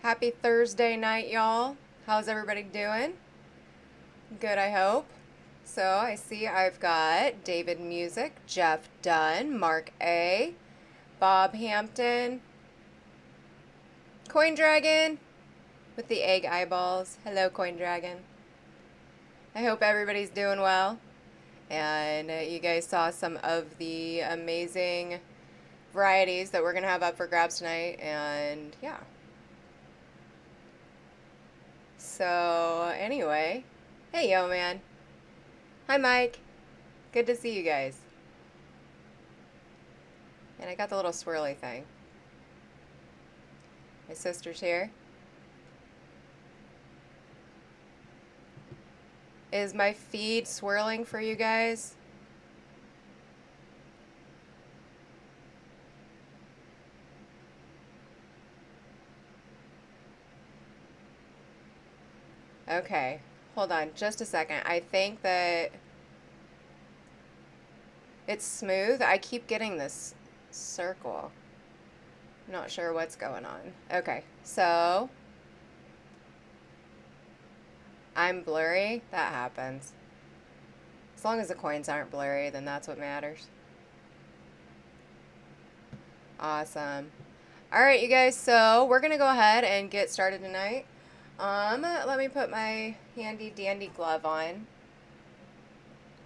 Happy Thursday night, y'all. How's everybody doing? Good, I hope. So I see I've got David Music, Jeff Dunn, Mark A, Bob Hampton, Coin Dragon with the egg eyeballs. Hello, Coin Dragon. I hope everybody's doing well. And you guys saw some of the amazing varieties that we're going to have up for grabs tonight. And yeah. So anyway, hey, yo, man. Hi, Mike. Good to see you guys. And I got the little swirly thing. My sister's here. Is my feed swirling for you guys? Okay, hold on just a second. I think that it's smooth. I keep getting this circle. I'm not sure what's going on. Okay, so I'm blurry. That happens. As long as the coins aren't blurry, then that's what matters. Awesome. All right, you guys, so we're going to go ahead and get started tonight. Let me put my handy dandy glove on.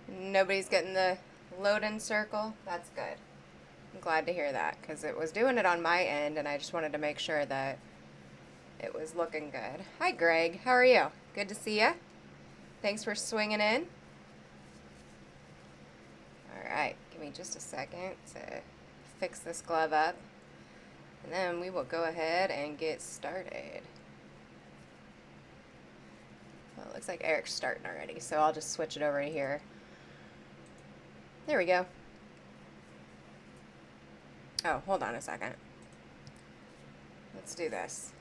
Nobody's getting the load-in circle. That's good. I'm glad to hear that because it was doing it on my end and I just wanted to make sure that it was looking good. Hi, Greg. How are you? Good to see you. Thanks for swinging in. All right, give me just a second to fix this glove up and then we will go ahead and get started. Well, it looks like Eric's starting already, so I'll just switch it over to here. There we go. Oh, hold on a second. Let's do this.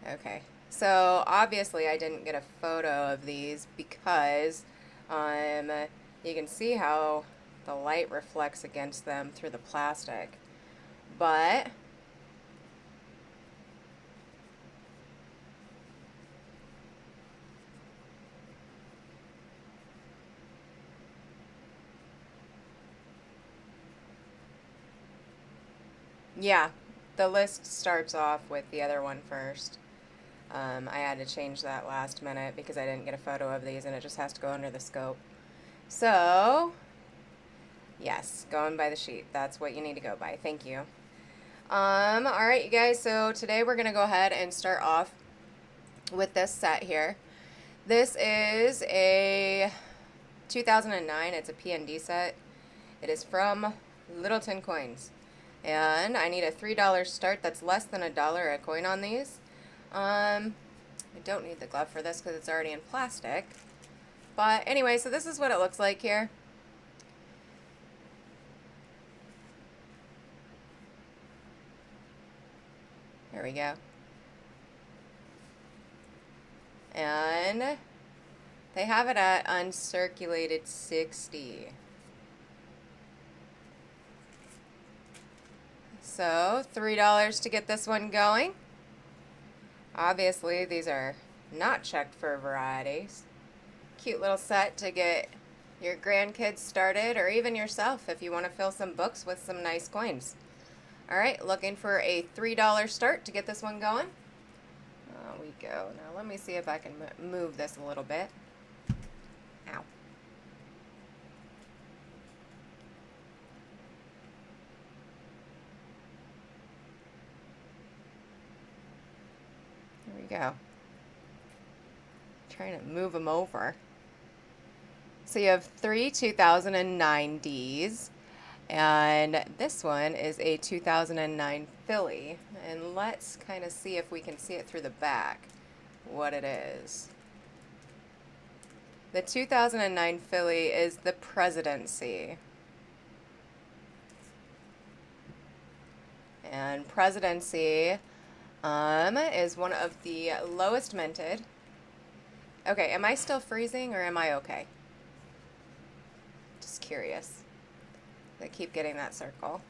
Okay, so obviously I didn't get a photo of these because you can see how the light reflects against them through the plastic. But yeah, the list starts off with the other one first. I had to change that last minute because I didn't get a photo of these and it just has to go under the scope. So, yes, going by the sheet. That's what you need to go by. Thank you. Alright, you guys, so today we're going to go ahead and start off with this set here. This is a 2009. It's a PND set. It is from Littleton Coins. And I need a $3 start. That's less than $1 a coin on these. I don't need the glove for this because it's already in plastic. But anyway, so this is what it looks like here. There we go. And they have it at uncirculated 60. So $3 to get this one going. Obviously, these are not checked for varieties. Cute little set to get your grandkids started or even yourself if you want to fill some books with some nice coins. Alright, looking for a $3 start to get this one going. We go. Now let me see if I can move this a little bit. Ow. There we go. Trying to move them over. So you have 3 2009 Ds. And this one is a 2009 Philly. And let's kind of see if we can see it through the back, what it is. The 2009 Philly is the Presidency. And Presidency is one of the lowest minted. Okay, am I still freezing or am I okay? Just curious. I keep getting that circle.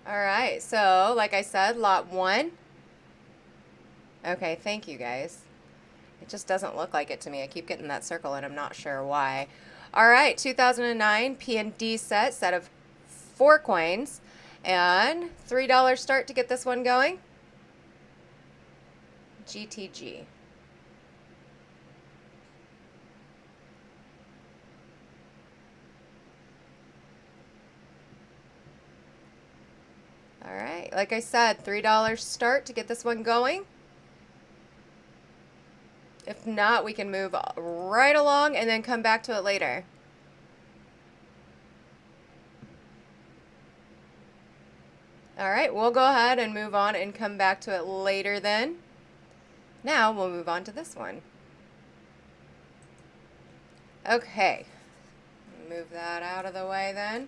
Alright, so like I said, lot 1. Okay, thank you guys. It just doesn't look like it to me. I keep getting that circle and I'm not sure why. Alright, 2009 P&D set of 4 coins. And $3 start to get this one going. GTG. Alright, like I said, $3 start to get this one going. If not, we can move right along and then come back to it later. Alright, we'll go ahead and move on and come back to it later then. Now we'll move on to this one. Okay, move that out of the way then.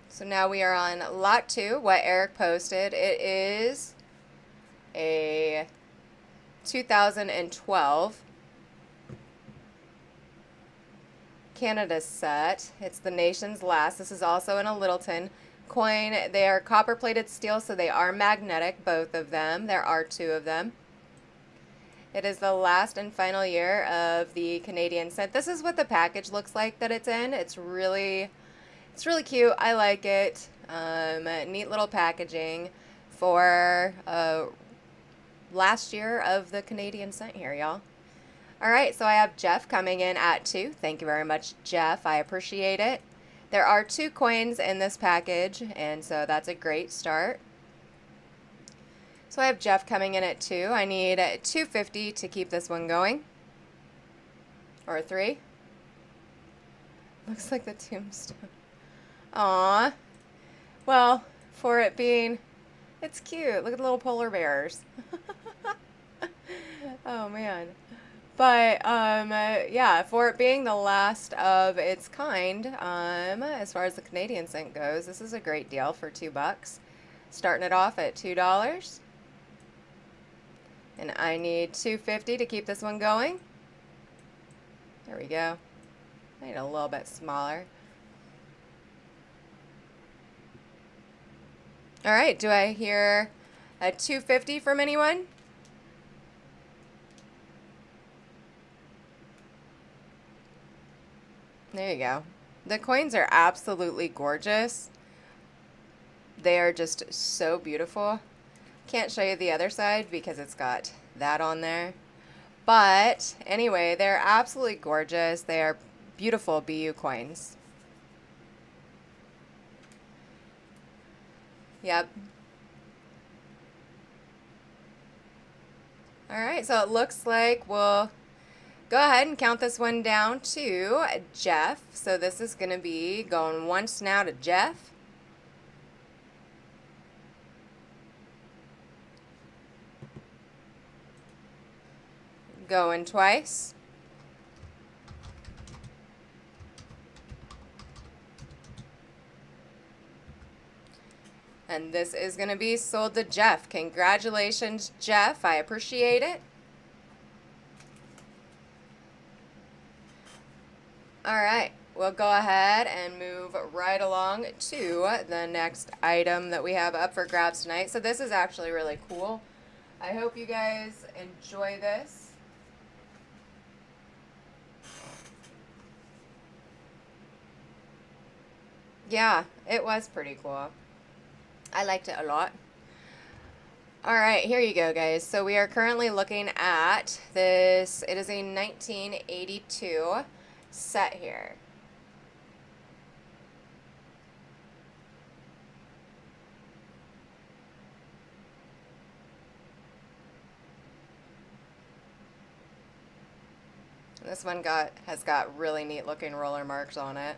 So now we are on lot 2, what Eric posted. It is a 2012 Canada set. It's the nation's last. This is also in a Littleton coin. They are copper plated steel, so they are magnetic, both of them. There are 2 of them. It is the last and final year of the Canadian cent. This is what the package looks like that it's in. It's really cute. I like it. Neat little packaging for last year of the Canadian cent here, y'all. Alright, so I have Jeff coming in at 2. Thank you very much, Jeff. I appreciate it. There are 2 coins in this package, and so that's a great start. So I have Jeff coming in at 2. I need $2.50 to keep this one going. Or 3. Looks like the tombstone. Aww. Well, for it being, it's cute. Look at the little polar bears. Oh, man. But, yeah, for it being the last of its kind, as far as the Canadian cent goes, this is a great deal for $2. Starting it off at $2. And I need $2.50 to keep this one going. There we go. I need a little bit smaller. Alright, do I hear a $2.50 from anyone? There you go. The coins are absolutely gorgeous. They are just so beautiful. Can't show you the other side because it's got that on there. But anyway, they're absolutely gorgeous. They are beautiful BU coins. Yep. Alright, so it looks like we'll go ahead and count this one down to Jeff. So this is going to be going once now to Jeff. Going twice. And this is going to be sold to Jeff. Congratulations, Jeff. I appreciate it. Alright, we'll go ahead and move right along to the next item that we have up for grabs tonight. So this is actually really cool. I hope you guys enjoy this. Yeah, it was pretty cool. I liked it a lot. Alright, here you go, guys. So we are currently looking at this. It is a 1982 set here. This one has got really neat looking roller marks on it.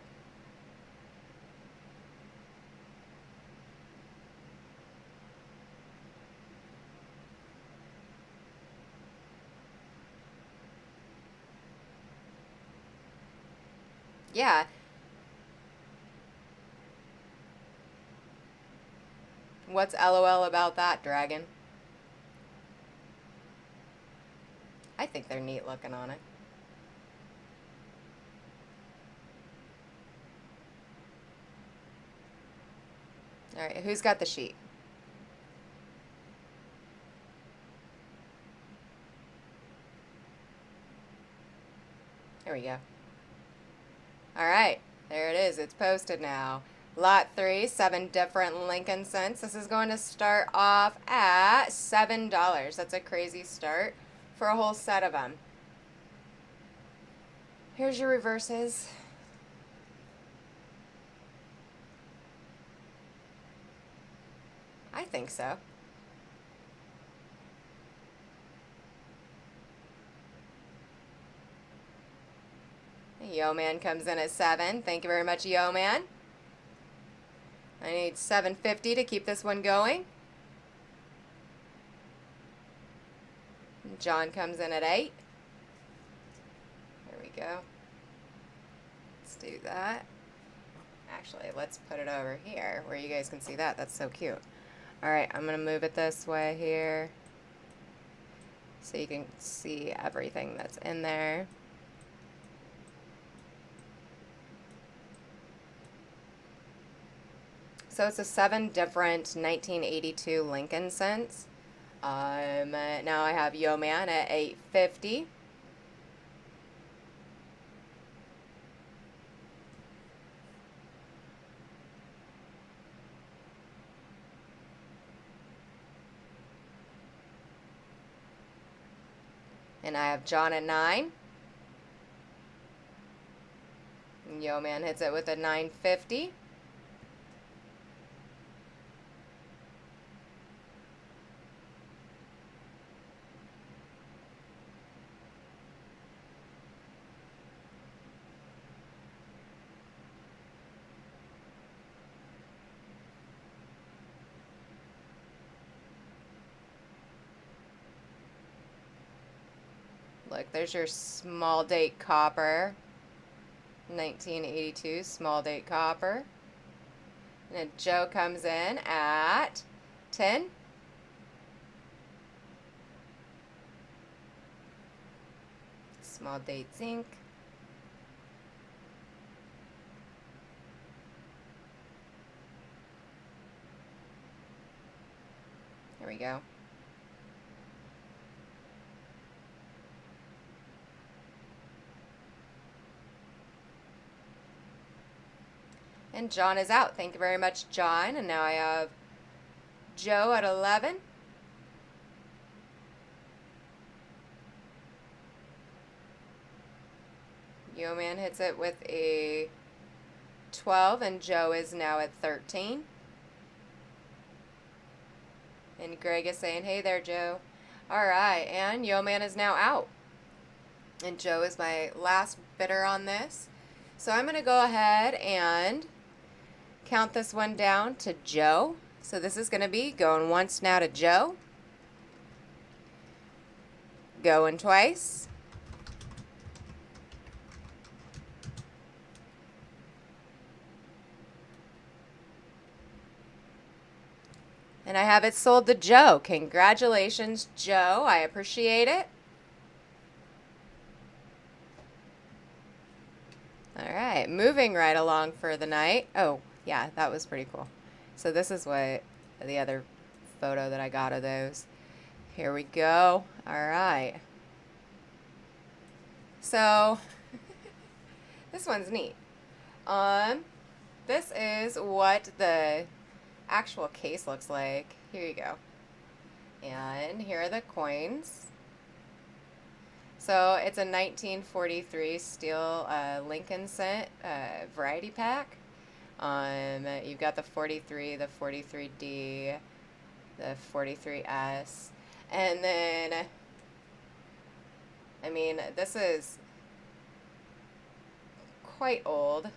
Yeah. What's LOL about that, Dragon? think they're neat looking on it. All right, who's got the sheet? There we go. All right, there it is. It's posted now. Lot 3, 7 different Lincoln cents. This is going to start off at $7. That's a crazy start for a whole set of them. Here's your reverses. I think so. Yo Man comes in at 7. Thank you very much, Yo Man. I need $7.50 to keep this one going. John comes in at 8. There we go. Let's do that. Actually, let's put it over here where you guys can see that. That's so cute. Alright, I'm going to move it this way here so you can see everything that's in there. So it's a 7 different 1982 Lincoln cents. Now I have Yo Man at $8.50. And I have John at 9. And Yo Man hits it with a $9.50. Look, there's your small date copper. 1982 small date copper. And then Joe comes in at 10. Small date zinc. There we go. And John is out. Thank you very much, John. And now I have Joe at 11. Yo Man hits it with a 12, and Joe is now at 13. And Greg is saying, hey there, Joe. All right, and Yo Man is now out. And Joe is my last bidder on this. So I'm going to go ahead and count this one down to Joe. So this is going to be going once now to Joe. Going twice. And I have it sold to Joe. Congratulations, Joe. I appreciate it. All right, moving right along for the night. Oh, yeah, that was pretty cool. So this is what the other photo that I got of those. Here we go. All right. So this one's neat. This is what the actual case looks like. Here you go. And here are the coins. So it's a 1943 steel Lincoln cent variety pack. You've got the 43, the 43D, the 43S, and then, I mean, this is quite old.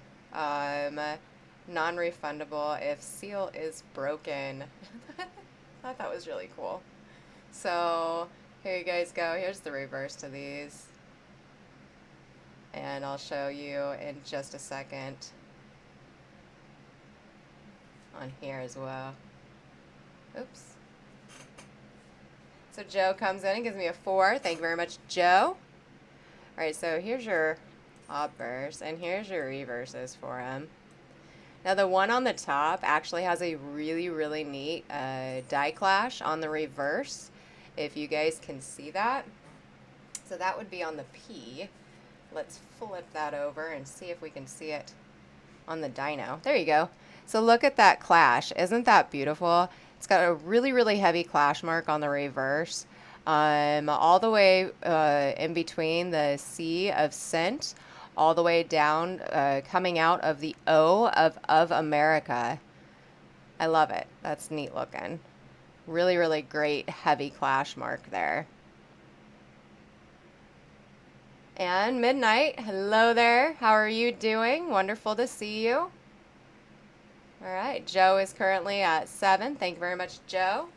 Non-refundable if seal is broken. I thought that was really cool. So here you guys go. Here's the reverse to these. And I'll show you in just a second on here as well. Oops. So Joe comes in and gives me a 4. Thank you very much, Joe. All right, so here's your obverse, and here's your reverses for him. Now the one on the top actually has a really, really neat die clash on the reverse, if you guys can see that. So that would be on the P. Let's flip that over and see if we can see it on the dyno. There you go. So look at that clash. Isn't that beautiful? It's got a really, really heavy clash mark on the reverse. All the way in between the C of cent, all the way down, coming out of the O of America. I love it. That's neat looking. Really, really great heavy clash mark there. And Midnight, hello there. How are you doing? Wonderful to see you. All right, Joe is currently at 7. Thank you very much, Joe.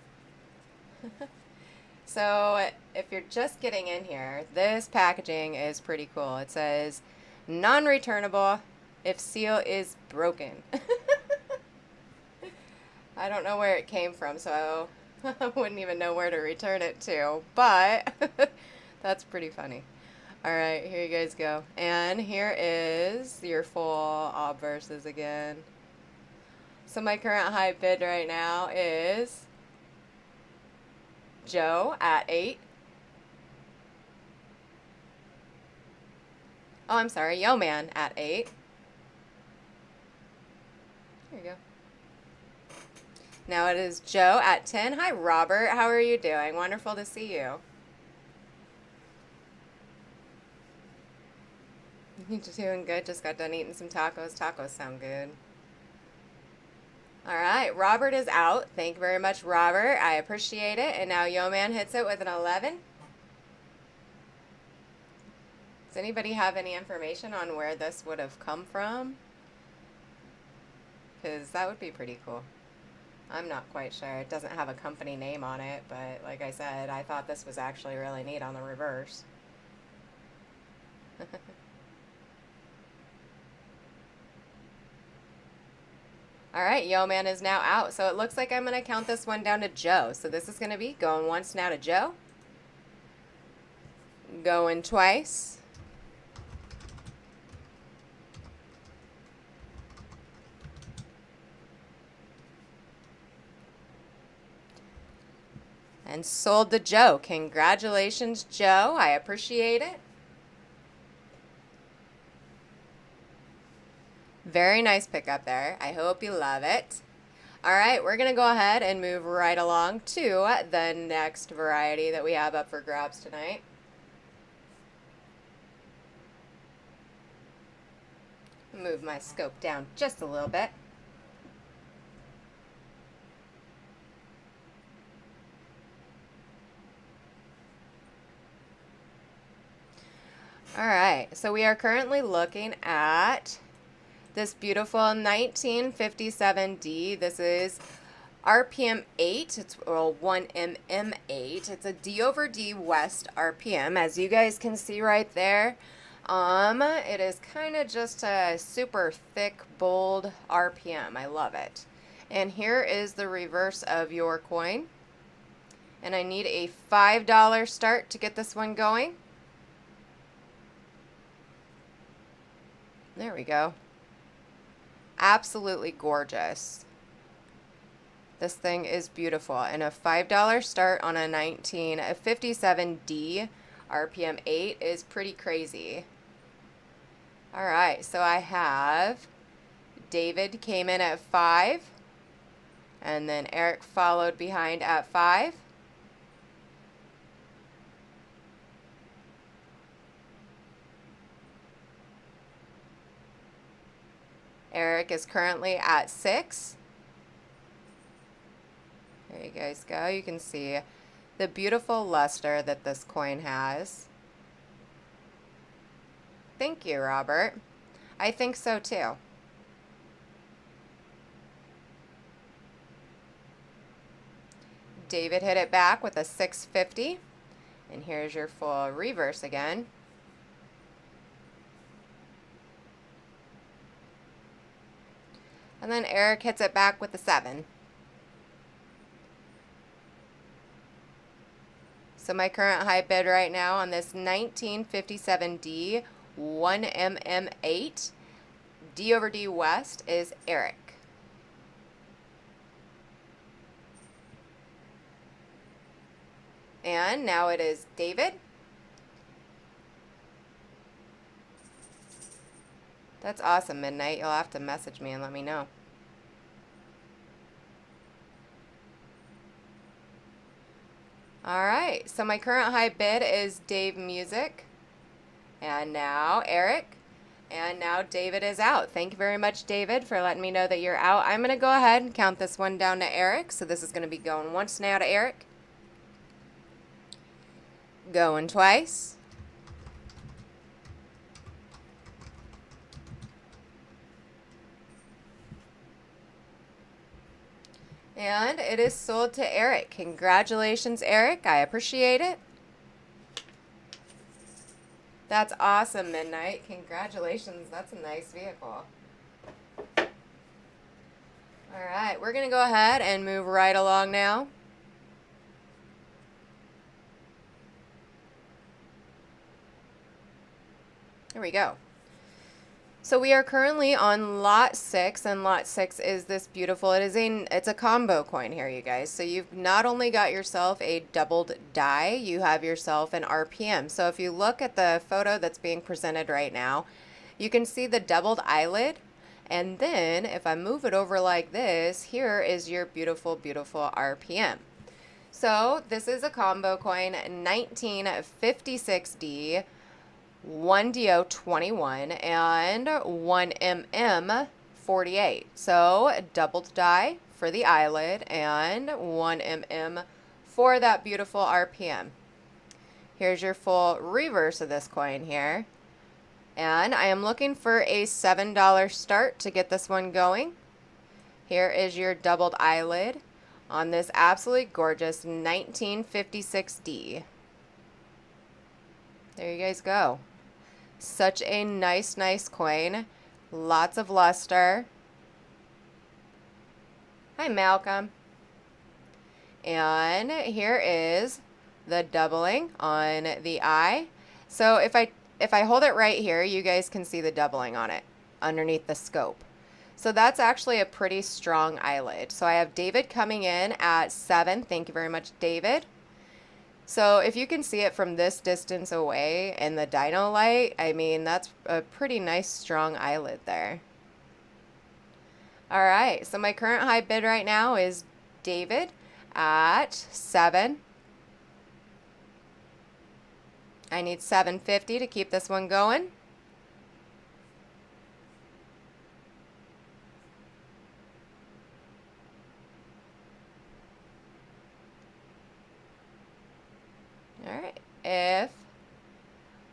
So if you're just getting in here, this packaging is pretty cool. It says non-returnable if seal is broken. I don't know where it came from, so I wouldn't even know where to return it to, but that's pretty funny. All right, here you guys go. And here is your full obverses again. So my current high bid right now is Joe at 8. Oh, I'm sorry, Yo Man at 8. There you go. Now it is Joe at 10. Hi, Robert. How are you doing? Wonderful to see you. You're doing good. Just got done eating some tacos. Tacos sound good. All right, Robert is out. Thank you very much, Robert. I appreciate it. And now Yo Man hits it with an 11. Does anybody have any information on where this would have come from? Because that would be pretty cool. I'm not quite sure. It doesn't have a company name on it, but like I said, I thought this was actually really neat on the reverse. All right, Yo Man is now out. So it looks like I'm going to count this one down to Joe. So this is going to be going once now to Joe. Going twice. And sold to Joe. Congratulations, Joe. I appreciate it. Very nice pickup there. I hope you love it. All right, we're going to go ahead and move right along to the next variety that we have up for grabs tonight. Move my scope down just a little bit. All right, so we are currently looking at this beautiful 1957D. This is RPM 8. It's 1mm8. It's a D over D West RPM, as you guys can see right there. It is kind of just a super thick, bold RPM. I love it. And here is the reverse of your coin. And I need a $5 start to get this one going. There we go. Absolutely gorgeous. This thing is beautiful. And a $5 start on a 1957D RPM 8 is pretty crazy. All right, so I have David came in at 5. And then Eric followed behind at 5. Eric is currently at 6. There you guys go. You can see the beautiful luster that this coin has. Thank you, Robert. I think so too. David hit it back with a 650. And here's your full reverse again. And then Eric hits it back with a 7. So my current high bid right now on this 1957D 1mm8 D over D West is Eric. And now it is David. That's awesome, Midnight. You'll have to message me and let me know. Alright, so my current high bid is Dave Music. And now Eric. And now David is out. Thank you very much, David, for letting me know that you're out. I'm going to go ahead and count this one down to Eric. So this is going to be going once now to Eric. Going twice. And it is sold to Eric. Congratulations, Eric. I appreciate it. That's awesome, Midnight. Congratulations. That's a nice vehicle. Alright, we're going to go ahead and move right along now. There we go. So we are currently on lot 6, and lot 6 is this beautiful, it's a combo coin here, you guys. So you've not only got yourself a doubled die, you have yourself an RPM. So if you look at the photo that's being presented right now, you can see the doubled eyelid, and then if I move it over like this, here is your beautiful, beautiful RPM. So this is a combo coin, 1956D, 1DO21 and 1MM48. So doubled die for the eyelid and 1MM for that beautiful RPM. Here's your full reverse of this coin here. And I am looking for a $7 start to get this one going. Here is your doubled eyelid on this absolutely gorgeous 1956D. There you guys go. Such a nice, nice coin. Lots of luster. Hi, Malcolm. And here is the doubling on the eye. So if I hold it right here, you guys can see the doubling on it underneath the scope. So that's actually a pretty strong eyelid. So I have David coming in at 7. Thank you very much, David. So if you can see it from this distance away in the dyno light, I mean, that's a pretty nice strong eyelid there. All right, so my current high bid right now is David at 7. I need $7.50 to keep this one going. Alright, if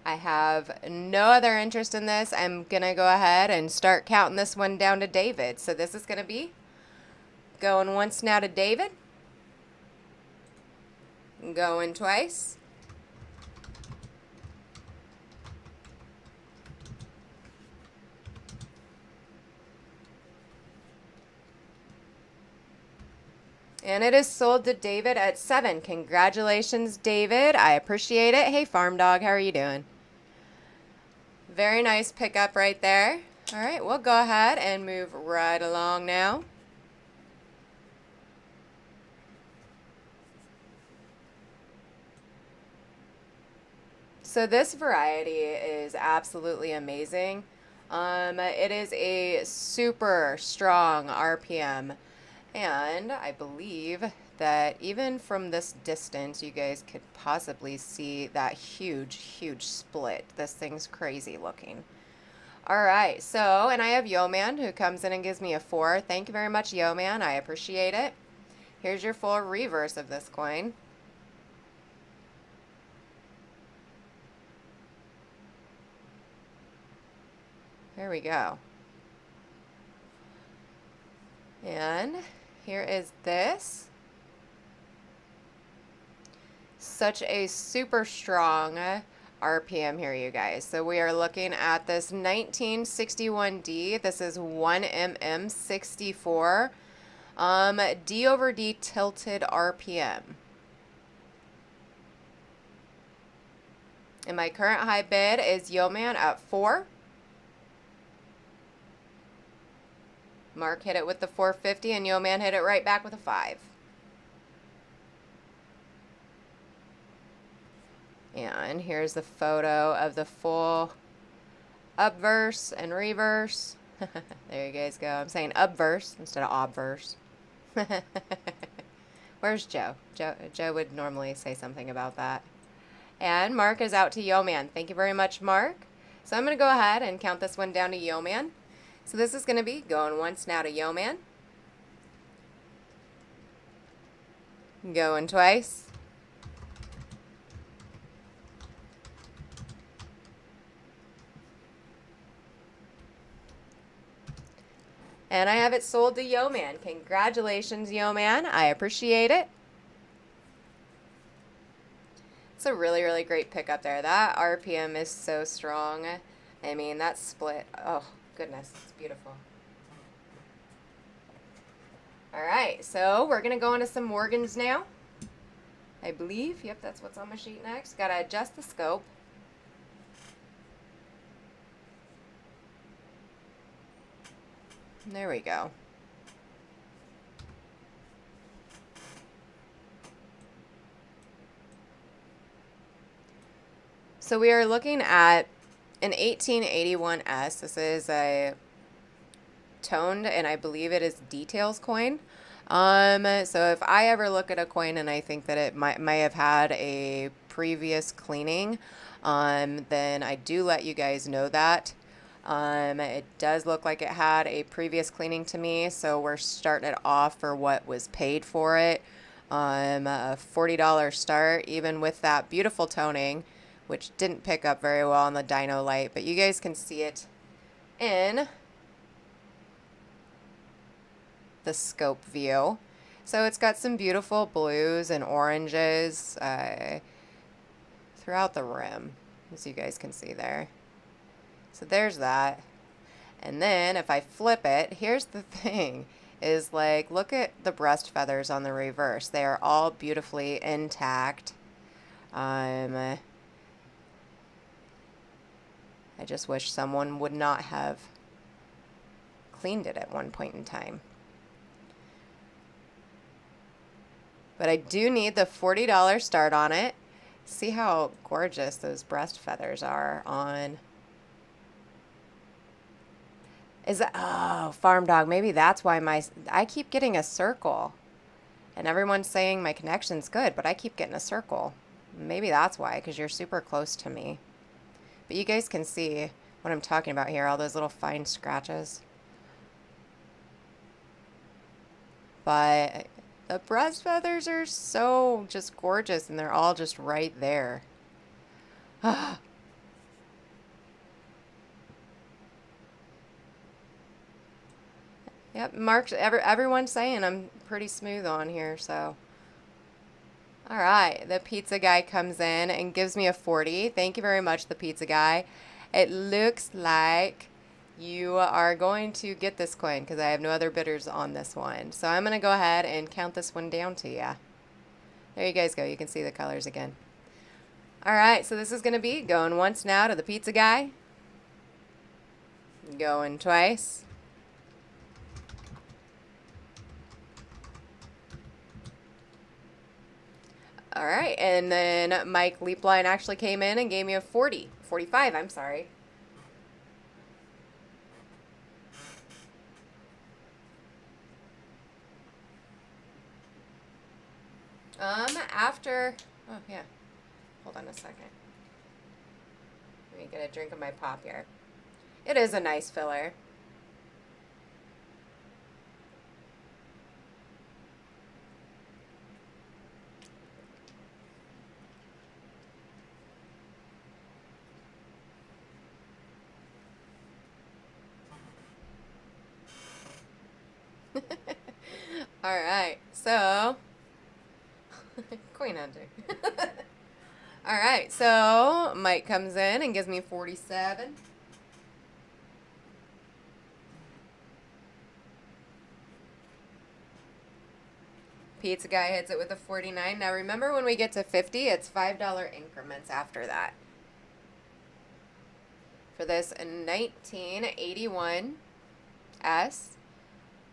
I have no other interest in this, I'm going to go ahead and start counting this one down to David. So this is going to be going once now to David, going twice, and it is sold to David at 7. Congratulations, David. I appreciate it. Hey, Farm Dog, how are you doing? Very nice pickup right there. All right, we'll go ahead and move right along now. So this variety is absolutely amazing. It is a super strong RPM. And I believe that even from this distance, you guys could possibly see that huge, huge split. This thing's crazy looking. All right, so, and I have Yo Man who comes in and gives me a 4. Thank you very much, Yo Man. I appreciate it. Here's your full reverse of this coin. There we go. And here is this. Such a super strong RPM here, you guys. So we are looking at this 1961D. This is 1mm64. D over D tilted RPM. And my current high bid is Yeoman at 4. Mark hit it with the 450 and Yeoman hit it right back with a 5. And here's the photo of the full Obverse and reverse. There you guys go. I'm saying Obverse instead of Obverse. Where's Joe? Joe would normally say something about that. And Mark is out to Yeoman. Thank you very much, Mark. So I'm going to go ahead and count this one down to Yeoman. So this is going to be going once now to Yeoman. Going twice. And I have it sold to Yeoman. Congratulations, Yeoman. I appreciate it. It's a really, really great pickup there. That RPM is so strong. I mean, that split. Oh, goodness. It's beautiful. All right. So we're going to go into some Morgans now. I believe. Yep, that's what's on my sheet next. Got to adjust the scope. There we go. So we are looking at an 1881S. This is a toned, and I believe it is details coin. So if I ever look at a coin and I think that it might have had a previous cleaning, then I do let you guys know that. It does look like it had a previous cleaning to me, so we're starting it off for what was paid for it. A $40 start, even with that beautiful toning, which didn't pick up very well on the dyno light, but you guys can see it in the scope view. So it's got some beautiful blues and oranges throughout the rim, as you guys can see there. So there's that. And then if I flip it, here's the thing, is like, look at the breast feathers on the reverse. They are all beautifully intact. I just wish someone would not have cleaned it at one point in time. But I do need the $40 start on it. See how gorgeous those breast feathers are on. Is that, oh, Farm Dog, maybe that's why I keep getting a circle. And everyone's saying my connection's good, but I keep getting a circle. Maybe that's why, because you're super close to me. But you guys can see what I'm talking about here, all those little fine scratches. But the breast feathers are so just gorgeous, and they're all just right there. Yep, Mark, everyone's saying I'm pretty smooth on here, so. All right, the pizza guy comes in and gives me a 40. Thank you very much, the pizza guy. It looks like you are going to get this coin because I have no other bidders on this one. So I'm going to go ahead and count this one down to you. There you guys go. You can see the colors again. All right, so this is going to be going once now to the pizza guy. Going twice. All right, and then Mike Leapline actually came in and gave me a 45, I'm sorry. Oh yeah, hold on a second. Let me get a drink of my pop here. It is a nice filler. All right, so Queen Hunter. All right, so Mike comes in and gives me 47. Pizza guy hits it with a 49. Now remember, when we get to 50, it's $5 increments after that. for this 1981 S.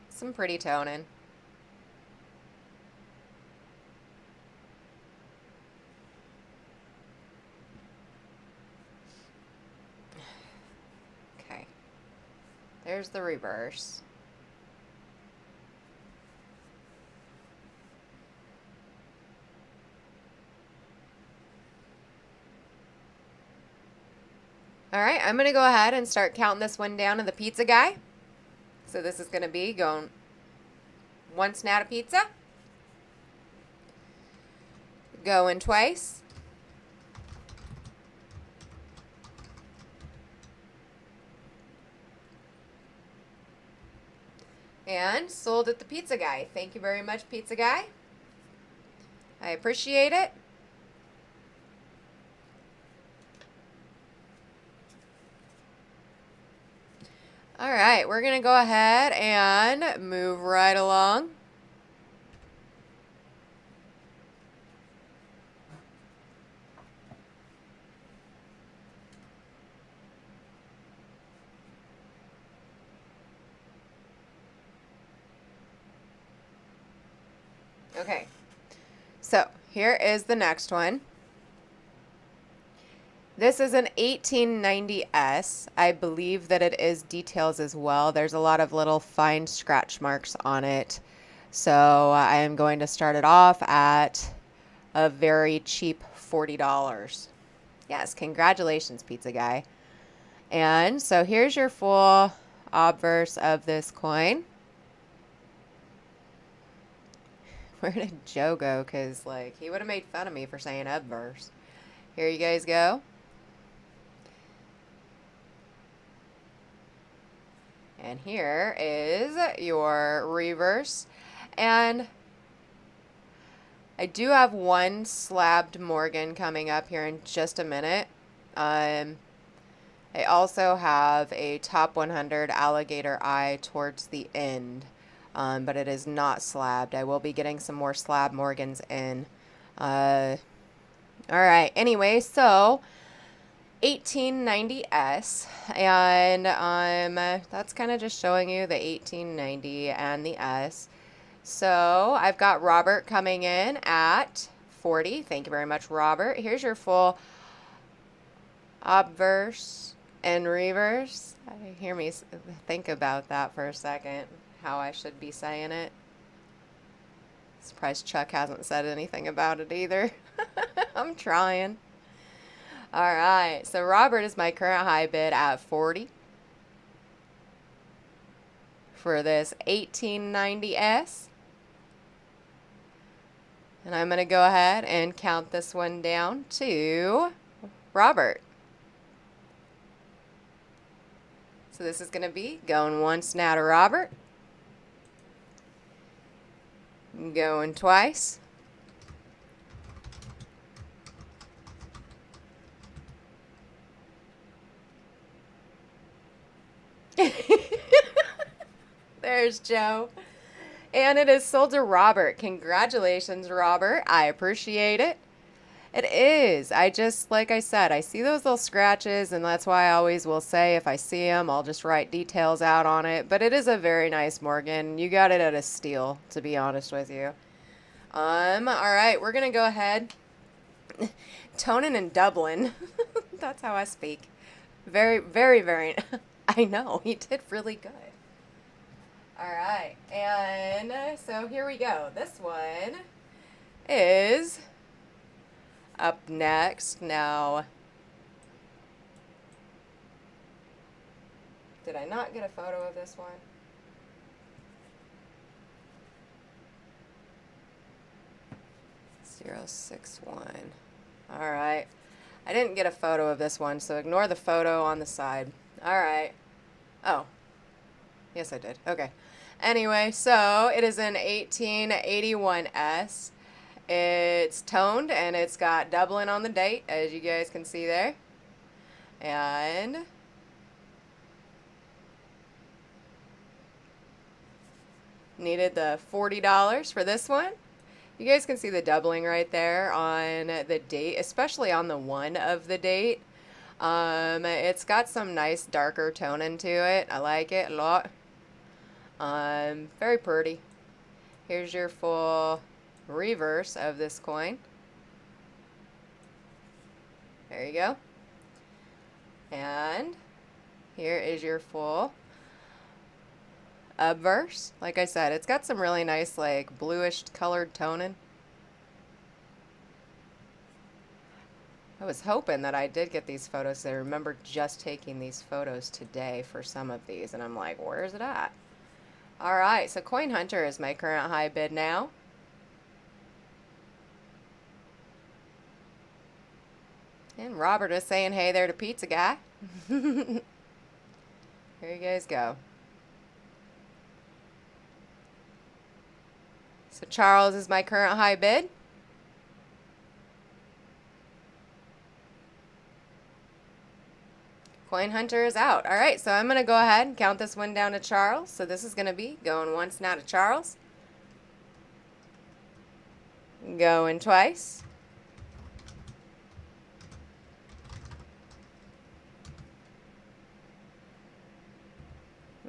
Some pretty toning. Okay. There's the reverse. All right, I'm going to go ahead and start counting this one down to the pizza guy. So this is going to be going one snap of pizza, going twice, and sold at the pizza guy. Thank you very much, pizza guy. I appreciate it. All right, we're going to go ahead and move right along. Okay, so here is the next one. This is an 1890S. I believe that it is details as well. There's a lot of little fine scratch marks on it. So I am going to start it off at a very cheap $40. Yes, congratulations, pizza guy. And so here's your full obverse of this coin. Where did Joe go? Because, like, he would have made fun of me for saying obverse. Here you guys go. And here is your reverse. And I do have one slabbed Morgan coming up here in just a minute. I also have a top 100 Alligator eye towards the end, but it is not slabbed. I will be getting some more slab Morgans in. All right, anyway, so 1890S, and that's kind of just showing you the 1890 and the S. So I've got Robert coming in at 40. Thank you very much, Robert. Here's your full obverse and reverse. Hear me think about that for a second, how I should be saying it. Surprised Chuck hasn't said anything about it either. I'm trying. All right, so Robert is my current high bid at 40 for this 1890S. And I'm going to go ahead and count this one down to Robert. So this is going to be going once now to Robert. Going twice. There's Joe. And it is sold to Robert. Congratulations, Robert. I appreciate it. It is. I just, like I said, I see those little scratches, and that's why I always will say if I see them, I'll just write details out on it. But it is a very nice Morgan. You got it at a steal, to be honest with you. All right, we're going to go ahead. Toning and doubling. That's how I speak. Very, very, very. I know, he did really good. All right, and so here we go. This one is up next. Now, did I not get a photo of this one? .061. All right. I didn't get a photo of this one, so ignore the photo on the side. All right. Oh. Yes, I did. Okay. Anyway, so it is an 1881S. It's toned, and it's got doubling on the date, as you guys can see there. And needed the $40 for this one. You guys can see the doubling right there on the date, especially on the one of the date. It's got some nice darker tone into it. I like it a lot. Very pretty. Here's your full reverse of this coin. There you go. And here is your full Obverse. Like I said, it's got some really nice, like, bluish colored toning. I was hoping that I did get these photos. I remember just taking these photos today for some of these, and I'm like, where's it at? All right, so Coin Hunter is my current high bid now. And Robert is saying hey there to Pizza Guy. Here you guys go. So Charles is my current high bid. Coin Hunter is out. All right, so I'm going to go ahead and count this one down to Charles. So this is going to be going once now to Charles. Going twice.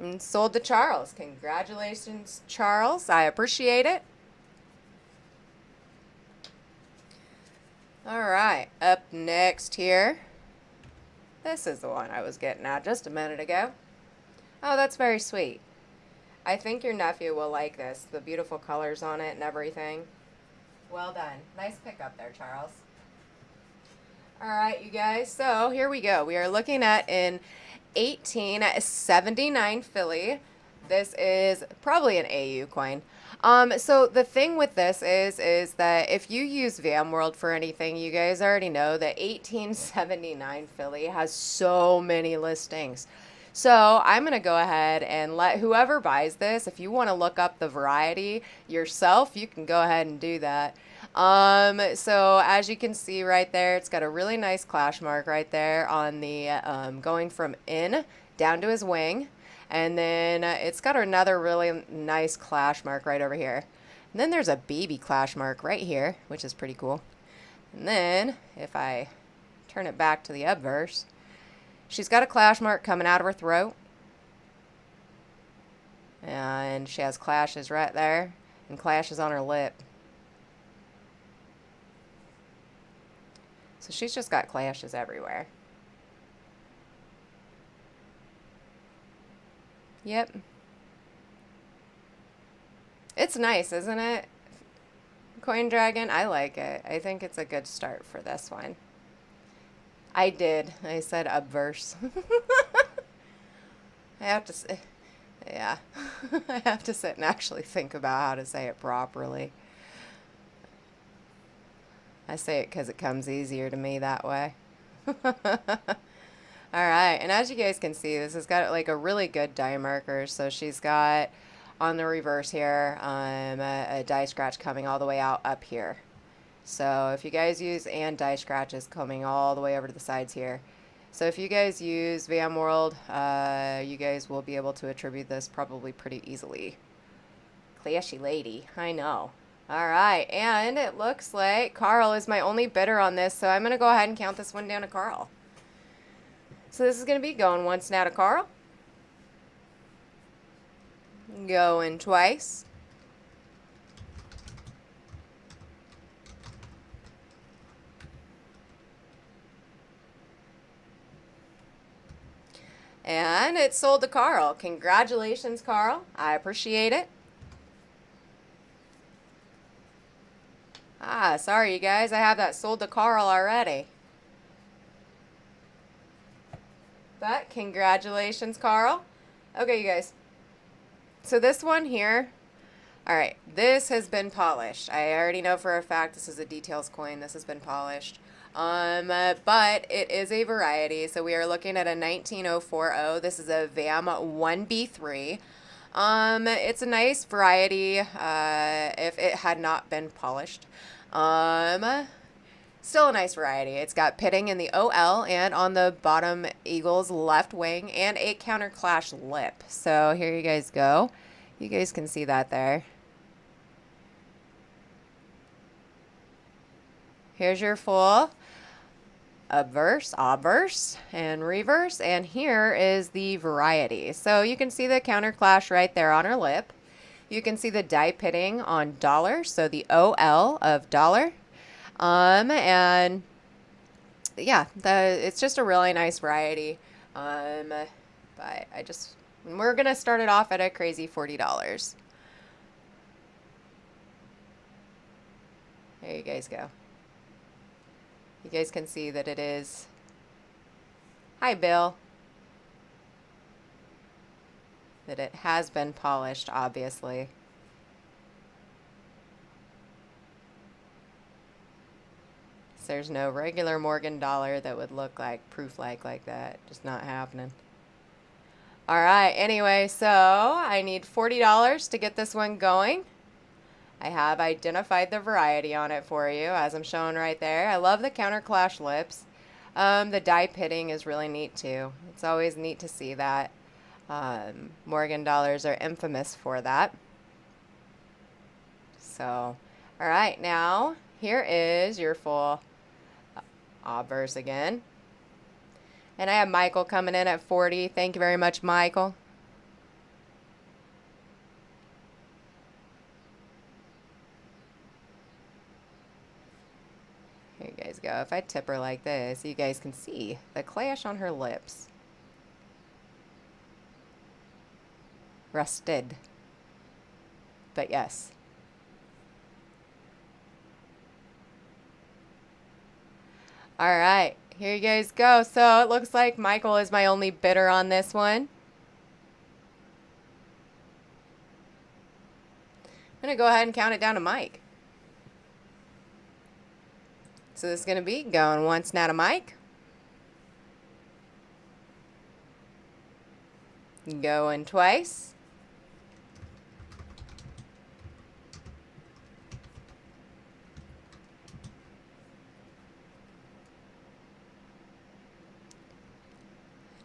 And sold to Charles. Congratulations, Charles. I appreciate it. All right, up next here. This is the one I was getting at just a minute ago. Oh, that's very sweet. I think your nephew will like this. The beautiful colors on it and everything. Well done. Nice pickup there, Charles. All right, you guys. So here we go. We are looking at an 1879 Philly. This is probably an AU coin. So the thing with this is that if you use VMworld for anything, you guys already know that 1879 Philly has so many listings. So I'm going to go ahead and let whoever buys this, if you want to look up the variety yourself, you can go ahead and do that. So as you can see right there, it's got a really nice clash mark right there on the, going from in down to his wing. And then it's got another really nice clash mark right over here. And then there's a baby clash mark right here, which is pretty cool. And then if I turn it back to the Obverse, she's got a clash mark coming out of her throat. And she has clashes right there and clashes on her lip. So she's just got clashes everywhere. Yep. It's nice, isn't it? Coin Dragon, I like it. I think it's a good start for this one. I did. I said Obverse. I have to say, yeah. I have to sit and actually think about how to say it properly. I say it because it comes easier to me that way. All right, and as you guys can see, this has got like a really good die marker. So she's got on the reverse here a die scratch coming all the way out up here. So if you guys use and die scratches coming all the way over to the sides here. So if you guys use VMworld, you guys will be able to attribute this probably pretty easily. Clashy lady, I know. All right, and it looks like Carl is my only bidder on this, so I'm going to go ahead and count this one down to Carl. So this is going to be going once now to Carl. Going twice. And it's sold to Carl. Congratulations, Carl. I appreciate it. Ah, sorry, you guys. I have that sold to Carl already. But congratulations, Carl. Okay, you guys. So this one here, all right, this has been polished. I already know for a fact this is a details coin. This has been polished. But it is a variety. So we are looking at a 19040. This is a VAM 1B3. It's a nice variety if it had not been polished. Still a nice variety. It's got pitting in the OL and on the bottom eagle's left wing and a counter clash lip. So here you guys go. You guys can see that there. Here's your full Obverse, and reverse, and here is the variety. So you can see the counter clash right there on her lip. You can see the die pitting on dollar, so the OL of dollar. And yeah, it's just a really nice variety. But we're gonna start it off at a crazy $40. There you guys go. You guys can see that it is. Hi, Bill. That it has been polished, obviously. So there's no regular Morgan dollar that would look like proof like that. Just not happening. All right, anyway, so I need $40 to get this one going. I have identified the variety on it for you, as I'm showing right there. I love the counter clash lips. The die pitting is really neat too. It's always neat to see that. Morgan dollars are infamous for that. So, all right, now here is your full Obverse again. And I have Michael coming in at 40. Thank you very much, Michael. Here you guys go. If I tip her like this, you guys can see the clash on her lips. Rusted. But yes. All right, here you guys go. So it looks like Michael is my only bidder on this one. I'm going to go ahead and count it down to Mike. So this is going to be going once now to Mike. Going twice.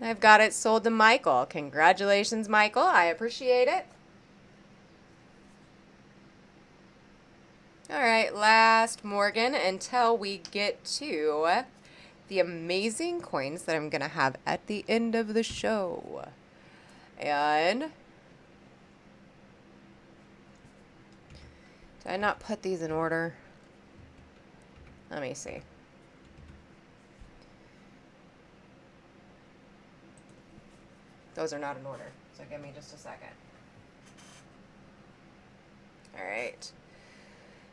I've got it sold to Michael. Congratulations, Michael. I appreciate it. All right, last Morgan until we get to the amazing coins that I'm going to have at the end of the show. And did I not put these in order? Let me see. Those are not in order, so give me just a second. All right.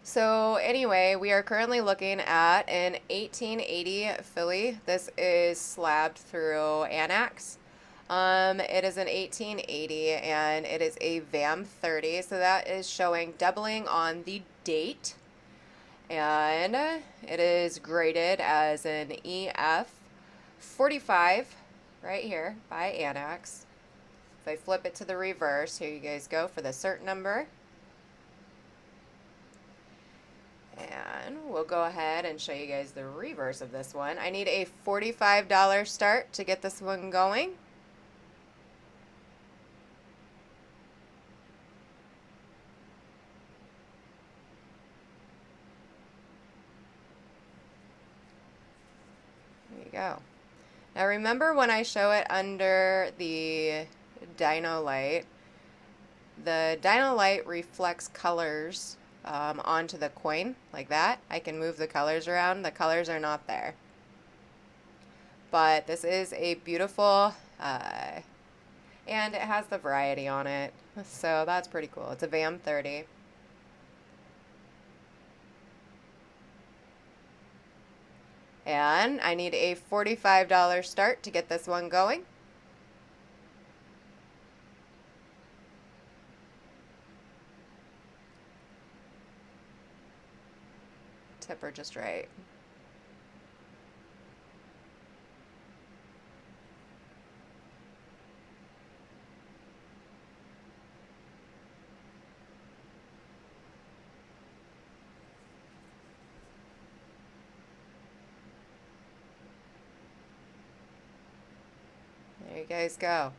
So anyway, we are currently looking at an 1880 Philly. This is slabbed through ANACS. It is an 1880 and it is a VAM 30. So that is showing doubling on the date. And it is graded as an EF 45 right here by ANACS. If I flip it to the reverse, here you guys go for the cert number. And we'll go ahead and show you guys the reverse of this one. I need a $45 start to get this one going. There you go. Now remember when I show it under the Dino Light, the Dino Light reflects colors onto the coin like that. I can move the colors around. The colors are not there. But this is a beautiful, and it has the variety on it. So that's pretty cool. It's a VAM 30. And I need a $45 start to get this one going. Tip her just right. There you guys go.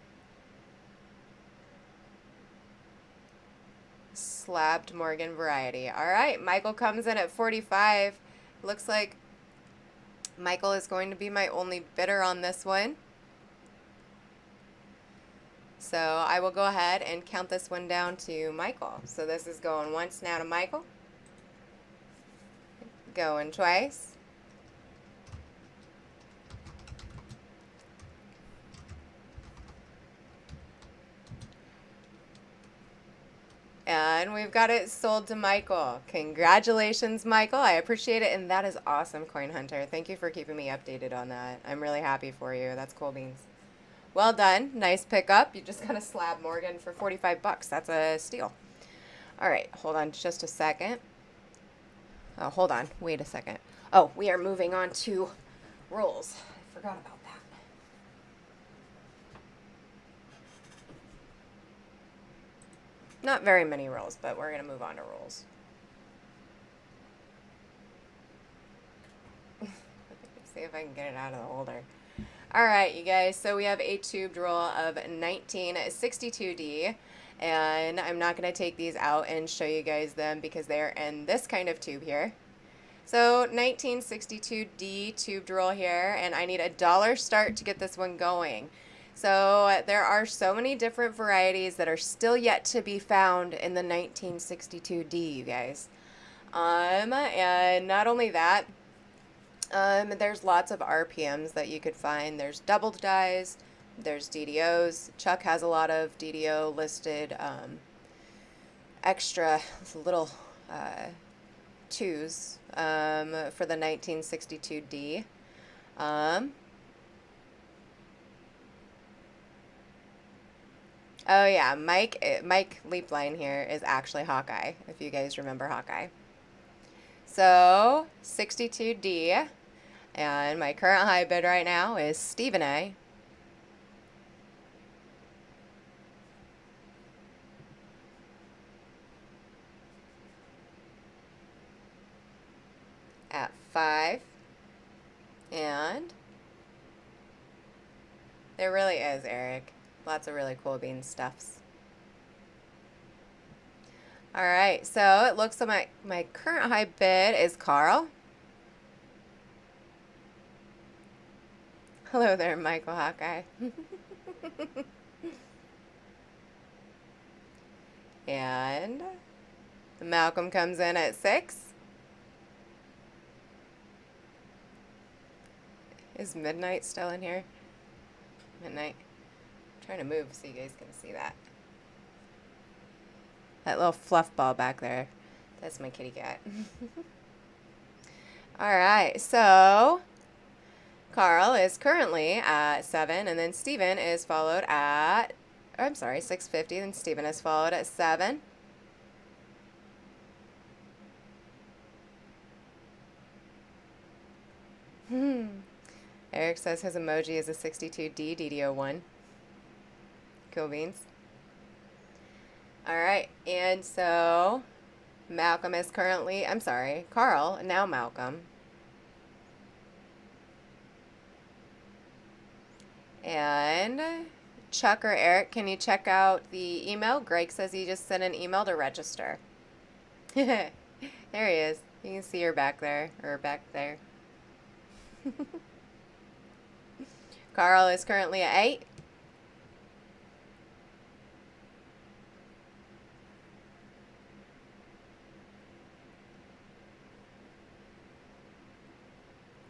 Slabbed Morgan variety. All right, Michael comes in at 45. Looks like Michael is going to be my only bidder on this one. So I will go ahead and count this one down to Michael. So this is going once now to Michael. Going twice. And we've got it sold to Michael. Congratulations, Michael. I appreciate it. And that is awesome, Coin Hunter. Thank you for keeping me updated on that. I'm really happy for you. That's cool beans. Well done. Nice pickup. You just got a slab Morgan for 45 bucks. That's a steal. All right. Hold on just a second. Oh, hold on. Wait a second. Oh, we are moving on to rolls. I forgot about that. Not very many rolls, but we're going to move on to rolls. See if I can get it out of the holder. All right, you guys. So we have a tubed roll of 1962D. And I'm not going to take these out and show you guys them because they're in this kind of tube here. So 1962D tubed roll here, and I need $1 start to get this one going. So there are so many different varieties that are still yet to be found in the 1962D, you guys. And not only that, there's lots of RPMs that you could find. There's doubled dies, there's DDOs. Chuck has a lot of DDO listed, extra little twos for the 1962D. Oh yeah, Mike Leapline here is actually Hawkeye, if you guys remember Hawkeye. So 62D, and my current high bid right now is Stephen A. At 5, and there really is, Eric. Lots of really cool bean stuffs. All right, so it looks like my current high bid is Carl. Hello there, Michael Hawkeye. And Malcolm comes in at 6. Is Midnight still in here? Midnight. I'm trying to move so you guys can see that. That little fluff ball back there. That's my kitty cat. Alright, so Carl is currently at 7, and then Steven is followed at, I'm sorry, 650, and Steven is followed at 7. Eric says his emoji is a 62D DDO1. Cool beans. Alright, and so Malcolm is currently, I'm sorry, Carl, now Malcolm. And Chuck or Eric, can you check out the email? Greg says he just sent an email to register. There he is. You can see her back there, or back there. Carl is currently at 8.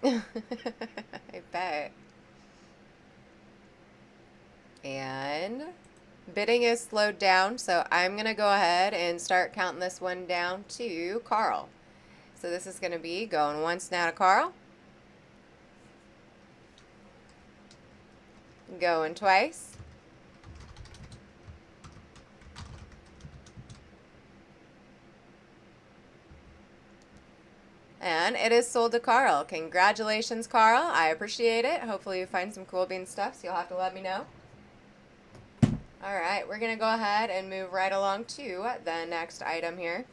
I bet. And bidding is slowed down, so I'm going to go ahead and start counting this one down to Carl. So this is going to be going once now to Carl. Going twice. And it is sold to Carl. Congratulations, Carl. I appreciate it. Hopefully you find some cool bean stuff, so you'll have to let me know. Alright, we're going to go ahead and move right along to the next item here.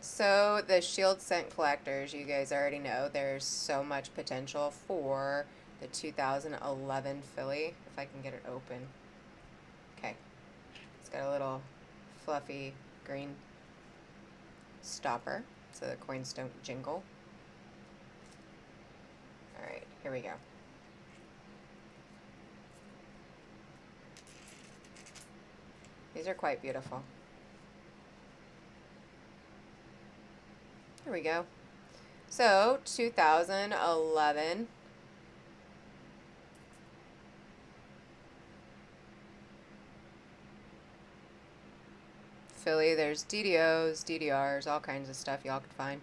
So the shield scent collectors, you guys already know there's so much potential for the 2011 Philly. If I can get it open. Okay. It's got a little fluffy green stopper so the coins don't jingle. Alright, here we go. These are quite beautiful. Here we go. So, 2011. Philly, there's DDOs, DDRs, all kinds of stuff y'all could find.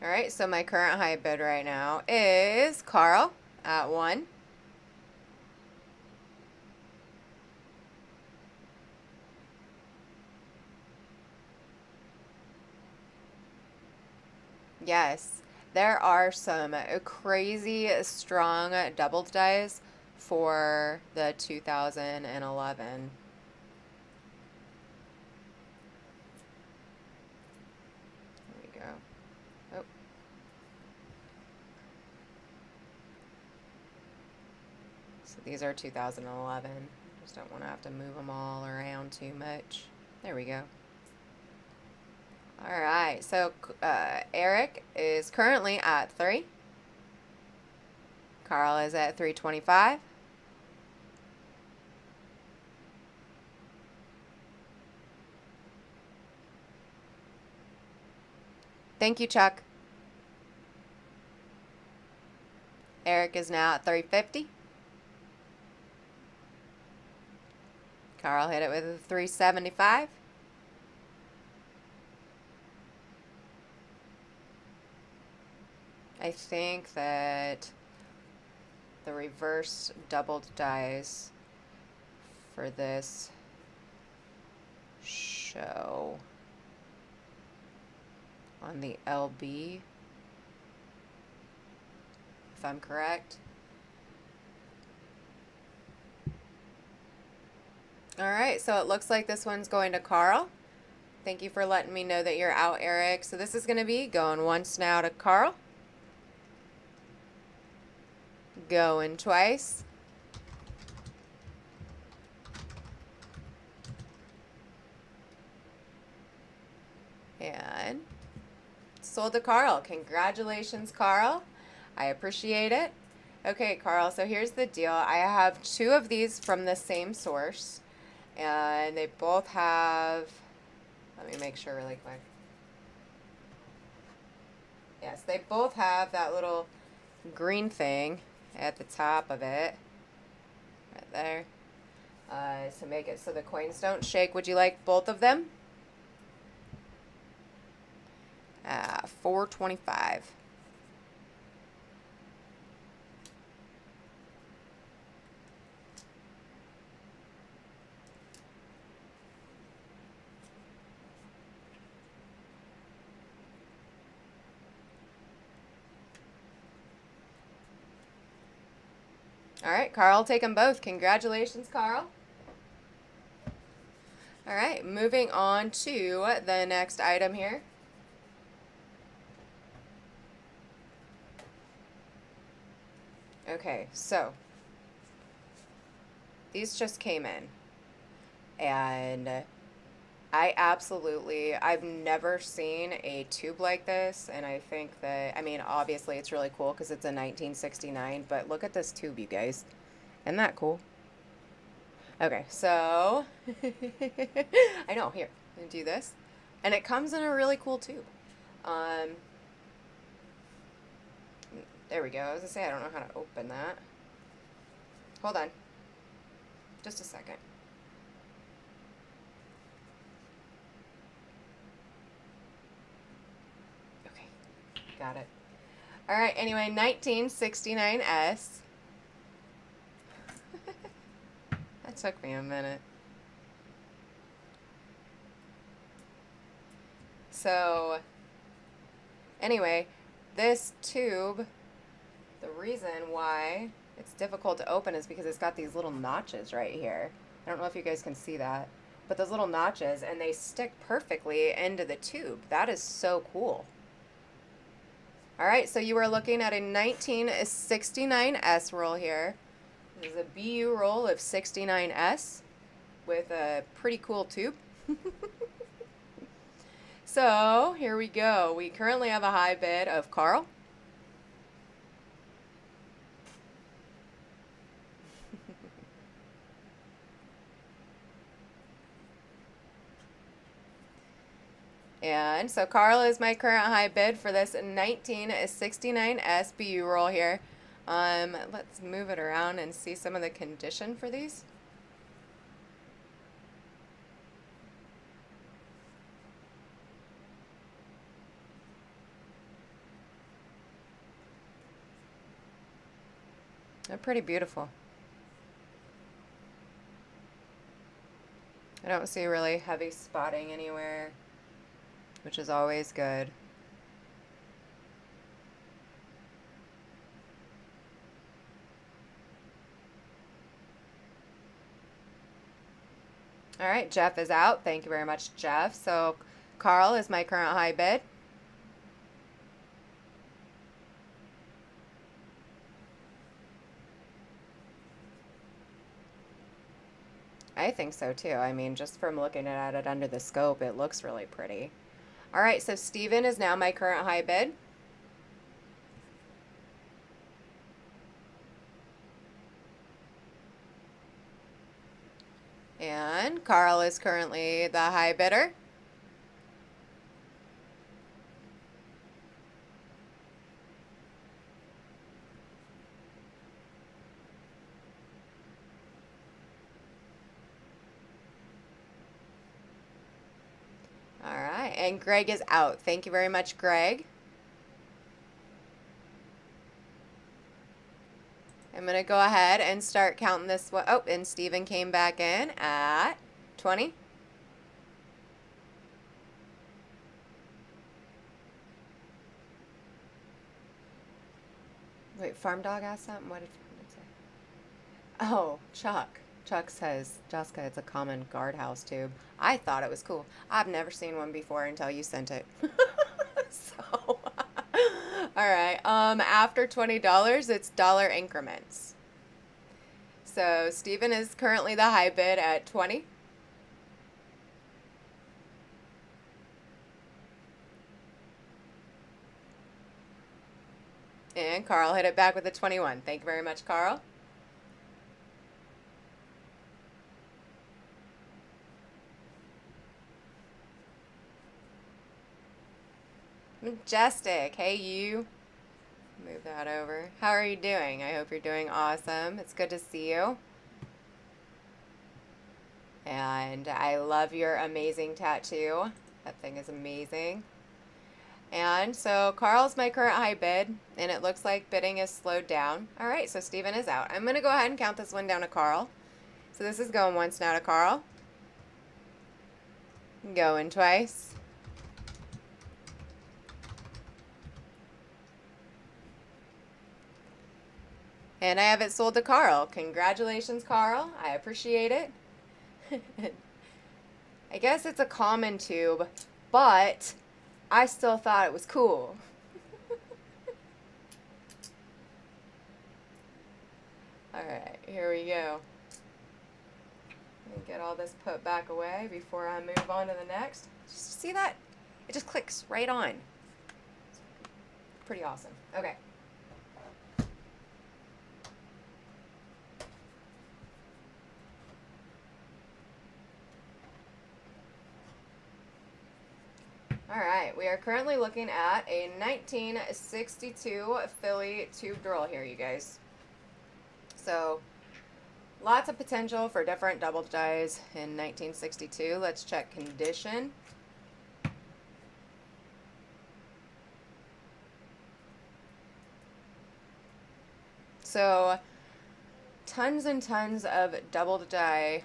Alright, so my current high bid right now is Carl at 1. Yes, there are some crazy strong doubled dies for the 2011. There we go. Oh. So these are 2011. Just don't want to have to move them all around too much. There we go. Alright, so Eric is currently at 3. Carl is at 325. Thank you, Chuck. Eric is now at 350. Carl hit it with a 375. I think that the reverse doubled dies for this show on the LB, if I'm correct. Alright, so it looks like this one's going to Carl. Thank you for letting me know that you're out, Eric. So this is going to be going once now to Carl. Going twice. And sold to Carl. Congratulations, Carl. I appreciate it. Okay, Carl, so here's the deal. I have 2 of these from the same source, and they both have, let me make sure really quick. Yes, they both have that little green thing at the top of it, right there, to make it so the coins don't shake. Would you like both of them? $4.25. All right, Carl, take them both. Congratulations, Carl. All right, moving on to the next item here. Okay, so these just came in, and I've never seen a tube like this, and I think that, I mean, obviously it's really cool because it's a 1969, but look at this tube, you guys. Isn't that cool? Okay, so, I know, here, I'm gonna do this, and it comes in a really cool tube. There we go. I was gonna say, I don't know how to open that. Hold on. Just a second. Okay. Got it. Alright, anyway, 1969S. That took me a minute. So, anyway, this tube, the reason why it's difficult to open is because it's got these little notches right here. I don't know if you guys can see that, but those little notches, and they stick perfectly into the tube. That is so cool. All right, so you are looking at a 1969S roll here. This is a BU roll of 69S with a pretty cool tube. So here we go. We currently have a high bid of Carl. And so Carl is my current high bid for this 1969 SBU roll here. Let's move it around and see some of the condition for these. They're pretty beautiful. I don't see really heavy spotting anywhere, which is always good. All right, Jeff is out. Thank you very much, Jeff. So Carl is my current high bid. I think so too. I mean, just from looking at it under the scope, it looks really pretty. All right, so Steven is now my current high bid. And Carl is currently the high bidder. All right, and Greg is out. Thank you very much, Greg. I'm going to go ahead and start counting this one. Oh, and Steven came back in at 20. Wait, Farm Dog asked something? What did Farm Dog say? Oh, Chuck. Chuck says, Jessica, it's a common guardhouse tube. I thought it was cool. I've never seen one before until you sent it. So, all right. After $20, it's dollar increments. So Steven is currently the high bid at 20. And Carl hit it back with a 21. Thank you very much, Carl. Majestic. Hey, you. Move that over. How are you doing? I hope you're doing awesome. It's good to see you. And I love your amazing tattoo. That thing is amazing. And so Carl's my current high bid, and it looks like bidding is slowed down. All right, so Steven is out. I'm going to go ahead and count this one down to Carl. So this is going once now to Carl. Going twice. And I have it sold to Carl. Congratulations, Carl. I appreciate it. I guess it's a common tube, but I still thought it was cool. Alright, here we go. Let me get all this put back away before I move on to the next. Just see that? It just clicks right on. Pretty awesome. Okay. All right, we are currently looking at a 1962 Philly tube roll here, you guys. So, lots of potential for different double dies in 1962. Let's check condition. So, tons and tons of double die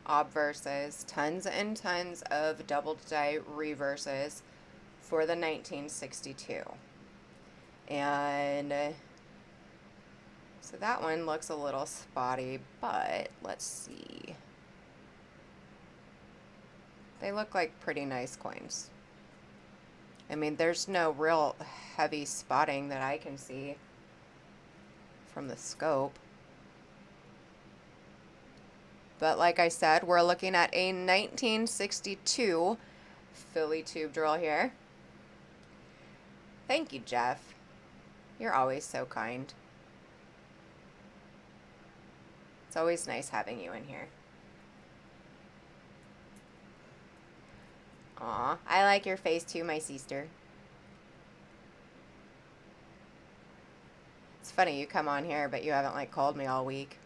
obverses, tons and tons of double die reverses for the 1962. And so that one looks a little spotty, but let's see. They look like pretty nice coins. I mean, there's no real heavy spotting that I can see from the scope. But like I said, we're looking at a 1962 Philly tube drill here. Thank you, Jeff. You're always so kind. It's always nice having you in here. Aw, I like your face too, my sister. It's funny, you come on here, but you haven't, like, called me all week.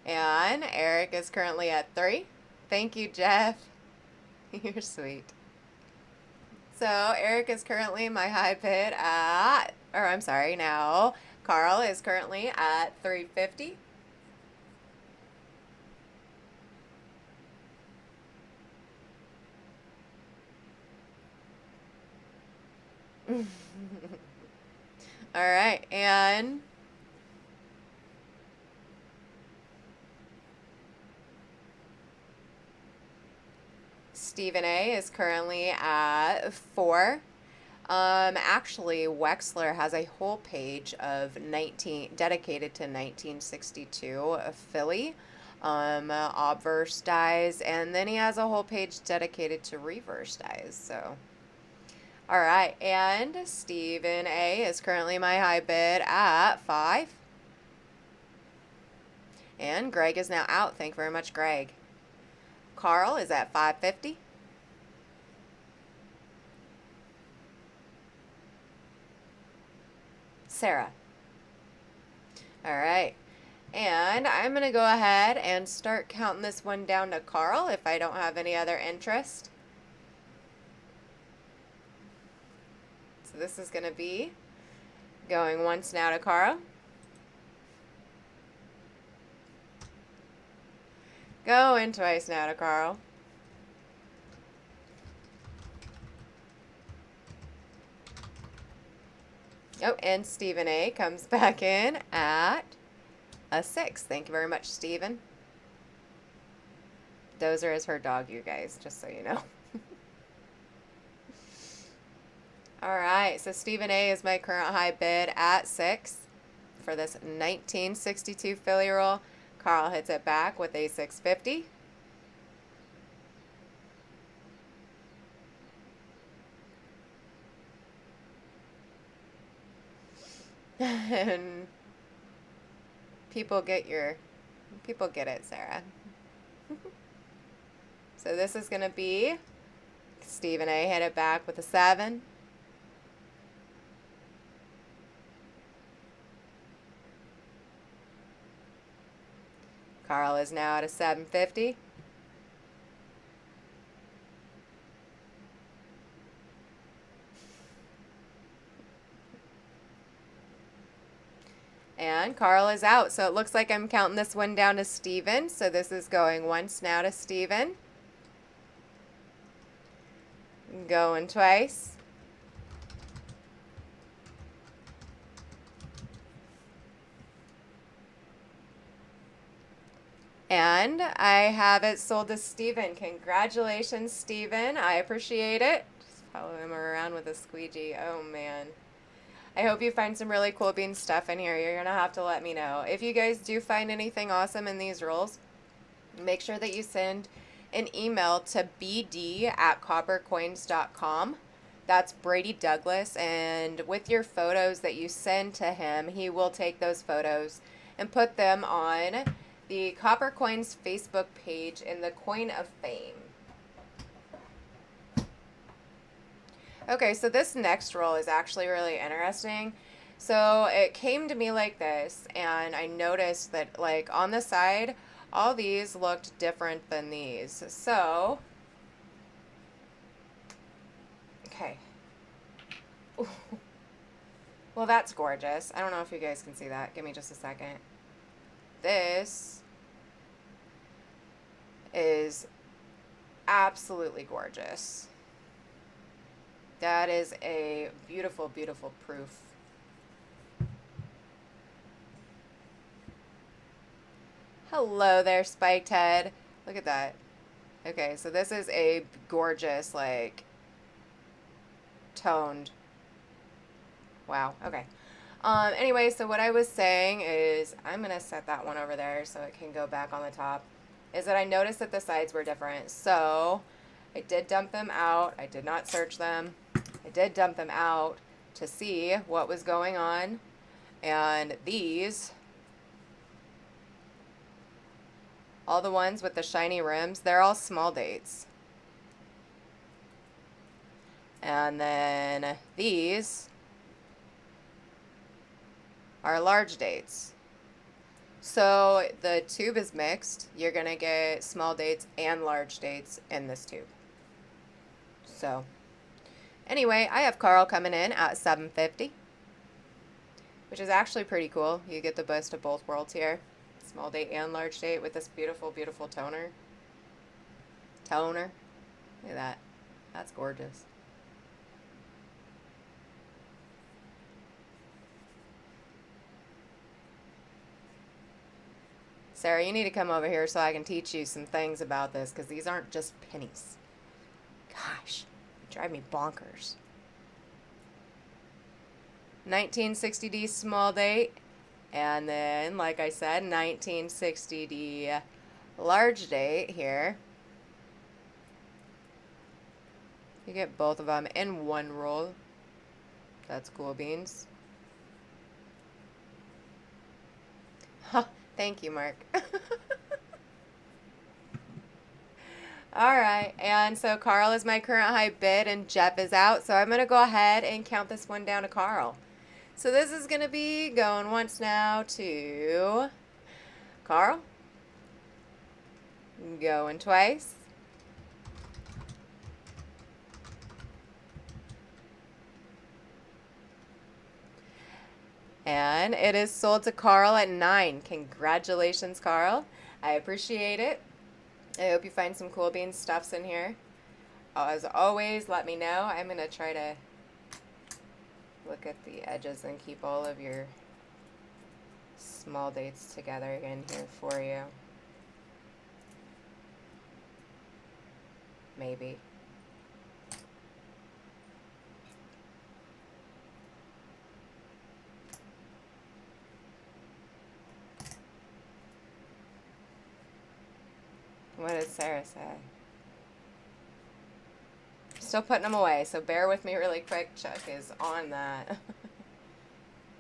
And Eric is currently at 3. Thank you, Jeff. You're sweet. So Eric is currently my high bid at, or I'm sorry, now Carl is currently at 350. All right, and Stephen A is currently at 4. Actually, Wexler has a whole page of 19 dedicated to 1962 Philly, Obverse dies, and then he has a whole page dedicated to reverse dies. So, all right, and Stephen A is currently my high bid at 5, and Greg is now out. Thank you very much, Greg. Carl is at 550. Sarah. All right. And I'm going to go ahead and start counting this one down to Carl if I don't have any other interest. So this is going to be going once now to Carl. Going twice now to Carl. Oh, and Stephen A comes back in at a 6. Thank you very much, Stephen. Dozer is her dog, you guys, just so you know. All right, so Stephen A is my current high bid at 6 for this 1962 Philly roll. Carl hits it back with a 650. And people get it, Sarah. So this is going to be Stephen A hit it back with a 7. Carl is now at a 750. And Carl is out. So it looks like I'm counting this one down to Steven. So this is going once now to Steven. Going twice. And I have it sold to Steven. Congratulations, Steven. I appreciate it. Just follow him around with a squeegee. Oh, man. I hope you find some really cool bean stuff in here. You're going to have to let me know. If you guys do find anything awesome in these rolls, make sure that you send an email to bd@coppercoins.com. That's Brady Douglas. And with your photos that you send to him, he will take those photos and put them on the Coppercoins Facebook page in the Coin of Fame. Okay, so this next roll is actually really interesting. So it came to me like this, and I noticed that, like, on the side, all these looked different than these. So, okay. Ooh. Well, that's gorgeous. I don't know if you guys can see that. Give me just a second. This is absolutely gorgeous. That is a beautiful, beautiful proof. Hello there, Spiked Head. Look at that. Okay, so this is a gorgeous, like, toned. Wow, okay. Anyway, so what I was saying is, I'm going to set that one over there so it can go back on the top, is that I noticed that the sides were different. So I did dump them out. I did not search them. I did dump them out to see what was going on. And these, all the ones with the shiny rims, they're all small dates. And then these are large dates. So the tube is mixed. You're going to get small dates and large dates in this tube. So anyway, I have Carl coming in at $7.50, which is actually pretty cool. You get the best of both worlds here. Small date and large date with this beautiful, beautiful toner. Look at that. That's gorgeous. Sarah, you need to come over here so I can teach you some things about this, because these aren't just pennies. Gosh, you drive me bonkers. 1960D small date, and then, like I said, 1960D large date here. You get both of them in one roll. That's cool beans. Huh, thank you, Mark. Alright, and so Carl is my current high bid and Jeff is out, so I'm going to go ahead and count this one down to Carl. So this is going to be going once now to Carl, going twice, and it is sold to Carl at 9. Congratulations, Carl. I appreciate it. I hope you find some cool beans stuffs in here. As always, let me know. I'm going to try to look at the edges and keep all of your small dates together in here for you. Maybe. What did Sarah say? Still putting them away, so bear with me really quick. Chuck is on that.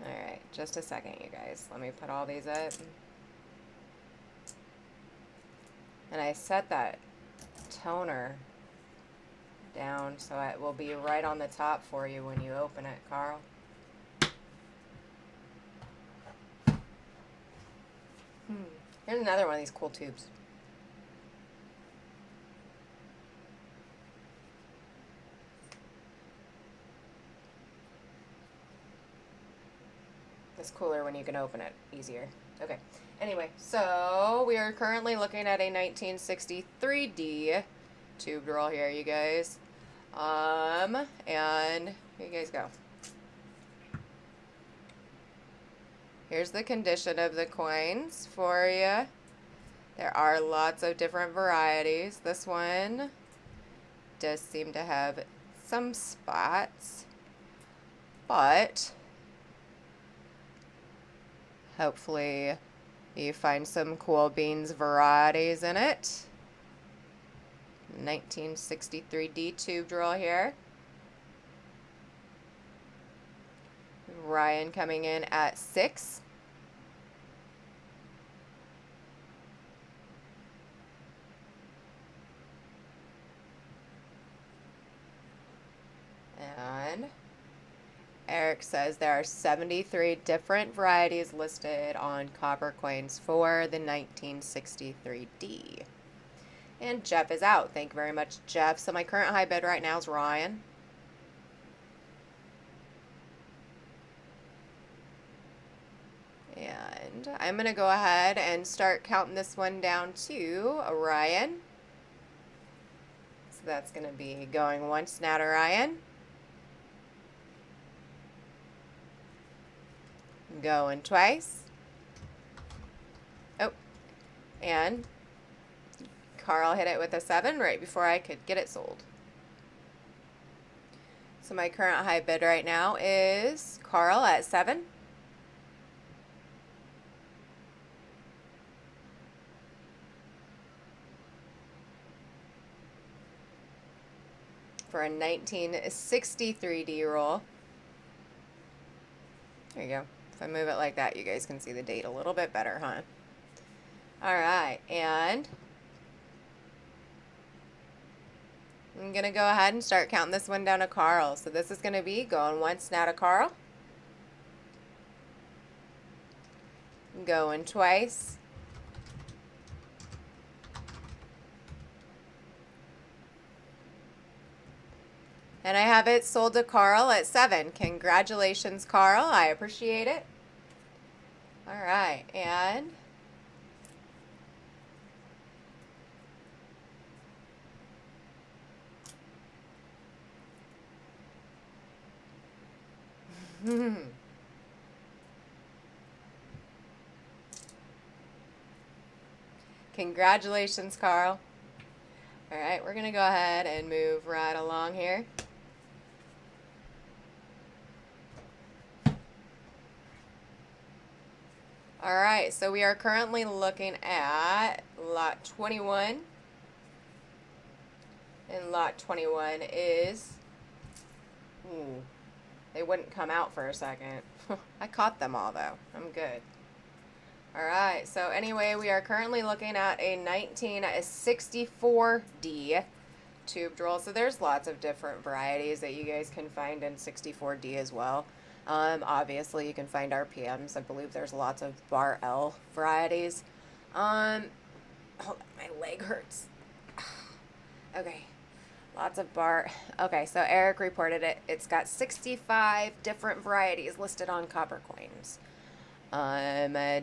Alright, just a second, you guys. Let me put all these up. And I set that toner down so it will be right on the top for you when you open it, Carl. Here's another one of these cool tubes. It's cooler when you can open it easier. Okay. Anyway, so we are currently looking at a 1963D tube roll here, you guys. And here you guys go. Here's the condition of the coins for you. There are lots of different varieties. This one does seem to have some spots, but hopefully you find some cool beans varieties in it. 1963D tube roll here. Ryan coming in at 6. And Eric says there are 73 different varieties listed on Coppercoins for the 1963D. And Jeff is out. Thank you very much, Jeff. So my current high bid right now is Ryan. And I'm going to go ahead and start counting this one down to Ryan. So that's going to be going once now to Ryan. Going twice. Oh, and Carl hit it with a 7 right before I could get it sold. So my current high bid right now is Carl at 7. For a 1963 D roll. There you go. If I move it like that, you guys can see the date a little bit better, huh? All right, and I'm going to go ahead and start counting this one down to Carl. So this is going to be going once now to Carl. Going twice. And I have it sold to Carl at 7. Congratulations, Carl. I appreciate it. All right, and congratulations, Carl. All right, we're going to go ahead and move right along here. All right, so we are currently looking at lot 21. And lot 21 is, they wouldn't come out for a second. I caught them all though. I'm good. All right, so anyway, we are currently looking at a 1964D tubed roll. So there's lots of different varieties that you guys can find in 64D as well. Obviously, you can find RPMs. I believe there's lots of bar L varieties. Hold on, my leg hurts. Okay, lots of bar. Okay, so Eric reported it. It's got 65 different varieties listed on Coppercoins.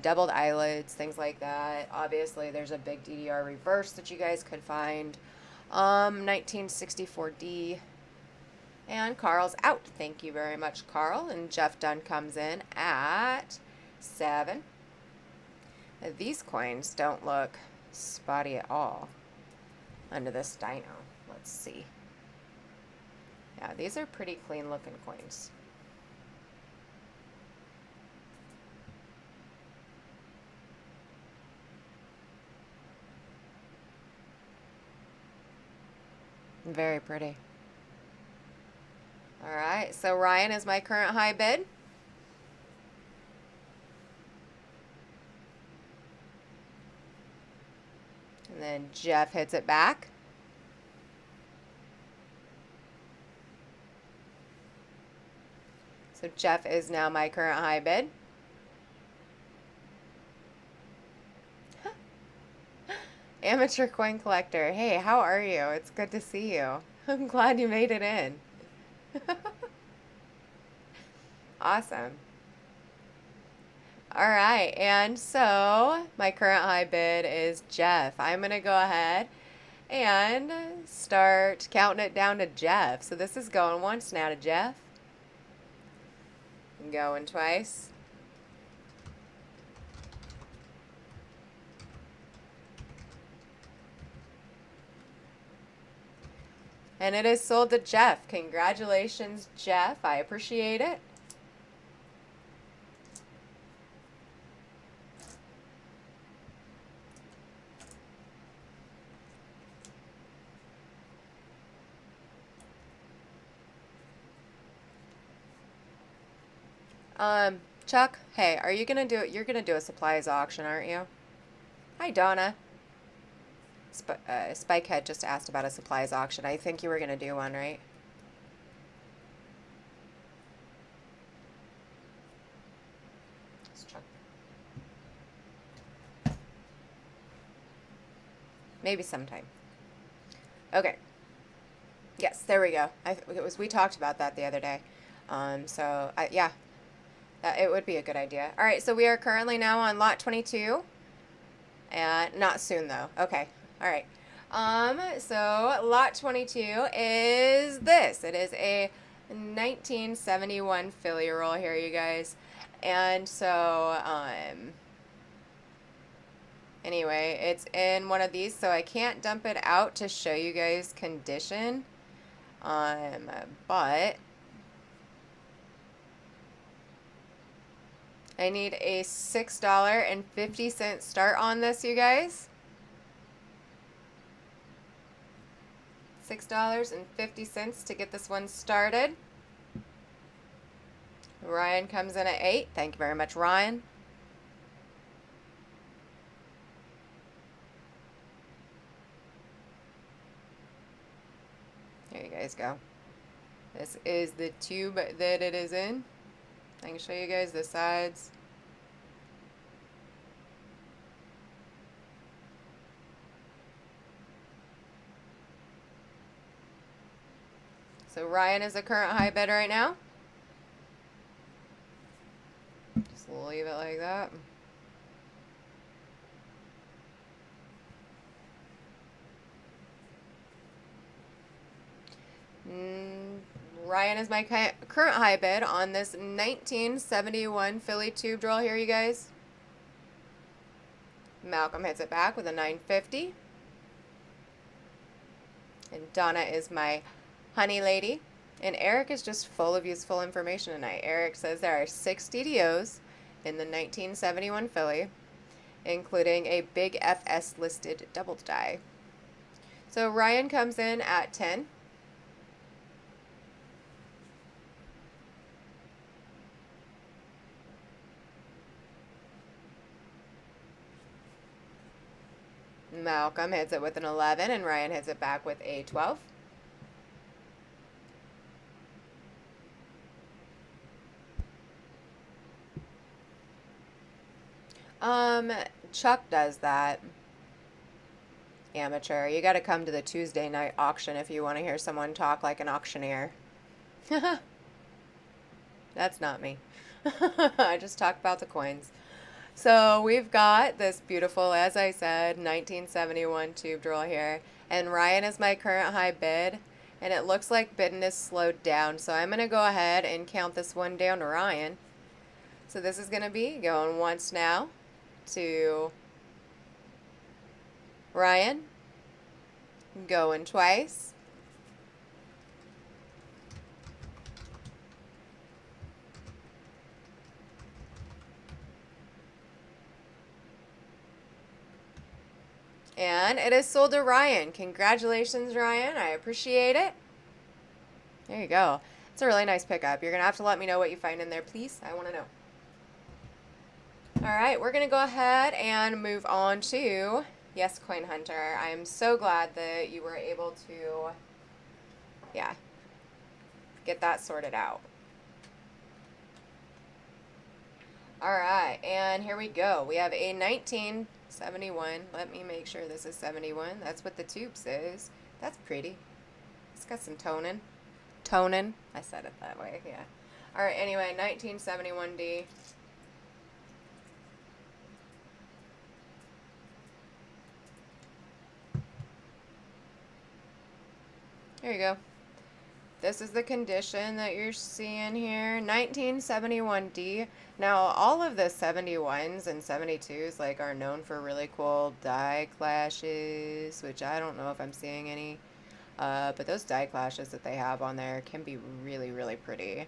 Doubled eyelids, things like that. Obviously, there's a big DDR reverse that you guys could find. 1964D. And Carl's out. Thank you very much, Carl. And Jeff Dunn comes in at 7. These coins don't look spotty at all under this dyno. Let's see. Yeah, these are pretty clean looking coins. Very pretty. All right, so Ryan is my current high bid. And then Jeff hits it back. So Jeff is now my current high bid. Amateur coin collector. Hey, how are you? It's good to see you. I'm glad you made it in. Awesome. All right, and so my current high bid is Jeff. I'm going to go ahead and start counting it down to Jeff. So this is going once now to Jeff. Going twice. And it is sold to Jeff. Congratulations, Jeff. I appreciate it. Chuck, hey, are you gonna do it? You're gonna do a supplies auction, aren't you? Hi, Donna. Spikehead just asked about a supplies auction. I think you were gonna do one, right? Let's check. Maybe sometime. Okay. Yes, there we go. We talked about that the other day. Yeah. It would be a good idea. All right, so we are currently now on lot 22. And not soon, though. Okay. All right. So lot 22 is this. It is a 1971 Philly roll here, you guys. And so, Anyway, it's in one of these, so I can't dump it out to show you guys condition. But I need a $6.50 start on this, you guys. $6.50 to get this one started. Ryan comes in at 8. Thank you very much, Ryan. There you guys go. This is the tube that it is in. I can show you guys the sides. So Ryan is the current high bid right now. Just leave it like that. Ryan is my current high bid on this 1971 Philly tube drill here, you guys. Malcolm hits it back with a $9.50. And Donna is my honey lady. And Eric is just full of useful information tonight. Eric says there are 6 DDOs in the 1971 Philly, including a big FS listed double die. So Ryan comes in at 10. Malcolm hits it with an 11, and Ryan hits it back with a 12. Chuck does that. Amateur. You gotta come to the Tuesday night auction if you want to hear someone talk like an auctioneer. That's not me. I just talk about the coins. So we've got this beautiful, as I said, 1971 tube drill here. And Ryan is my current high bid. And it looks like bidding is slowed down. So I'm going to go ahead and count this one down to Ryan. So this is going to be going once now to Ryan. Going twice. And it is sold to Ryan. Congratulations, Ryan. I appreciate it. There you go. It's a really nice pickup. You're going to have to let me know what you find in there, please. I want to know. All right, we're going to go ahead and move on to Yes, Coin Hunter. I am so glad that you were able to, get that sorted out. All right, and here we go. We have a 1971. Let me make sure this is 71. That's what the tube says. That's pretty. It's got some toning. Toning. I said it that way, yeah. All right, anyway, 1971D. There you go. This is the condition that you're seeing here. 1971D. Now, all of the 71s and 72s are known for really cool die clashes, which I don't know if I'm seeing any. But those die clashes that they have on there can be really, really pretty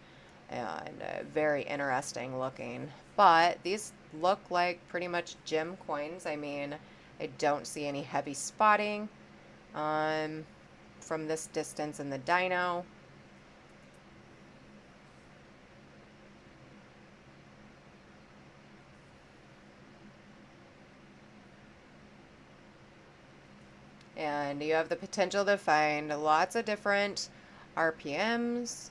and very interesting looking. But these look like pretty much gem coins. I mean, I don't see any heavy spotting from this distance in the dyno. And you have the potential to find lots of different RPMs.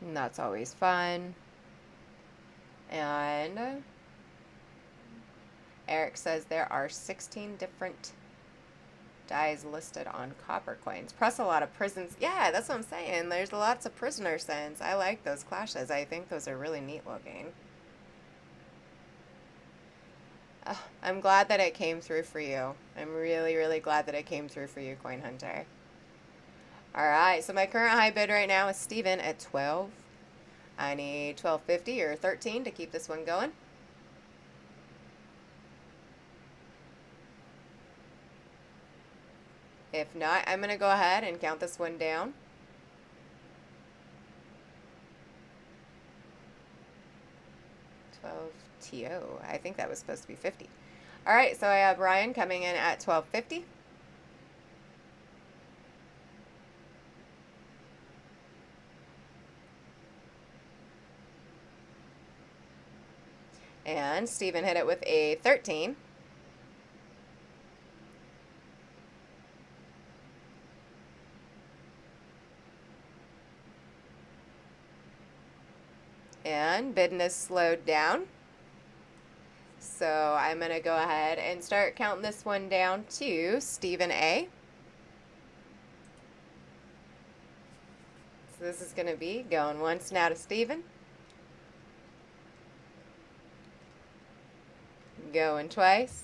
And that's always fun. And Eric says there are 16 different dies listed on Coppercoins. Plus a lot of prisons. Yeah, that's what I'm saying. There's lots of prisoner scents. I like those clashes. I think those are really neat looking. I'm glad that it came through for you. I'm really, really glad that it came through for you, Coin Hunter. Alright, so my current high bid right now is Steven at 12. I need $12.50 or 13 to keep this one going. If not, I'm going to go ahead and count this one down. TO. I think that was supposed to be 50. All right, so I have Ryan coming in at 1250. And Steven hit it with a 13. And business slowed down. So I'm going to go ahead and start counting this one down to Stephen A. So this is going to be going once now to Stephen. Going twice.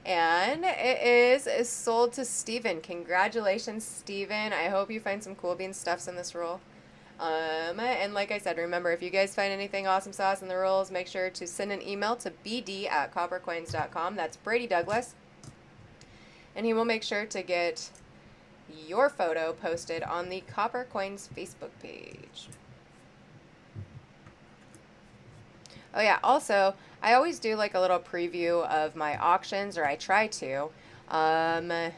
And it is sold to Steven. Congratulations, Steven. I hope you find some cool bean stuffs in this roll. And like I said, remember, if you guys find anything awesome sauce in the rolls, make sure to send an email to bd@coppercoins.com. That's Brady Douglas. And he will make sure to get your photo posted on the Coppercoins Facebook page. Oh yeah, also, I always do like a little preview of my auctions, or I try to, on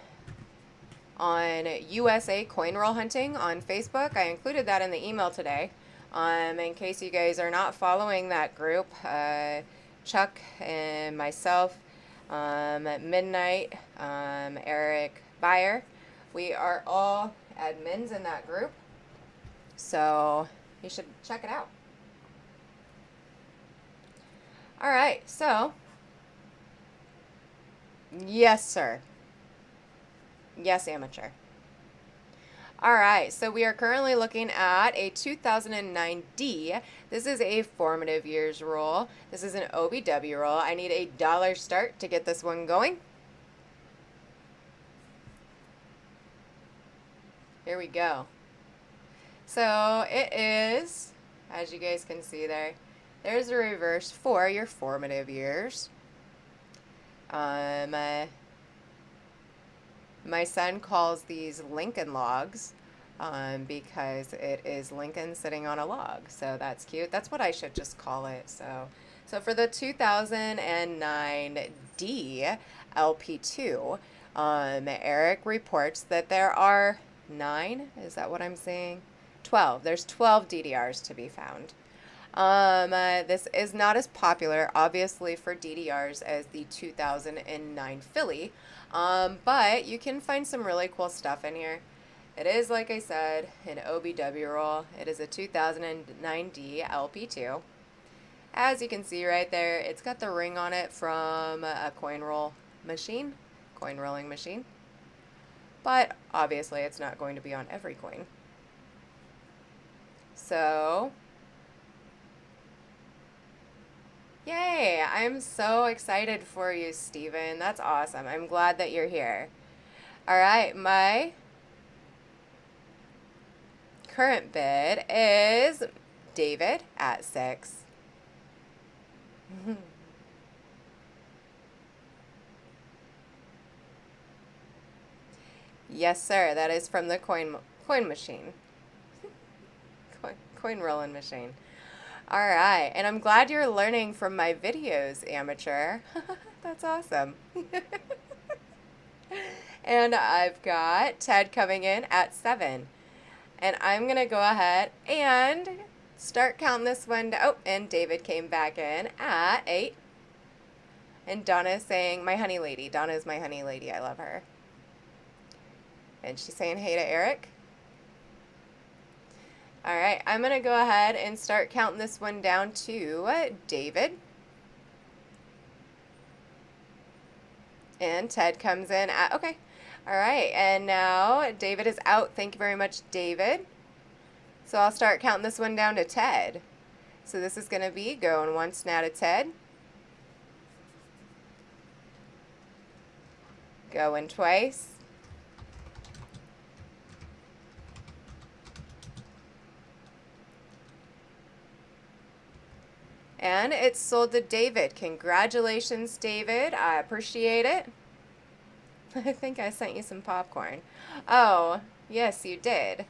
USA coin roll hunting on Facebook. I included that in the email today. In case you guys are not following that group, Chuck and myself, Midnight, Eric Byer, we are all admins in that group. So you should check it out. All right, so, yes, sir. Yes, amateur. All right, so we are currently looking at a 2009 D. This is a formative years roll. This is an OBW roll. I need a dollar start to get this one going. Here we go. So it is, as you guys can see there, there's a reverse for your formative years. My son calls these Lincoln logs because it is Lincoln sitting on a log. So that's cute. That's what I should just call it. So for the 2009 D LP2, Eric reports that there are 9. Is that what I'm saying? 12. There's 12 DDRs to be found. This is not as popular, obviously, for DDRs as the 2009 Philly, but you can find some really cool stuff in here. It is, like I said, an OBW roll. It is a 2009 D LP2. As you can see right there, it's got the ring on it from a coin rolling machine, but obviously it's not going to be on every coin. So, yay! I'm so excited for you, Steven. That's awesome. I'm glad that you're here. All right, my current bid is David at 6. Yes, sir. That is from the coin machine. Coin rolling machine. All right, and I'm glad you're learning from my videos, amateur. That's awesome. And I've got Ted coming in at 7. And I'm going to go ahead and start counting this one down. Oh, and David came back in at 8. And Donna's saying, my honey lady. Donna's my honey lady. I love her. And she's saying hey to Eric. All right, I'm going to go ahead and start counting this one down to David. And Ted comes in at, okay. All right, and now David is out. Thank you very much, David. So I'll start counting this one down to Ted. So this is going to be going once now to Ted. Going twice. And it's sold to David. Congratulations, David. I appreciate it. I think I sent you some popcorn. Oh, yes, you did.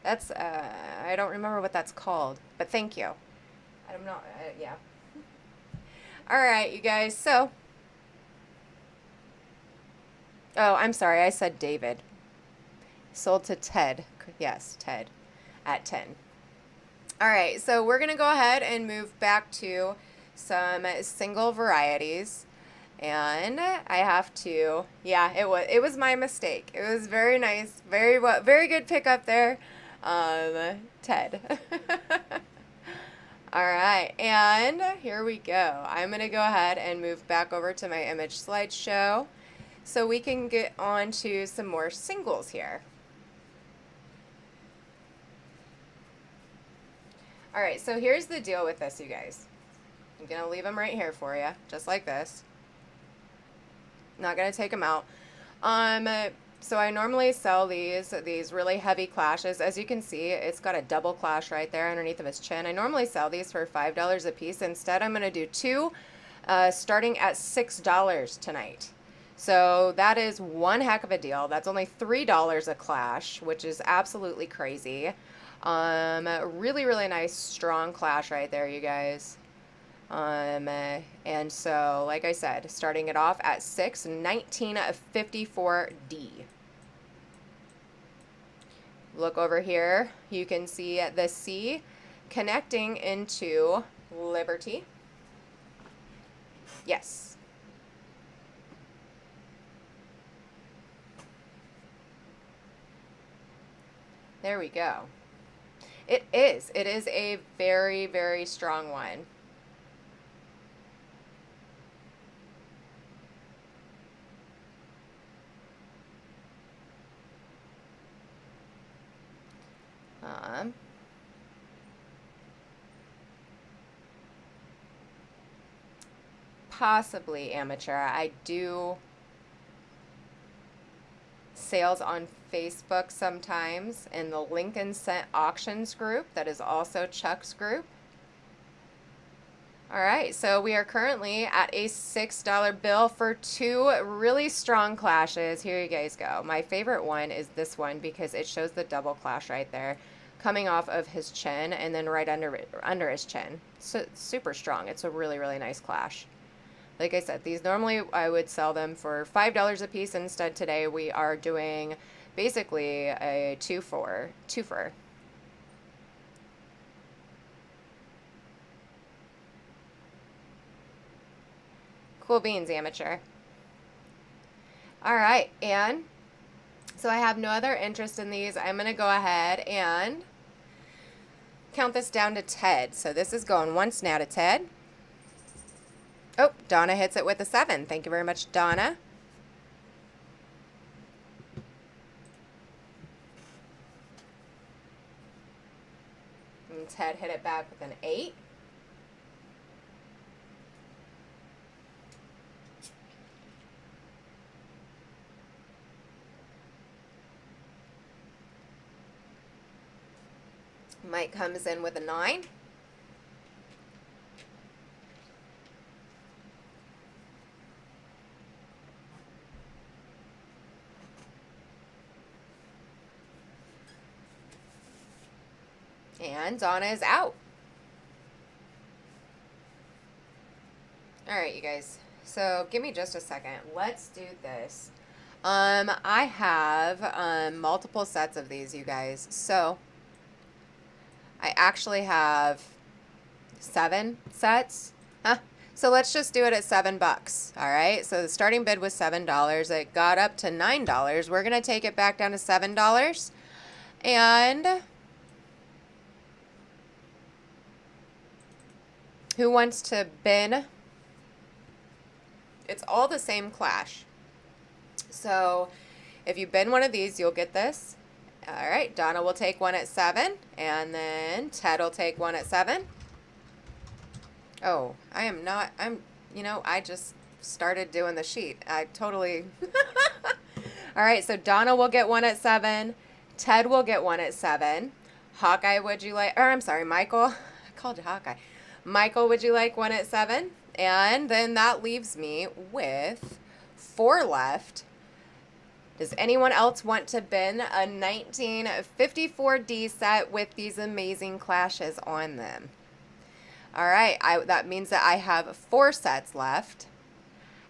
That's, I don't remember what that's called, but thank you. I'm not, yeah. All right, you guys, so. Oh, I'm sorry, I said David. Sold to Ted. Yes, Ted. At 10. All right, so we're going to go ahead and move back to some single varieties. And I have to, yeah, it was my mistake. It was very nice, very good pickup there, Ted. All right, and here we go. I'm going to go ahead and move back over to my image slideshow so we can get on to some more singles here. All right, so here's the deal with this, you guys. I'm going to leave them right here for you, just like this. Not going to take them out. So I normally sell these really heavy clashes. As you can see, it's got a double clash right there underneath of his chin. I normally sell these for $5 a piece. Instead, I'm going to do two, starting at $6 tonight. So that is one heck of a deal. That's only $3 a clash, which is absolutely crazy. Really, really nice, strong clash right there, you guys. And so, like I said, starting it off at 6, 1954D. Look over here, you can see the C connecting into Liberty. Yes. There we go. It is a very, very strong one. Possibly amateur. I do sales on Facebook sometimes in the Lincoln Cent Auctions group. That is also Chuck's group. All right, so we are currently at a $6 bill for two really strong clashes. Here you guys go. My favorite one is this one because it shows the double clash right there coming off of his chin and then right under his chin. So it's super strong. It's a really, really nice clash. Like I said, these normally I would sell them for $5 a piece. Instead, today we are doing basically a two-for. Cool beans, amateur. All right, and so I have no other interest in these. I'm going to go ahead and count this down to Ted. So this is going once now to Ted. Oh, Donna hits it with a 7. Thank you very much, Donna. And Ted hit it back with an 8. Mike comes in with a 9. And Donna is out. All right, you guys. So give me just a second. Let's do this. I have multiple sets of these, you guys. So I actually have 7 sets. So let's just do it at $7. All right. So the starting bid was $7. It got up to $9. We're gonna take it back down to $7. And who wants to bin? It's all the same clash. So if you bin one of these, you'll get this. All right, Donna will take one at 7, and then Ted will take one at 7. Oh, I just started doing the sheet. I totally. All right, so Donna will get one at 7. Ted will get one at 7. Hawkeye, would you like, or I'm sorry, Michael. I called you Hawkeye. Michael, would you like one at 7? And then that leaves me with 4 left. Does anyone else want to bin a 1954D set with these amazing clashes on them? All right, that means that I have 4 sets left.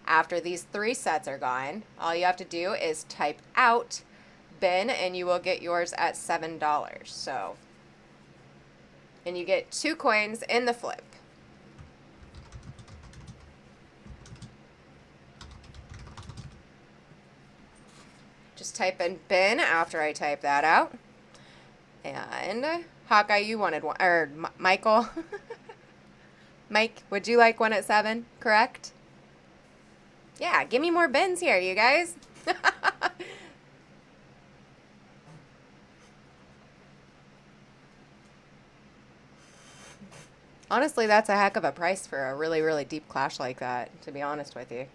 After these 3 sets are gone, all you have to do is type out bin and you will get yours at $7. So, and you get 2 coins in the flip. Just type in bin after I type that out. And Hawkeye, you wanted one, or Michael. Mike, would you like one at 7? Correct? Yeah, give me more bins here, you guys. Honestly, that's a heck of a price for a really, really deep clash like that, to be honest with you.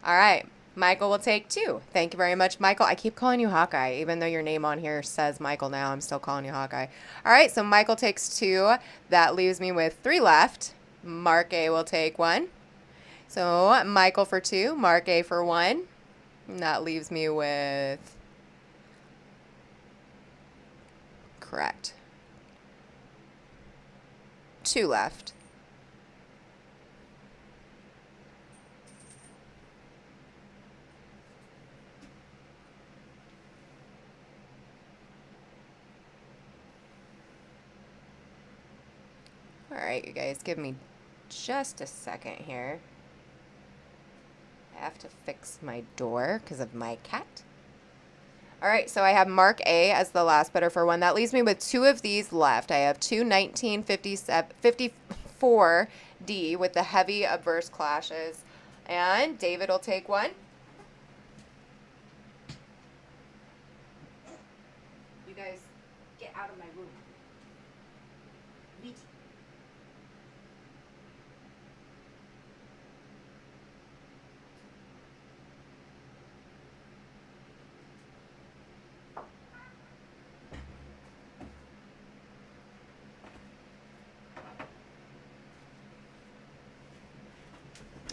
All right, Michael will take 2. Thank you very much, Michael. I keep calling you Hawkeye, even though your name on here says Michael now. I'm still calling you Hawkeye. All right, so Michael takes 2. That leaves me with 3 left. Mark A will take 1. So Michael for 2, Mark A for 1. And that leaves me with... Correct. 2 left. All right, you guys, give me just a second here. I have to fix my door because of my cat. All right, so I have Mark A as the last bidder for 1. That leaves me with 2 of these left. I have 2 1954D with the heavy Obverse clashes. And David will take 1. You guys, get out of my room. Leave.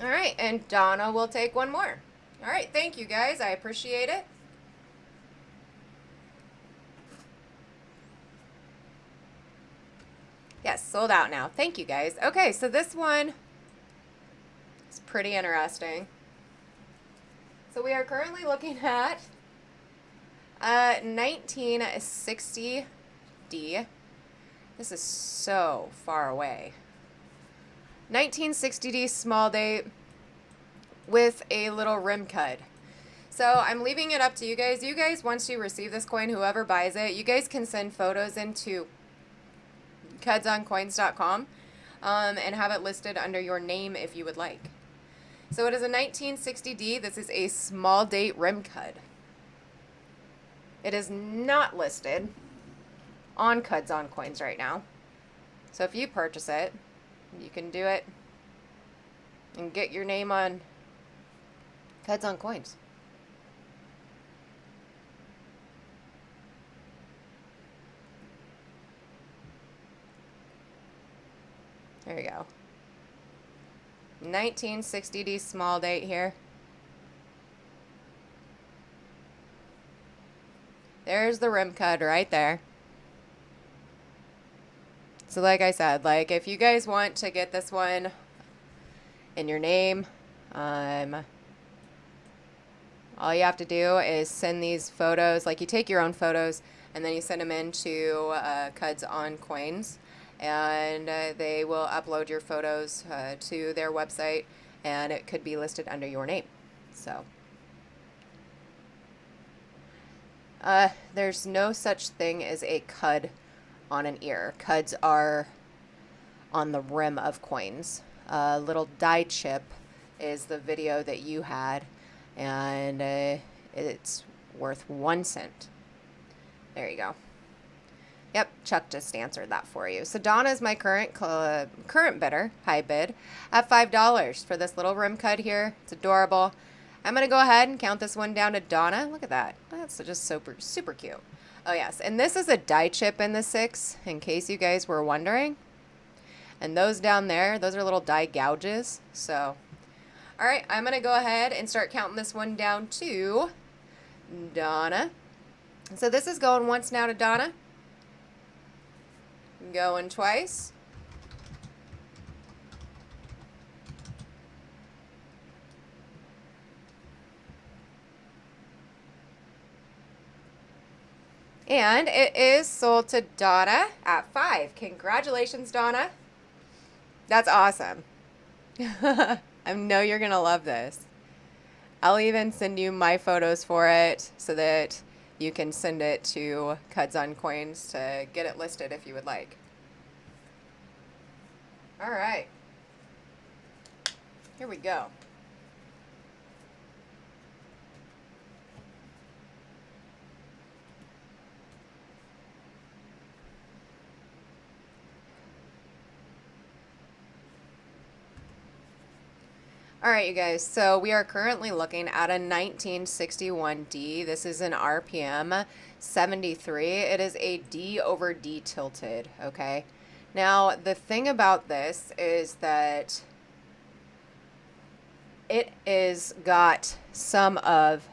All right, and Donna will take 1 more. All right, thank you guys. I appreciate it. Yes, sold out now. Thank you guys. Okay, so this one is pretty interesting. So we are currently looking at 1960D. This is so far away. 1960D small date with a little rim cut. So I'm leaving it up to you guys. You guys, once you receive this coin, whoever buys it, you guys can send photos into cudsoncoins.com and have it listed under your name if you would like. So it is a 1960D. This is a small date rim cut. It is not listed on Cuds on Coins right now. So if you purchase it, you can do it and get your name on Cuds on Coins. There you go. 1960D small date here. There's the rim cut right there. So like I said, like if you guys want to get this one in your name, all you have to do is send these photos, like you take your own photos and then you send them into Cuds on Coins, and they will upload your photos to their website, and it could be listed under your name. So there's no such thing as a cud on an ear. Cuds are on the rim of coins. Little die chip is the video that you had, and it's worth 1 cent. There you go. Yep, Chuck just answered that for you. So Donna is my current bidder, high bid, at $5 for this little rim cut here. It's adorable. I'm going to go ahead and count this one down to Donna. Look at that. That's just super, super cute. Oh, yes. And this is a die chip in the 6, in case you guys were wondering. And those down there, those are little die gouges. So, all right, I'm going to go ahead and start counting this one down to Donna. So this is going once now to Donna. Going twice. And it is sold to Donna at 5. Congratulations, Donna. That's awesome. I know you're going to love this. I'll even send you my photos for it so that you can send it to Cuds on Coins to get it listed if you would like. All right. Here we go. All right, you guys, so we are currently looking at a 1961D. This is an RPM 73. It is a D over D tilted, okay? Now, the thing about this is that it is got some of...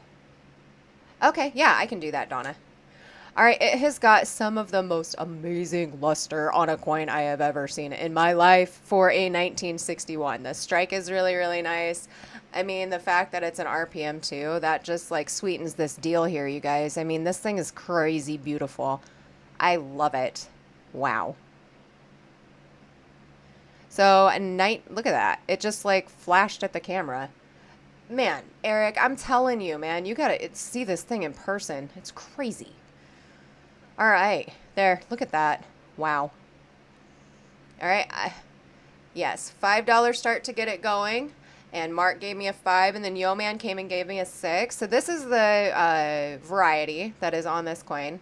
Okay, yeah, I can do that, Donna. All right, it has got some of the most amazing luster on a coin I have ever seen in my life for a 1961. The strike is really, really nice. I mean, the fact that it's an RPM too, that just like sweetens this deal here, you guys. I mean, this thing is crazy beautiful. I love it. Wow. So, look at that. It just like flashed at the camera. Man, Eric, I'm telling you, man, you gotta see this thing in person. It's crazy. All right, there, look at that. Wow. All right, yes, $5 start to get it going, and Mark gave me a 5, and then Yo Man came and gave me a 6. So this is the variety that is on this coin.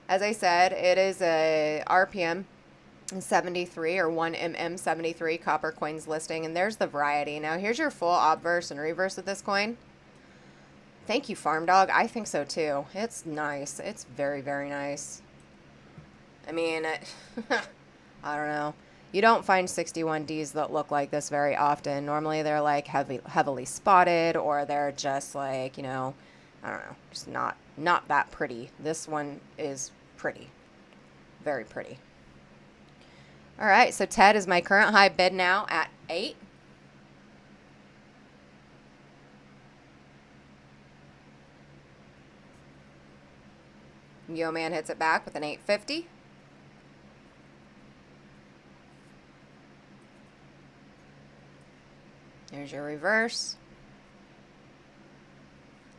As I said, it is a RPM 73 or 1mm 73 Coppercoins listing, and there's the variety. Now here's your full obverse and reverse of this coin. Thank you, Farm Dog. I think so too. It's nice. It's very, very nice. I mean, I don't know. You don't find 61Ds that look like this very often. Normally they're like heavily spotted, or they're just like, you know, I don't know, just not that pretty. This one is pretty. Very pretty. All right, so Ted is my current high bid now at 8. Yo Man hits it back with an 850. There's your reverse.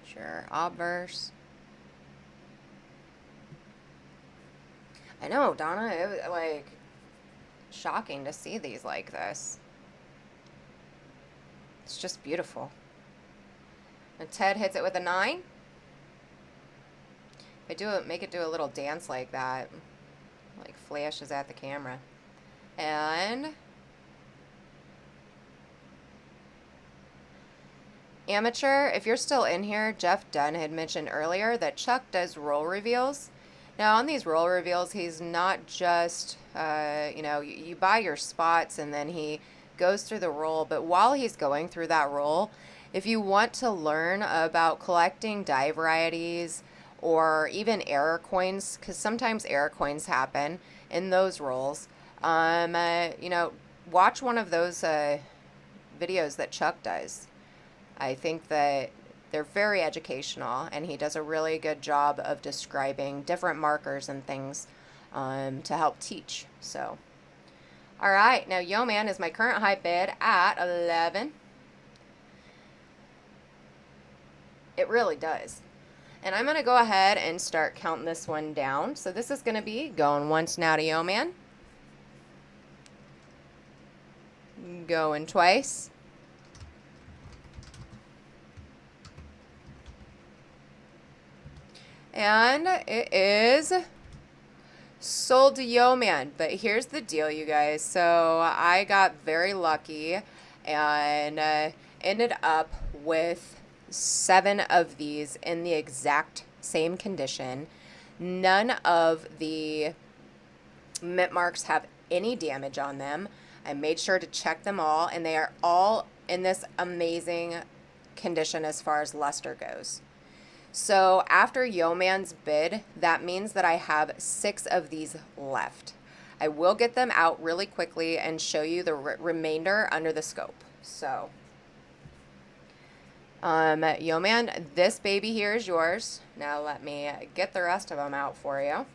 Sure, obverse. I know, Donna, it was like shocking to see these like this. It's just beautiful. And Ted hits it with a 9. Make it do a little dance like that, like flashes at the camera. And amateur, if you're still in here, Jeff Dunn had mentioned earlier that Chuck does roll reveals. Now on these roll reveals, he's not just, you know, you buy your spots and then he goes through the roll, but while he's going through that roll, if you want to learn about collecting die varieties, or even error coins, because sometimes error coins happen in those rolls. You know, watch one of those videos that Chuck does. I think that they're very educational, and he does a really good job of describing different markers and things to help teach. So, all right, now Yo Man is my current high bid at 11. It really does. And I'm going to go ahead and start counting this one down. So this is going to be going once now to Yo Man. Going twice. And it is sold to Yo Man. But here's the deal, you guys. So I got very lucky and ended up with 7 of these in the exact same condition. None of the mint marks have any damage on them. I made sure to check them all, and they are all in this amazing condition as far as luster goes. So after Yeoman's bid, that means that I have 6 of these left. I will get them out really quickly and show you the remainder under the scope. So, Yeoman, this baby here is yours. Now let me get the rest of them out for you.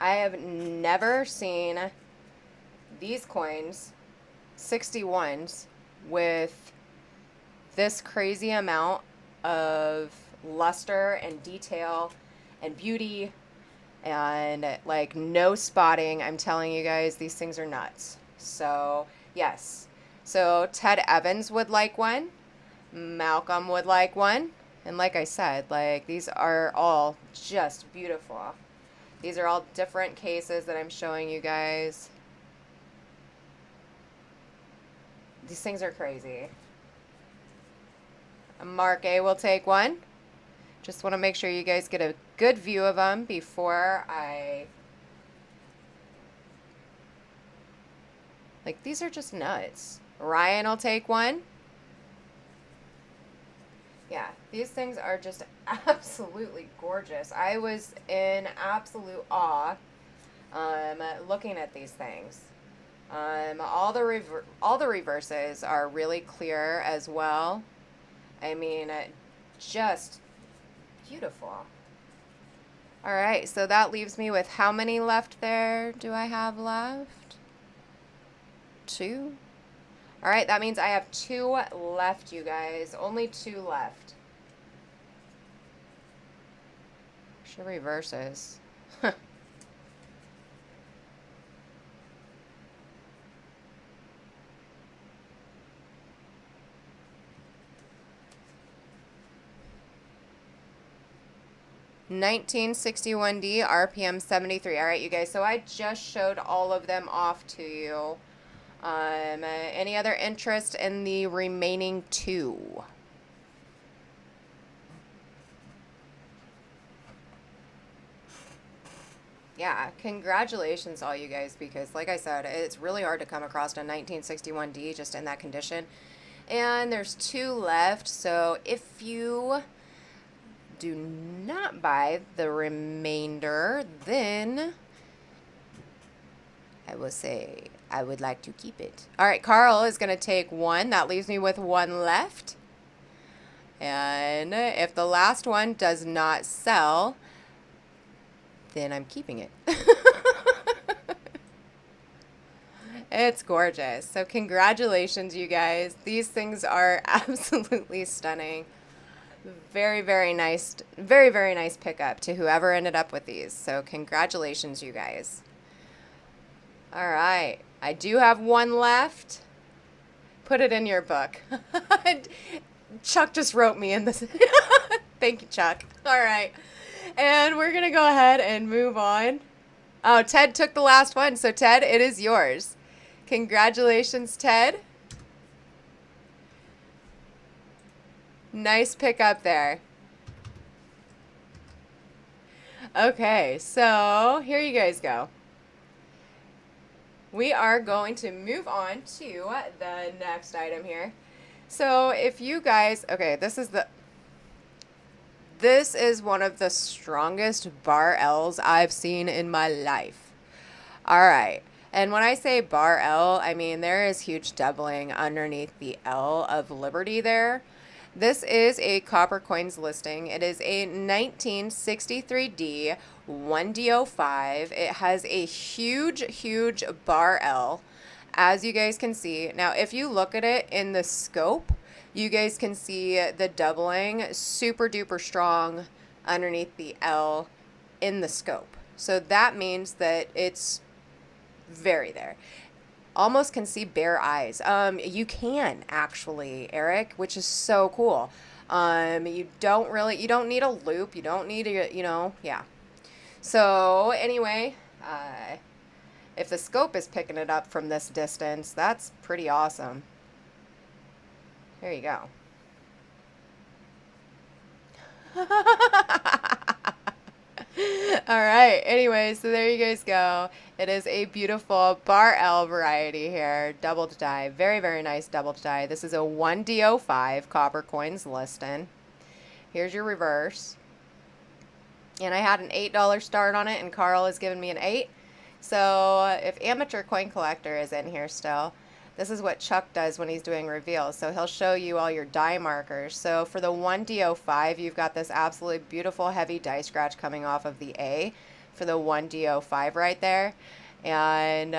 I have never seen these coins, 61s, with this crazy amount of luster and detail and beauty and like no spotting. I'm telling you guys, these things are nuts. So yes, so Ted Evans would like one, Malcolm would like one, and like I said, like these are all just beautiful. These are all different cases that I'm showing you guys. These things are crazy. Mark A will take one. Just want to make sure you guys get a good view of them before I... Like, these are just nuts. Ryan will take one. Yeah, these things are just absolutely gorgeous. I was in absolute awe looking at these things. All the reverses are really clear as well. I mean, just beautiful. All right, so that leaves me with how many left there do I have left? 2. All right, that means I have 2 left, you guys. Only 2 left. Should reverses. 1961D, RPM 73. All right, you guys, so I just showed all of them off to you. Any other interest in the remaining 2? Yeah, congratulations all you guys, because like I said, it's really hard to come across a 1961D just in that condition. And there's 2 left, so if you do not buy the remainder, then I will say I would like to keep it. All right, Carl is going to take 1. That leaves me with 1 left. And if the last one does not sell, then I'm keeping it. It's gorgeous. So congratulations, you guys. These things are absolutely stunning. Very, very nice pickup to whoever ended up with these. So congratulations, you guys. All right. I do have 1 left. Put it in your book. Chuck just wrote me in this. Thank you, Chuck. All right. And we're going to go ahead and move on. Oh, Ted took the last one. So, Ted, it is yours. Congratulations, Ted. Nice pickup there. Okay, so here you guys go. We are going to move on to the next item here. So if you guys, okay, this is one of the strongest bar L's I've seen in my life. All right. And when I say bar L, I mean there is huge doubling underneath the L of Liberty there. This is a Coppercoins listing. It is a 1963D 1D05. It has a huge bar L, as you guys can see. Now, if you look at it in the scope, you guys can see the doubling super duper strong underneath the L in the scope. So that means that it's very there. Almost can see bare eyes. You can actually, Eric, which is so cool. You don't need a loop. You don't need a, yeah. So anyway, if the scope is picking it up from this distance, that's pretty awesome. There you go. All right. Anyway, so there you guys go. It is a beautiful Bar L variety here, doubled die. Very, very nice doubled die. This is a 1D05 Coppercoins listing. Here's your reverse. And I had an $8 start on it, and Carl has given me an 8. So if Amateur Coin Collector is in here still, this is what Chuck does when he's doing reveals. So he'll show you all your die markers. So for the 1D05, you've got this absolutely beautiful heavy die scratch coming off of the A for the 1D05 right there. And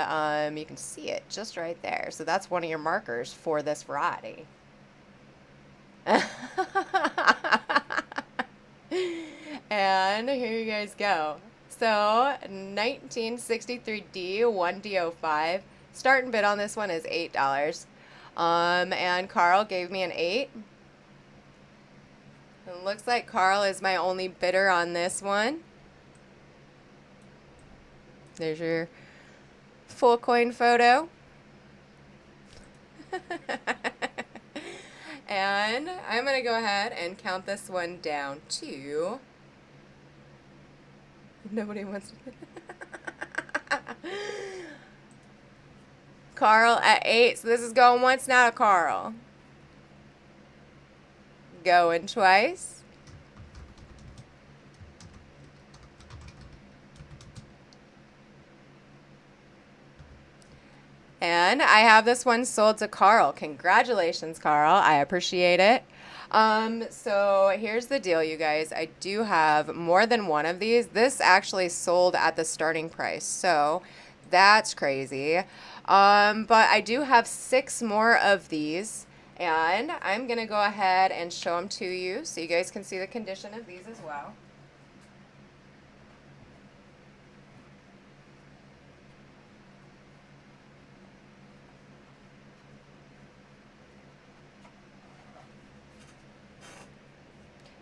you can see it just right there. So that's one of your markers for this variety. And here you guys go. So 1963D 1D05. Starting bid on this one is $8. And Carl gave me an 8. It looks like Carl is my only bidder on this one. There's your full coin photo. And I'm going to go ahead and count this one down to... Nobody wants to... Carl at 8. So this is going once now to Carl. Going twice. And I have this one sold to Carl. Congratulations, Carl. I appreciate it. So here's the deal, you guys. I do have more than one of these. This actually sold at the starting price, so that's crazy. But I do have 6 more of these, and I'm going to go ahead and show them to you so you guys can see the condition of these as well.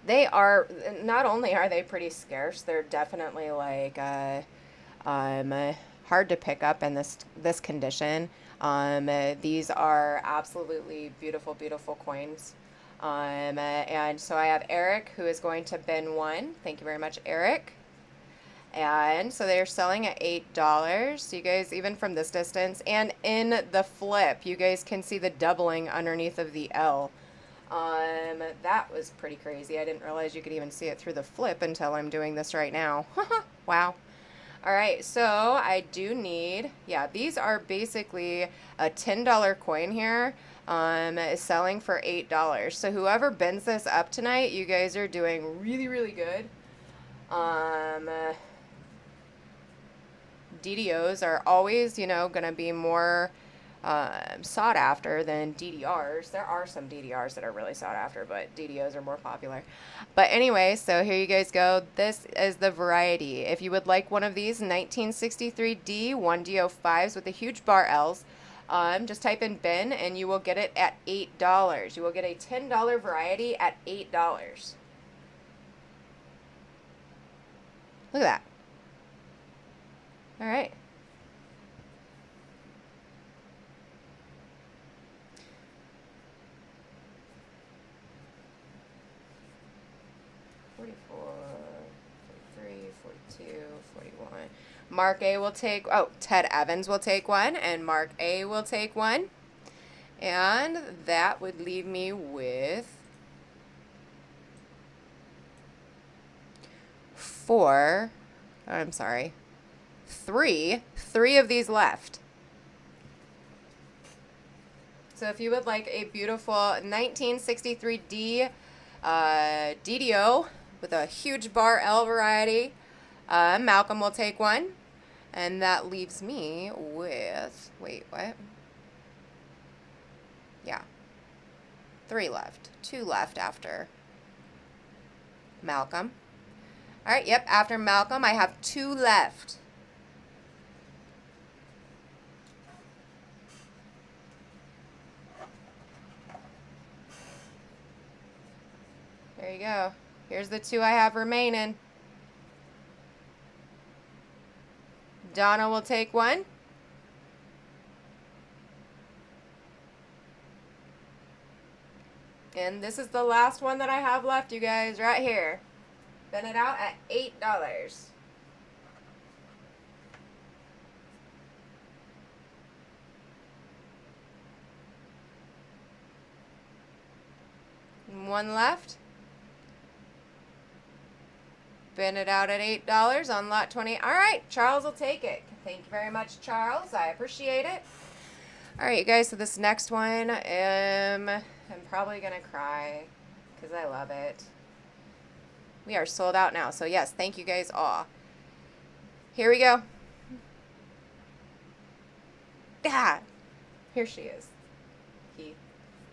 They are, not only are they pretty scarce, they're definitely like hard to pick up in this condition. These are absolutely beautiful, beautiful coins. And so I have Eric, who is going to bin one. Thank you very much, Eric. And so they're selling at $8. So you guys, even from this distance, and in the flip, you guys can see the doubling underneath of the L. That was pretty crazy. I didn't realize you could even see it through the flip until I'm doing this right now. Wow. All right, so I do need, yeah, these are basically a $10 coin here, is selling for $8. So whoever bins this up tonight, you guys are doing really, really good. DDOs are always, going to be more sought after than DDRs. There are some DDRs that are really sought after, but DDOs are more popular. But anyway, so here you guys go. This is the variety. If you would like one of these 1963D 1D05s with the huge bar L's, just type in bin and you will get it at $8. You will get a $10 variety at $8. Look at that. All right. Mark A will take, Ted Evans will take one, and Mark A will take one. And that would leave me with 3 of these left. So if you would like a beautiful 1963D DDO with a huge bar L variety, Malcolm will take one. And that leaves me with, wait, what? Yeah. 3 left. 2 left after Malcolm. All right, yep, after Malcolm, I have 2 left. you go. Here's the 2 I have remaining. Donna will take 1. And this is the last one that I have left, you guys, right here. Spin it out at $8. One left. Spin it out at $8 on lot 20. All right, Charles will take it. Thank you very much, Charles. I appreciate it. All right, you guys, so this next one, I'm probably going to cry because I love it. We are sold out now, so yes, thank you guys all. Here we go. Ah, here she is. He.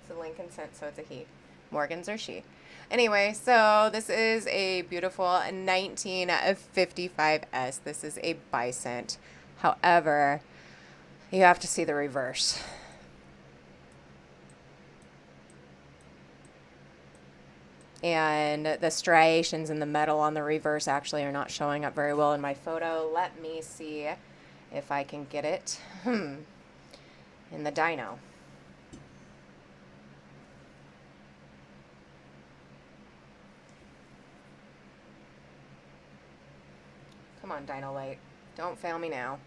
It's a Lincoln cent, so it's a he. Morgan's or she. Anyway, so this is a beautiful 1955S. This is a bi-cent. However, you have to see the reverse. And the striations in the metal on the reverse actually are not showing up very well in my photo. Let me see if I can get it in the dyno. Come on, Dyno Light. Don't fail me now.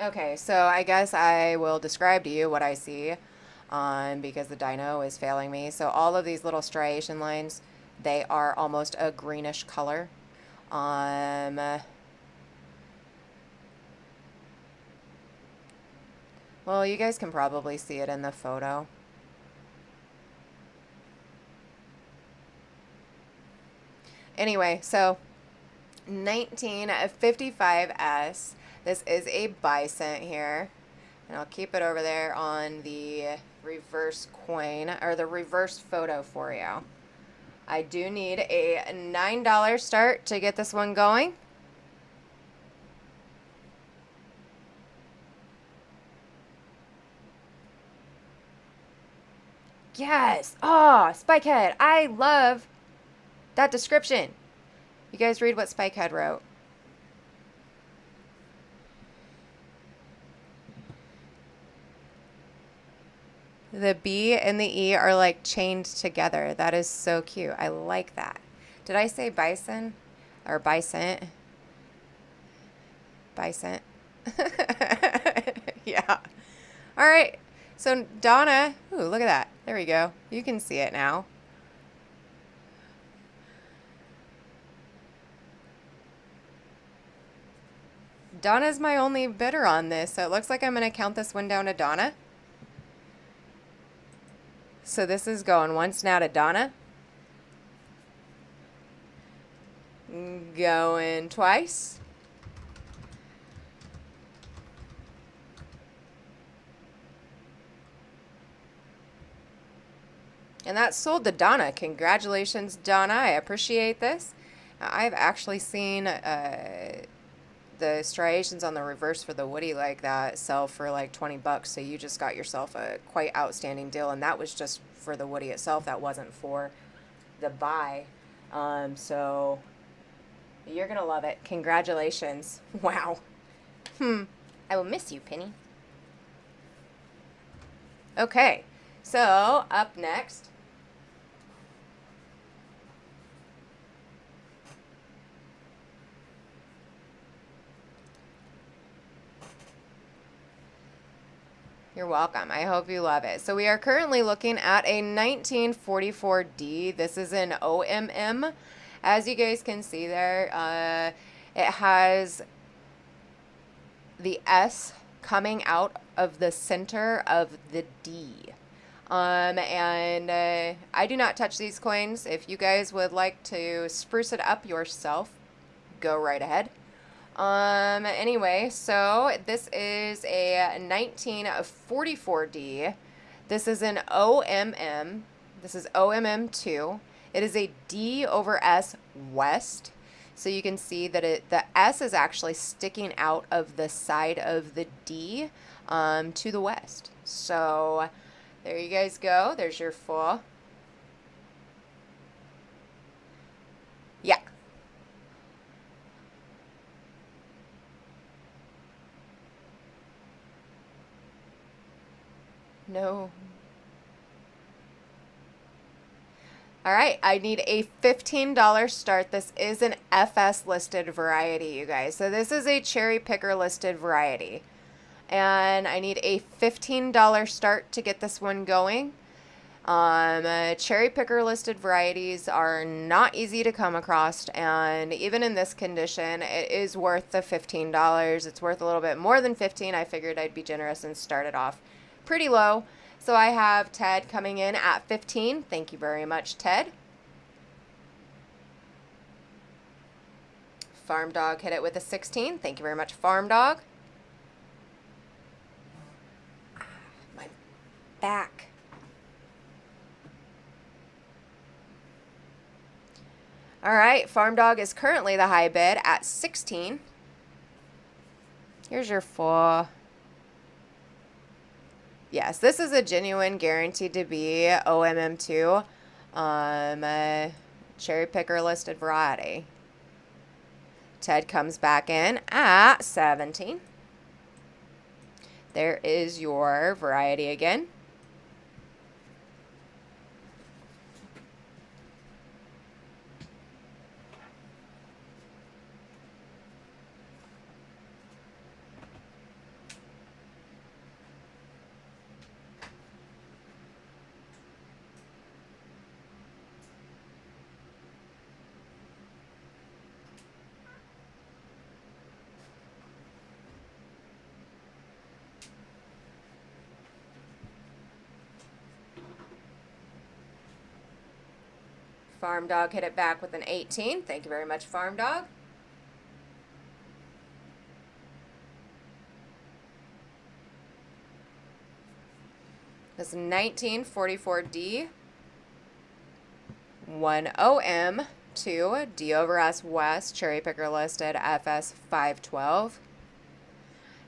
Okay, so I guess I will describe to you what I see because the dyno is failing me. So all of these little striation lines, they are almost a greenish color. Well, you guys can probably see it in the photo. Anyway, so 1955S. This is a bi-cent here. And I'll keep it over there on the reverse coin, or the reverse photo for you. I do need a $9 start to get this one going. Yes! Oh, Spikehead! I love that description. You guys read what Spikehead wrote. The B and the E are like chained together. That is so cute. I like that. Did I say bison? Or bi-cent? Bi-cent. Yeah. All right. So Donna, ooh, look at that. There we go. You can see it now. Donna's my only bidder on this, so it looks like I'm going to count this one down to Donna. So this is going once now to Donna. Going twice. And that's sold to Donna. Congratulations, Donna. I appreciate this. I've actually seen the striations on the reverse for the Woody like that sell for like 20 bucks. So you just got yourself a quite outstanding deal. And that was just for the Woody itself. That wasn't for the buy. So you're going to love it. Congratulations. Wow. I will miss you, Penny. Okay. So up next. You're welcome. I hope you love it. So we are currently looking at a 1944D. This is an OMM. As you guys can see there, it has the S coming out of the center of the D. And I do not touch these coins. If you guys would like to spruce it up yourself, go right ahead. Anyway, so this is a 1944D. This is an OMM. This is OMM2. It is a D over S West. So you can see that the S is actually sticking out of the side of the D to the west. So there you guys go. There's your full. Yeah. No. All right, I need a $15 start. This is an FS listed variety, you guys. So this is a cherry picker listed variety. And I need a $15 start to get this one going. Cherry picker listed varieties are not easy to come across, and even in this condition, it is worth the $15. It's worth a little bit more than $15. I figured I'd be generous and start it off pretty low. So I have Ted coming in at 15. Thank you very much, Ted. Farm Dog hit it with a 16. Thank you very much, Farm Dog. My back. All right, Farm Dog is currently the high bid at 16. Here's your full. Yes, this is a genuine, guaranteed to be OMM2 cherry picker listed variety. Ted comes back in at 17. There is your variety again. Farm Dog hit it back with an 18. Thank you very much, Farm Dog. This 1944D, 10M2, D over S West, cherry picker listed, FS 512.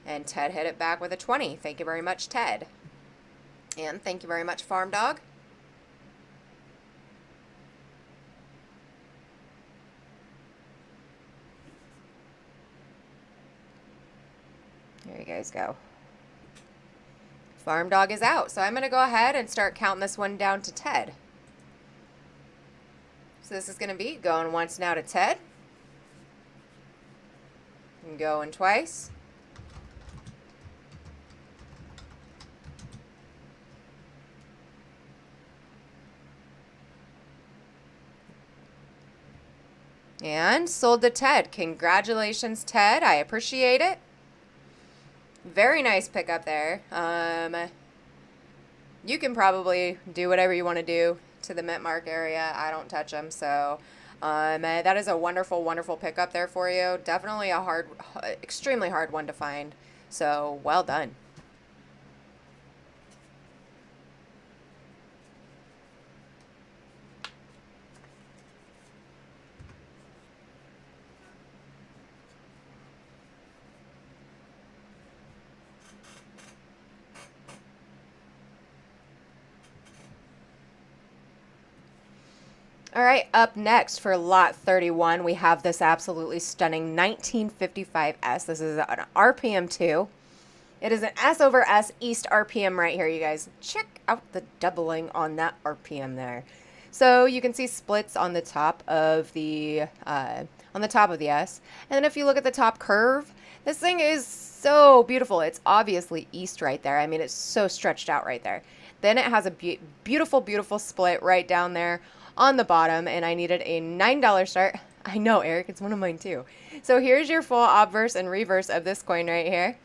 And Ted hit it back with a 20. Thank you very much, Ted. And thank you very much, Farm Dog. There you guys go. Farm Dog is out, so I'm going to go ahead and start counting this one down to Ted. So this is going to be going once now to Ted. And going twice. And sold to Ted. Congratulations, Ted. I appreciate it. Very nice pickup there. You can probably do whatever you want to do to the mint mark area. I don't touch them. So that is a wonderful, wonderful pickup there for you. Definitely a hard, extremely hard one to find. So well done. All right, up next for lot 31, we have this absolutely stunning 1955S. This is an RPM2. It is an S over S East RPM right here, you guys. Check out the doubling on that RPM there. So you can see splits on the top of the S. And then if you look at the top curve, this thing is so beautiful. It's obviously East right there. I mean, it's so stretched out right there. Then it has a beautiful, beautiful split right down there on the bottom, and I needed a $9 start. I know, Eric, it's one of mine too. So here's your full obverse and reverse of this coin right here.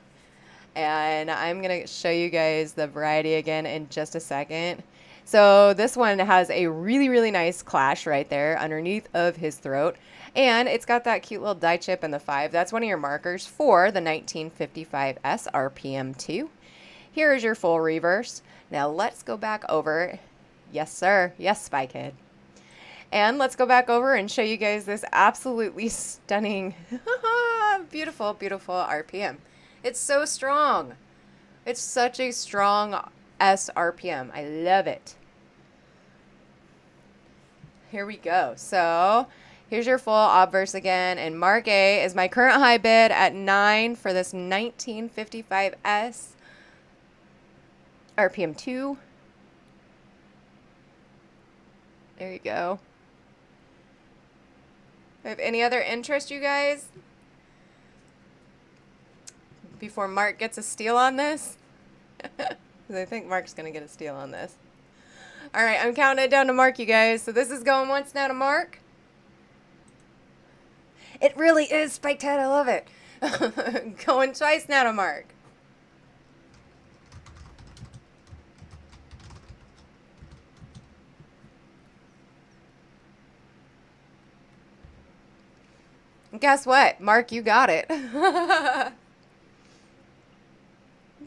And I'm going to show you guys the variety again in just a second. So this one has a really, really nice clash right there underneath of his throat. And it's got that cute little die chip in the 5. That's one of your markers for the 1955S RPM2. Here is your full reverse. Now let's go back over. Yes, sir. Yes, Spy Kid. And let's go back over and show you guys this absolutely stunning, beautiful, beautiful RPM. It's so strong. It's such a strong S RPM. I love it. Here we go. So here's your full obverse again, and Mark A is my current high bid at 9 for this 1955S RPM 2. There you go. Have any other interest, you guys? Before Mark gets a steal on this? I think Mark's going to get a steal on this. All right, I'm counting it down to Mark, you guys. So this is going once now to Mark. It really is Spike Ted. I love it. Going twice now to Mark. And guess what? Mark, you got it.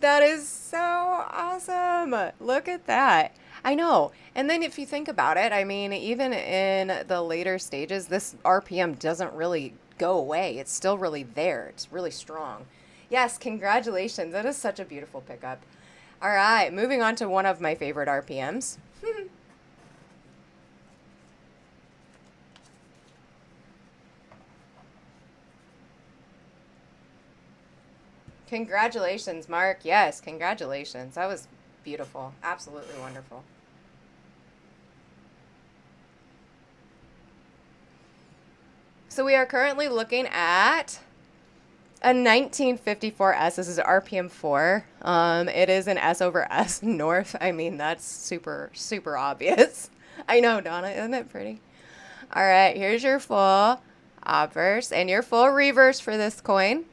That is so awesome. Look at that. I know. And then if you think about it, I mean, even in the later stages, this RPM doesn't really go away. It's still really there. It's really strong. Yes, congratulations. That is such a beautiful pickup. All right, moving on to one of my favorite RPMs. Congratulations, Mark. Yes, congratulations. That was beautiful. Absolutely wonderful. So we are currently looking at a 1954S. This is RPM 4. It is an S over S north. I mean, that's super, super obvious. I know, Donna. Isn't it pretty? All right, here's your full obverse and your full reverse for this coin.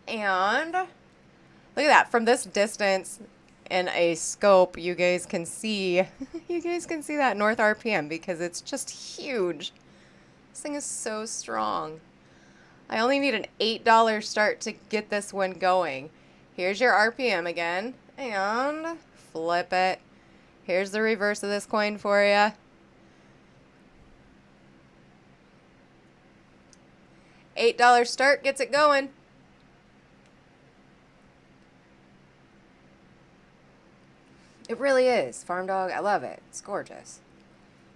And look at that. From this distance in a scope, you guys can see that north RPM because it's just huge. This thing is so strong. I only need an $8 start to get this one going. Here's your RPM again, and flip it. Here's the reverse of this coin for you. $8 start gets it going. It really is. Farm Dog, I love it. It's gorgeous.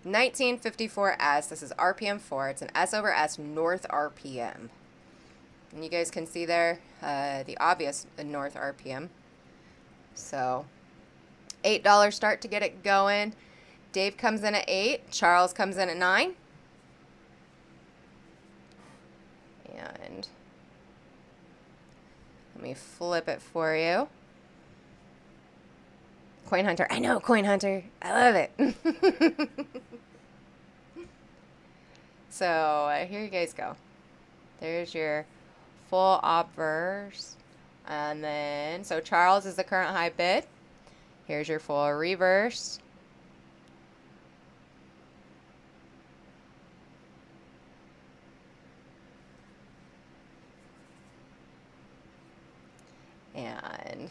1954S. This is RPM 4. It's an S over S north RPM. And you guys can see there the obvious north RPM. So $8 start to get it going. Dave comes in at 8. Charles comes in at 9. And let me flip it for you. Coin Hunter. I know, Coin Hunter. I love it. So here you guys go. There's your full obverse. And then, so Charles is the current high bid. Here's your full reverse. And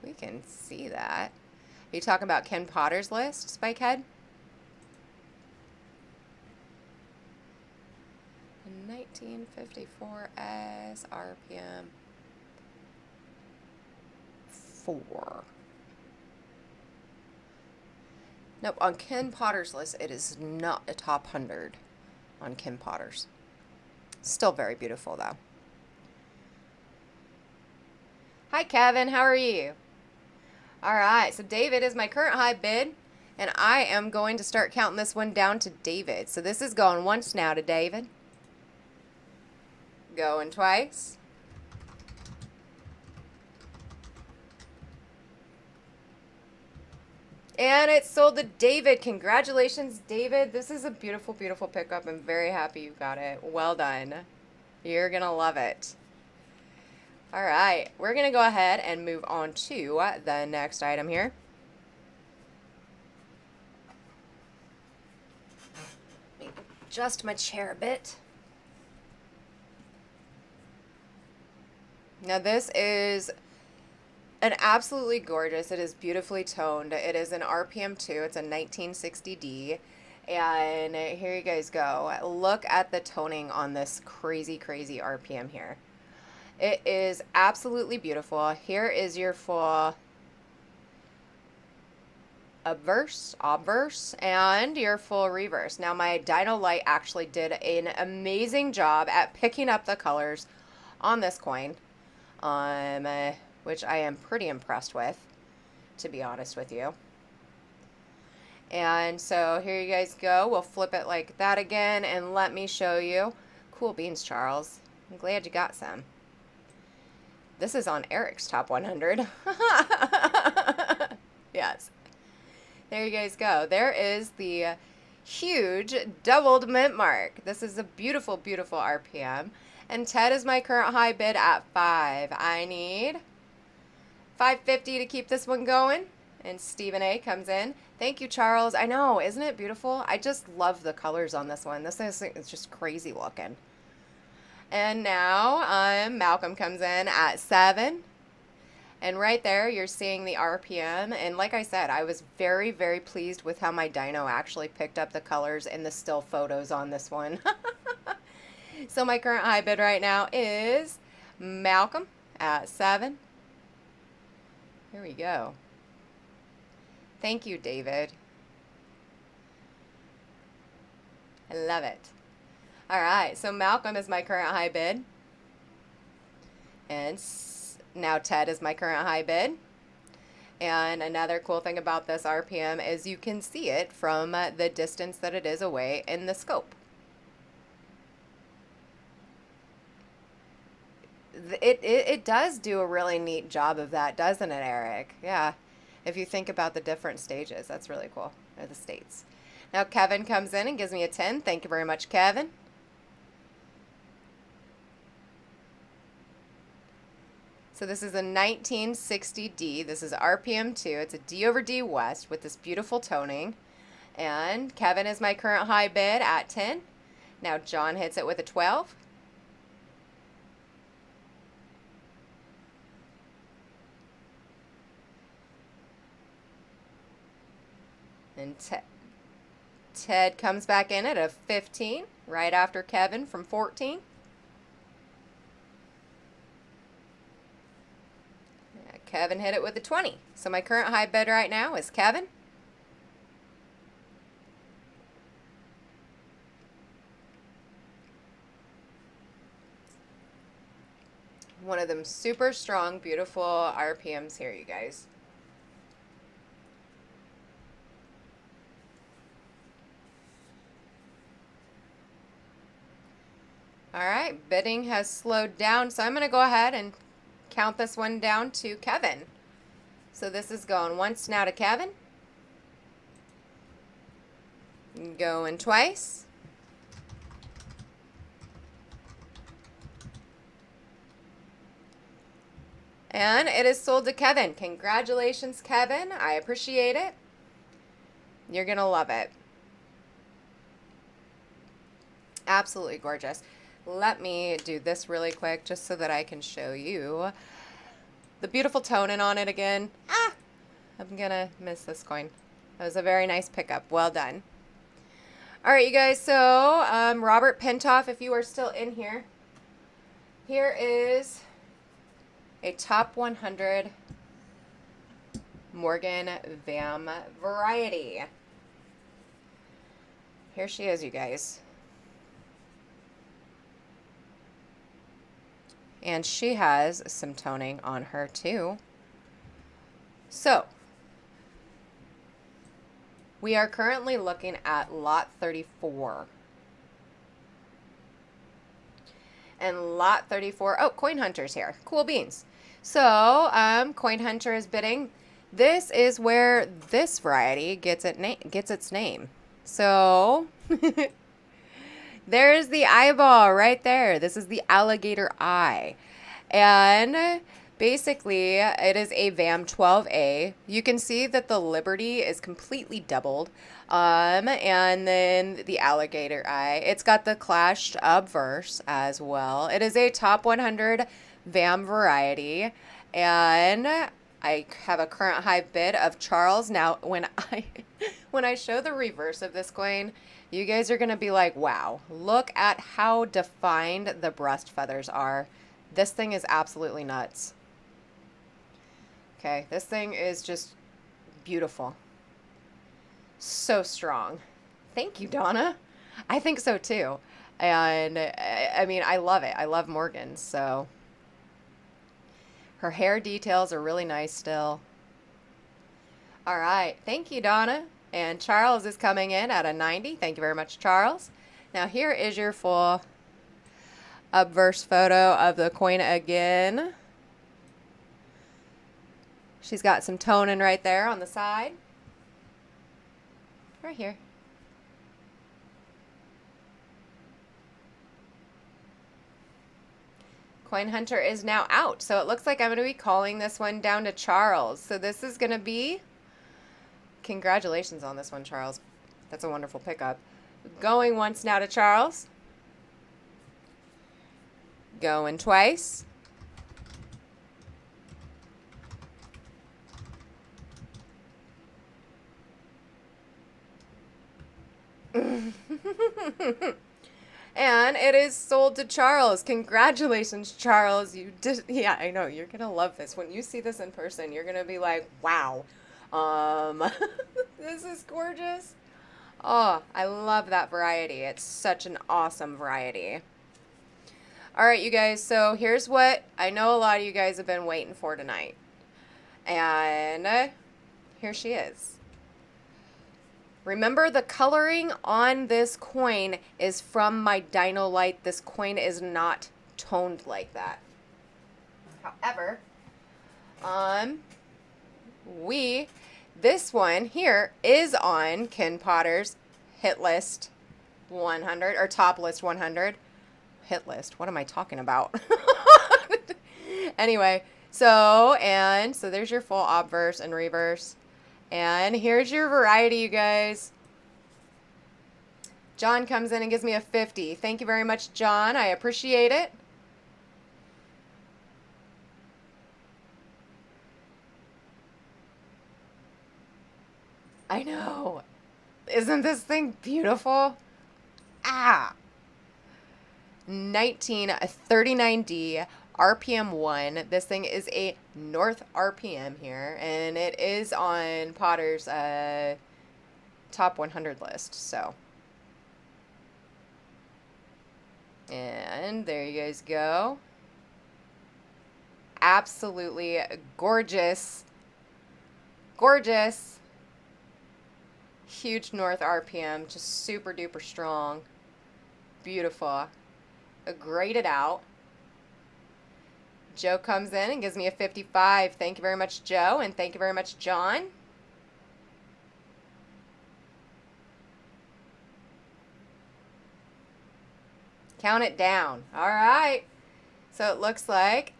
we can see that. Are you talking about Ken Potter's list, Spikehead? 1954S RPM 4. Nope, on Ken Potter's list, it is not a top 100 on Ken Potter's. Still very beautiful, though. Hi, Kevin. How are you? All right, so David is my current high bid, and I am going to start counting this one down to David. So this is going once now to David. Going twice. And it sold to David. Congratulations, David. This is a beautiful, beautiful pickup. I'm very happy you got it. Well done. You're going to love it. All right, we're going to go ahead and move on to the next item here. Let me adjust my chair a bit. Now this is And absolutely gorgeous. It is beautifully toned. It is an RPM 2. It's a 1960D. And here you guys go. Look at the toning on this crazy, crazy RPM here. It is absolutely beautiful. Here is your full obverse, and your full reverse. Now my dyno light actually did an amazing job at picking up the colors on this coin, which I am pretty impressed with, to be honest with you. And so here you guys go. We'll flip it like that again, and let me show you. Cool beans, Charles. I'm glad you got some. This is on Eric's top 100. Yes. There you guys go. There is the huge doubled mint mark. This is a beautiful, beautiful RPM. And Ted is my current high bid at 5. I need $5.50 to keep this one going. And Stephen A comes in. Thank you, Charles. I know, isn't it beautiful? I just love the colors on this one. This is it's just crazy looking. And now Malcolm comes in at 7. And right there, you're seeing the RPM. And like I said, I was very, very pleased with how my dyno actually picked up the colors in the still photos on this one. So my current high bid right now is Malcolm at 7. Here we go. Thank you, David. I love it. All right, so Malcolm is my current high bid. And now Ted is my current high bid. And another cool thing about this RPM is you can see it from the distance that it is away in the scope. It does do a really neat job of that, doesn't it, Eric? Yeah. If you think about the different stages, that's really cool. Or the states. Now Kevin comes in and gives me a 10. Thank you very much, Kevin. So this is a 1960D. This is RPM 2. It's a D over D West with this beautiful toning. And Kevin is my current high bid at 10. Now John hits it with a 12. And Ted comes back in at a 15, right after Kevin from 14. Yeah, Kevin hit it with a 20. So my current high bid right now is Kevin. One of them super strong, beautiful RPMs here, you guys. All right, bidding has slowed down, so I'm going to go ahead and count this one down to Kevin. So this is going once now to Kevin. Going twice. And it is sold to Kevin. Congratulations, Kevin. I appreciate it. You're going to love it. Absolutely gorgeous. Let me do this really quick just so that I can show you the beautiful toning on it again. I'm going to miss this coin. That was a very nice pickup. Well done. All right, you guys. So Robert Pentoff, if you are still in here, here is a top 100 Morgan VAM variety. Here she is, you guys. And she has some toning on her too. So we are currently looking at lot 34. And lot 34, oh, Coin Hunter's here. Cool beans. So Coin Hunter is bidding. This is where this variety gets its name. So there's the eyeball right there. This is the alligator eye. And basically, it is a VAM 12A. You can see that the Liberty is completely doubled. And then the alligator eye. It's got the clashed Obverse as well. It is a top 100 VAM variety. And I have a current high bid of Charles. Now, when I show the reverse of this coin, you guys are going to be like, wow, look at how defined the breast feathers are. This thing is absolutely nuts. Okay, this thing is just beautiful. So strong. Thank you, Donna. I think so too. And I mean, I love it. I love Morgan's, so. Her hair details are really nice still. All right. Thank you, Donna. And Charles is coming in at a 90. Thank you very much, Charles. Now, here is your full Obverse photo of the coin again. She's got some toning right there on the side. Right here. Coin Hunter is now out, so it looks like I'm going to be calling this one down to Charles. So this is going to be, congratulations on this one, Charles. That's a wonderful pickup. Going once now to Charles. Going twice. And it is sold to Charles. Congratulations, Charles. You did. Yeah, I know. You're going to love this. When you see this in person, you're going to be like, wow. This is gorgeous. Oh, I love that variety. It's such an awesome variety. All right, you guys. So here's what I know a lot of you guys have been waiting for tonight. And here she is. Remember, the coloring on this coin is from my Dino Light. This coin is not toned like that. However, this one here is on Ken Potter's hit list 100, or top list 100. Hit list, what am I talking about? Anyway, so there's your full obverse and reverse. And here's your variety, you guys. John comes in and gives me a 50. Thank you very much, John. I appreciate it. I know. Isn't this thing beautiful? Ah. 1939D. RPM 1. This thing is a North RPM here, and it is on Potter's top 100 list. So, and there you guys go. Absolutely gorgeous. Gorgeous. Huge North RPM, just super duper strong. Beautiful. Graded out. Joe comes in and gives me a 55. Thank you very much, Joe, and thank you very much, John. Count it down. All right. So it looks like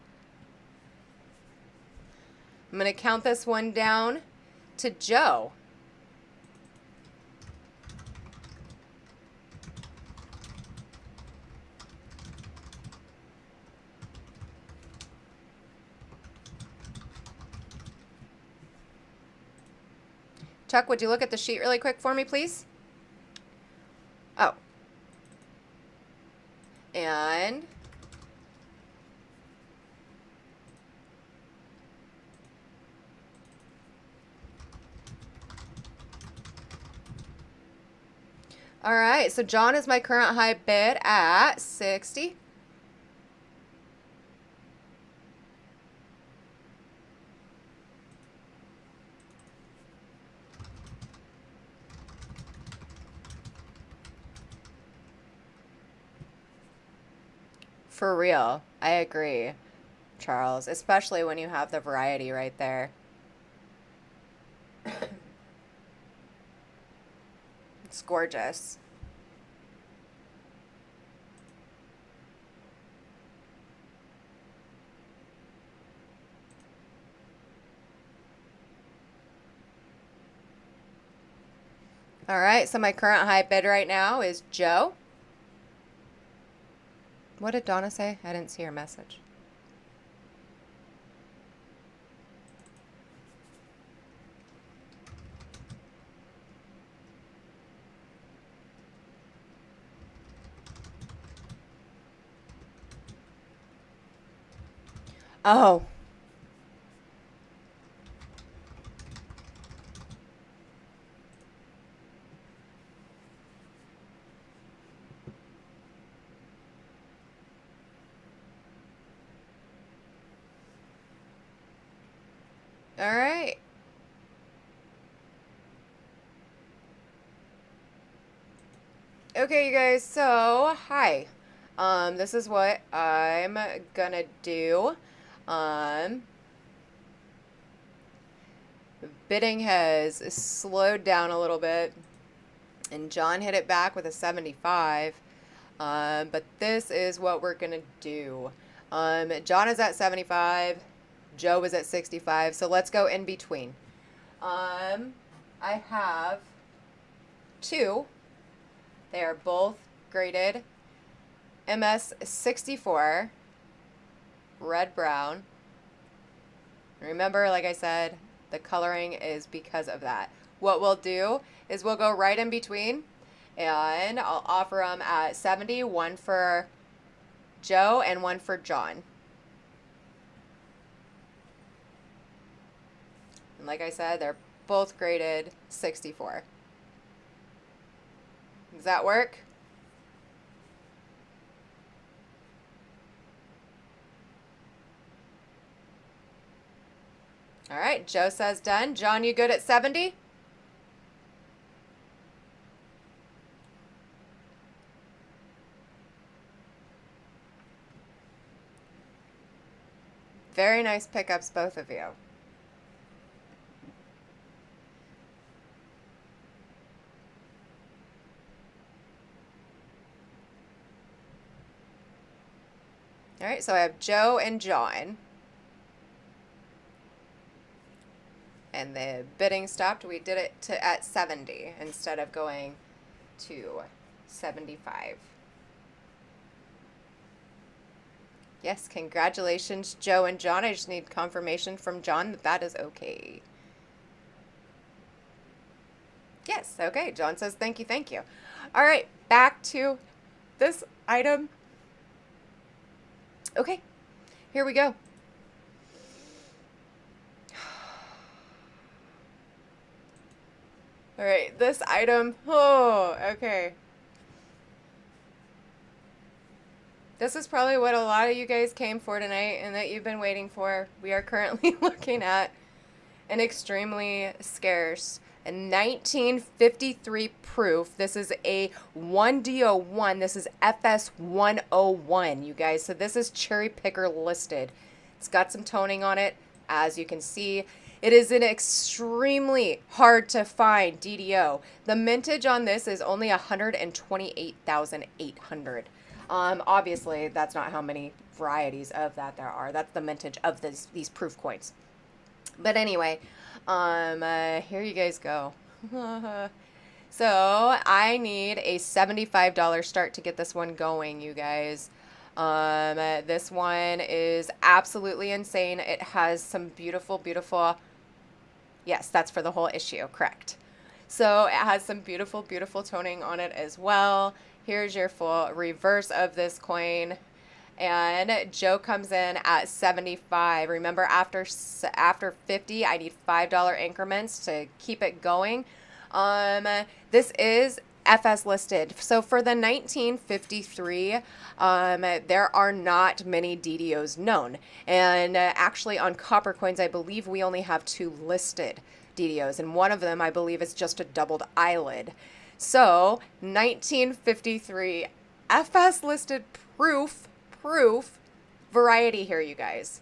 I'm going to count this one down to Joe. Chuck, would you look at the sheet really quick for me, please? Oh. And all right, so John is my current high bid at 60. For real, I agree, Charles, especially when you have the variety right there. It's gorgeous. All right, so my current high bid right now is Joe. What did Donna say? I didn't see her message. Oh. All right. Okay, you guys, so hi. This is what I'm gonna do. Um, Bidding has slowed down a little bit, and John hit it back with a 75. But this is what we're gonna do. John is at 75, Joe is at 65, so let's go in between. I have two. They are both graded MS 64, red brown. Remember, like I said, the coloring is because of that. What we'll do is we'll go right in between, and I'll offer them at 70, one for Joe and one for John. And like I said, they're both graded 64. Does that work? All right, Joe says done. John, you good at 70? Very nice pickups, both of you. All right, so I have Joe and John. And the bidding stopped. We did it at 70 instead of going to 75. Yes, congratulations, Joe and John. I just need confirmation from John that that is okay. Yes, okay. John says thank you, thank you. All right, back to this item. Okay, here we go. All right, this item. Oh, okay. This is probably what a lot of you guys came for tonight and that you've been waiting for. We are currently looking at an extremely scarce 1953 proof. This is a 1D01. This is FS 101, you guys. So this is cherry picker listed. It's got some toning on it, as you can see. It is an extremely hard to find DDO. The mintage on this is only 128,800. Obviously, that's not how many varieties of that there are. That's the mintage of these proof coins. But anyway, here you guys go. So I need a $75 start to get this one going, you guys. This one is absolutely insane. It has some beautiful, beautiful, yes, that's for the whole issue, correct. So it has some beautiful, beautiful toning on it as well. Here's your full reverse of this coin. And Joe comes in at 75. Remember, after 50, I need $5 increments to keep it going. This is FS listed. So for the 1953, there are not many DDOs known. And actually on Coppercoins, I believe we only have 2 listed DDOs. And one of them, I believe, is just a doubled eyelid. So 1953 FS listed proof variety here, you guys.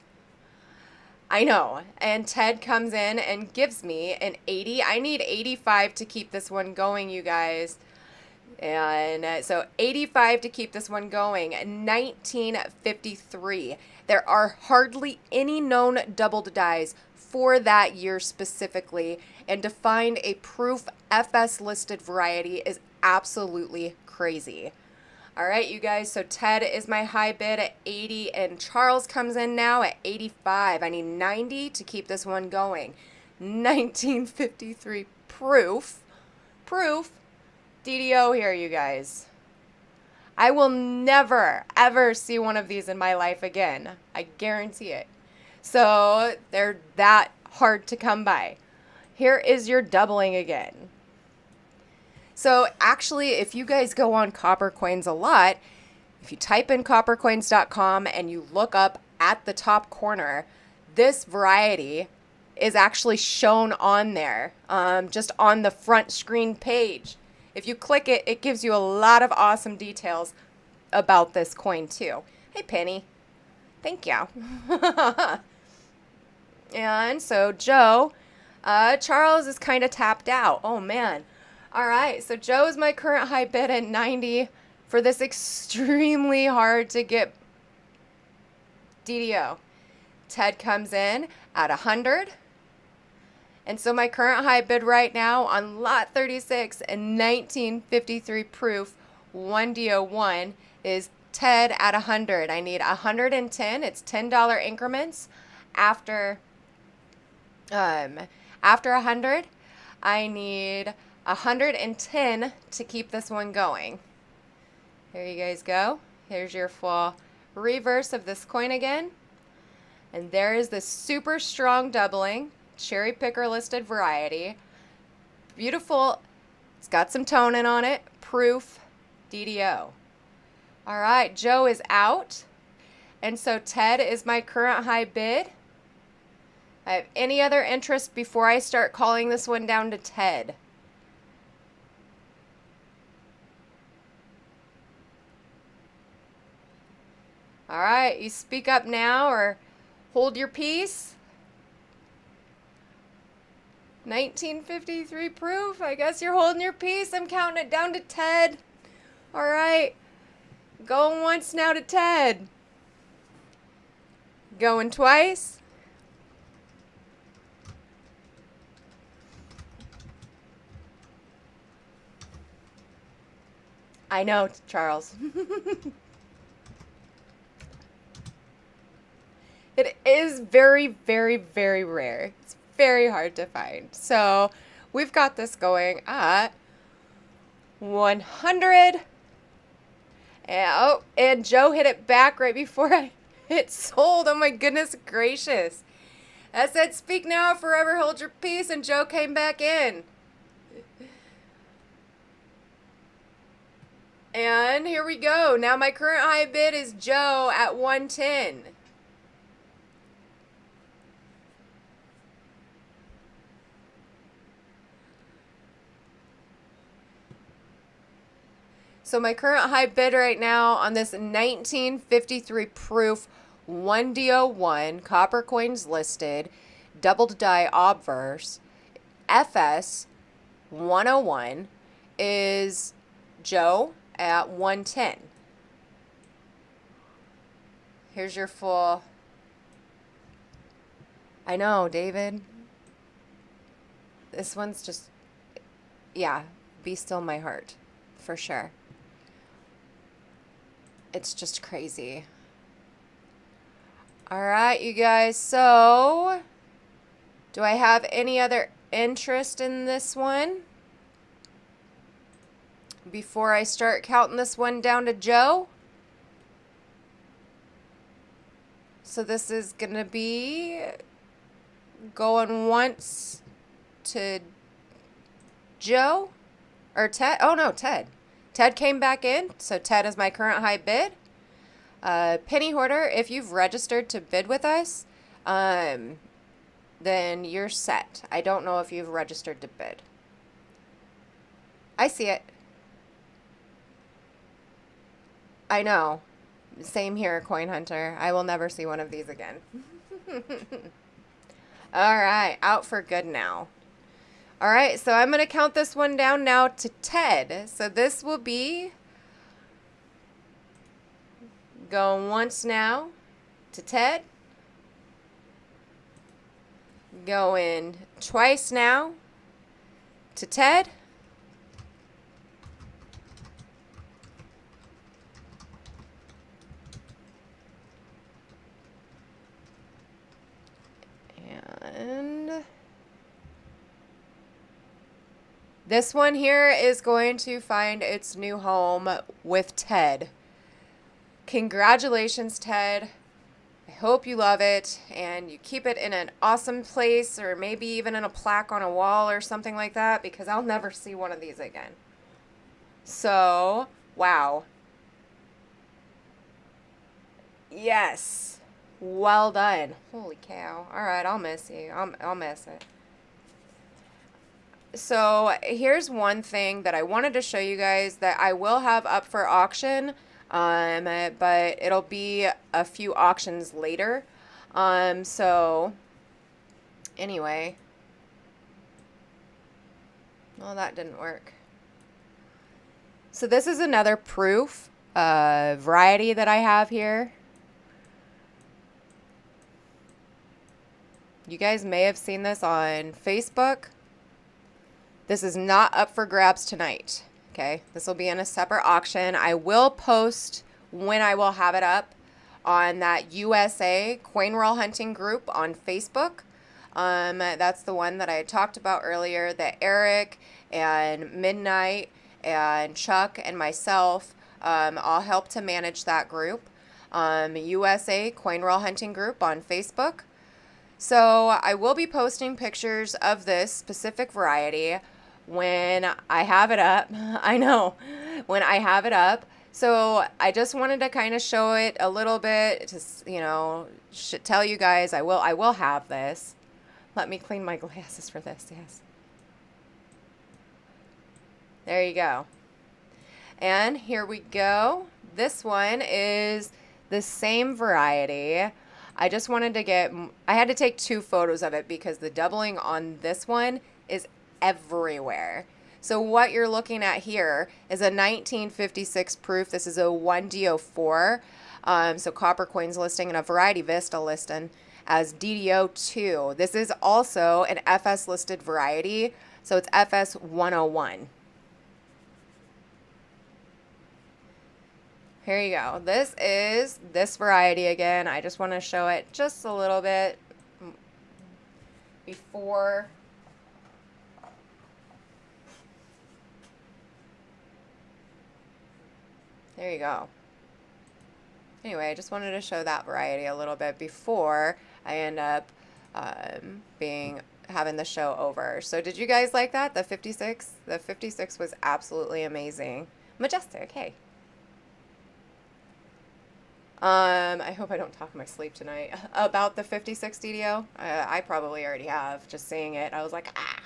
I know. And Ted comes in and gives me an 80. I need 85 to keep this one going, you guys. And so 85 to keep this one going. 1953. There are hardly any known doubled dies for that year specifically. And to find a proof FS listed variety is absolutely crazy. All right, you guys, so Ted is my high bid at 80, and Charles comes in now at 85. I need 90 to keep this one going. 1953 proof DDO here, you guys. I will never, ever see one of these in my life again. I guarantee it. So they're that hard to come by. Here is your doubling again. So actually, if you guys go on Coppercoins a lot, if you type in coppercoins.com and you look up at the top corner, this variety is actually shown on there, just on the front screen page. If you click it, it gives you a lot of awesome details about this coin too. Hey, Penny. Thank you. And so Joe, Charles is kind of tapped out. Oh, man. All right, so Joe is my current high bid at 90 for this extremely hard to get DDO. Ted comes in at 100. And so my current high bid right now on lot 36 and 1953 proof 1DO1 is Ted at 100. I need 110. It's $10 increments. After 100, I need 110 to keep this one going. There you guys go. Here's your full reverse of this coin again. And there is this super strong doubling, cherry picker listed variety. Beautiful. It's got some toning on it. Proof DDO. All right, Joe is out. And so Ted is my current high bid. I have any other interest before I start calling this one down to Ted? All right, you speak up now or hold your peace. 1953 proof. I guess you're holding your peace. I'm counting it down to Ted. All right. Going once now to Ted. Going twice. I know, Charles. It is very, very, very rare. It's very hard to find. So we've got this going at 100. And Joe hit it back right before I hit sold. Oh my goodness gracious. I said, speak now, forever hold your peace, and Joe came back in. And here we go. Now my current high bid is Joe at 110. So my current high bid right now on this 1953 proof 1DO1 Coppercoins listed double die Obverse FS 101 is Joe at 110. Here's your full. I know, David. This one's just, yeah, be still my heart, for sure. It's just crazy. All right, you guys. So, do I have any other interest in this one before I start counting this one down to Joe? So this is going to be going once to Joe or Ted. Oh, no, Ted. Ted came back in, so Ted is my current high bid. Penny Hoarder, if you've registered to bid with us, then you're set. I don't know if you've registered to bid. I see it. I know. Same here, Coin Hunter. I will never see one of these again. All right, out for good now. All right, so I'm going to count this one down now to Ted. So this will be going once now to Ted. Going twice now to Ted. And this one here is going to find its new home with Ted. Congratulations, Ted. I hope you love it and you keep it in an awesome place, or maybe even in a plaque on a wall or something like that, because I'll never see one of these again. So, wow. Yes. Well done. Holy cow. All right, I'll miss you. I'll miss it. So here's one thing that I wanted to show you guys that I will have up for auction, but it'll be a few auctions later. So anyway, well, that didn't work. So this is another proof variety that I have here. You guys may have seen this on Facebook. This is not up for grabs tonight, okay? This will be in a separate auction. I will post when I will have it up on that USA coin roll hunting group on Facebook. That's the one that I had talked about earlier, that Eric and Midnight and Chuck and myself all help to manage that group. USA coin roll hunting group on Facebook. So I will be posting pictures of this specific variety when I have it up. I know, when I have it up. So I just wanted to kind of show it a little bit to, you know, tell you guys I will have this. Let me clean my glasses for this. Yes. There you go. And here we go. This one is the same variety. I just wanted to I had to take 2 photos of it because the doubling on this one is everywhere. So what you're looking at here is a 1956 proof. This is a 1DO4. So Coppercoins listing and a Variety Vista listing as DDO2. This is also an FS listed variety. So it's FS 101. Here you go. This is this variety again. I just want to show it just a little bit before. There you go. Anyway, I just wanted to show that variety a little bit before I end up having the show over. So did you guys like that? The 56? The 56 was absolutely amazing. Majestic, hey. I hope I don't talk in my sleep tonight about the 56 DDO. I probably already have, just seeing it. I was like, ah.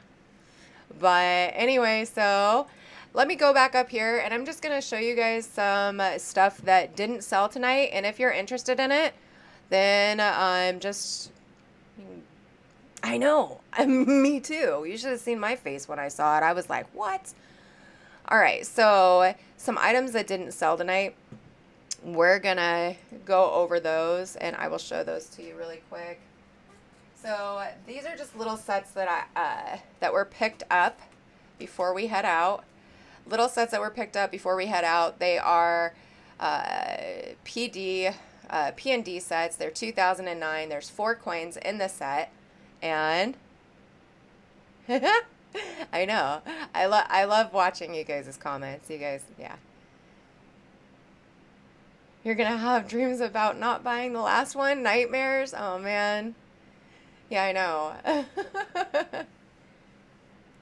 But anyway, so let me go back up here and I'm just going to show you guys some stuff that didn't sell tonight. And if you're interested in it, then I know, me too. You should have seen my face when I saw it. I was like, what? All right, so some items that didn't sell tonight. We're gonna go over those and I will show those to you really quick. So these are just little sets that that were picked up before we head out. Little sets that were picked up before we head out. They are P&D sets. They're 2009. There's 4 coins in the set, and I know I love watching you guys' comments. You guys, yeah. You're going to have dreams about not buying the last one? Nightmares? Oh, man. Yeah, I know.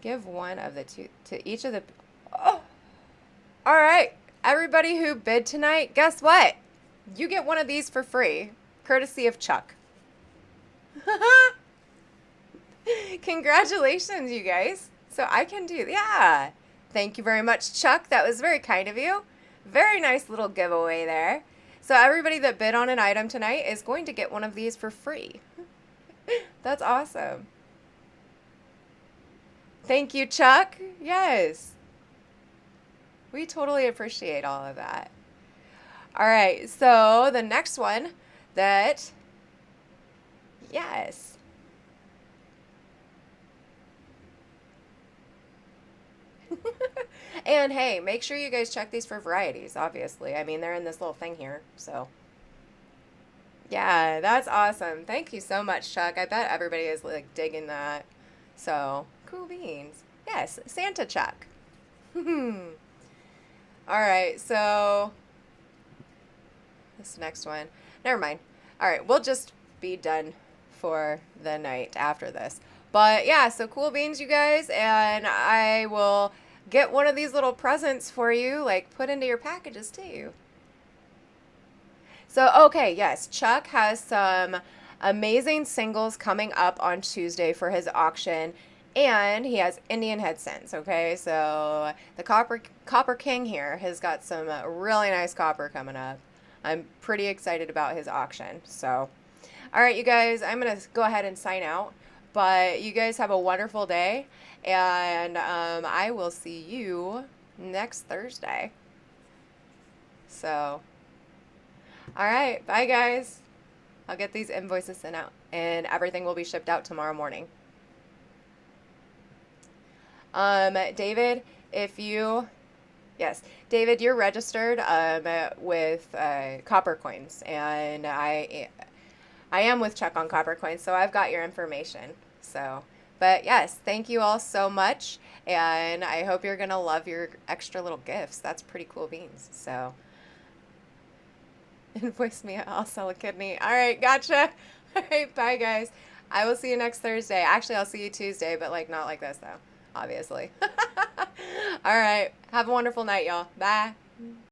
Give one of the 2 to each of the... Oh! All right. Everybody who bid tonight, guess what? You get one of these for free, courtesy of Chuck. Congratulations, you guys. So I can do... Yeah. Thank you very much, Chuck. That was very kind of you. Very nice little giveaway there. So everybody that bid on an item tonight is going to get one of these for free. That's awesome. Thank you, Chuck. Yes. We totally appreciate all of that. All right, so the next one that, yes. And hey, make sure you guys check these for varieties, obviously. I mean, they're in this little thing here, so. Yeah, that's awesome. Thank you so much, Chuck. I bet everybody is like digging that. So, cool beans. Yes, Santa Chuck. All right, so this next one. Never mind. All right, we'll just be done for the night after this. But yeah, so cool beans, you guys, and I will get one of these little presents for you, like put into your packages too. So, okay, yes, Chuck has some amazing singles coming up on Tuesday for his auction, and he has Indian head cents, okay? So, the Copper King here has got some really nice copper coming up. I'm pretty excited about his auction. So, all right, you guys, I'm going to go ahead and sign out. But you guys have a wonderful day, and I will see you next Thursday. So, all right, bye guys. I'll get these invoices sent out, and everything will be shipped out tomorrow morning. David, yes, David, you're registered with Coppercoins, and I am with Chuck on Coppercoins, so I've got your information. So, but yes, thank you all so much, and I hope you're gonna love your extra little gifts. That's pretty cool beans. So, invoice me, I'll sell a kidney. All right, gotcha. All right, bye guys. I will see you next Thursday. Actually, I'll see you Tuesday, but like not like this though, obviously. All right, have a wonderful night, y'all. Bye.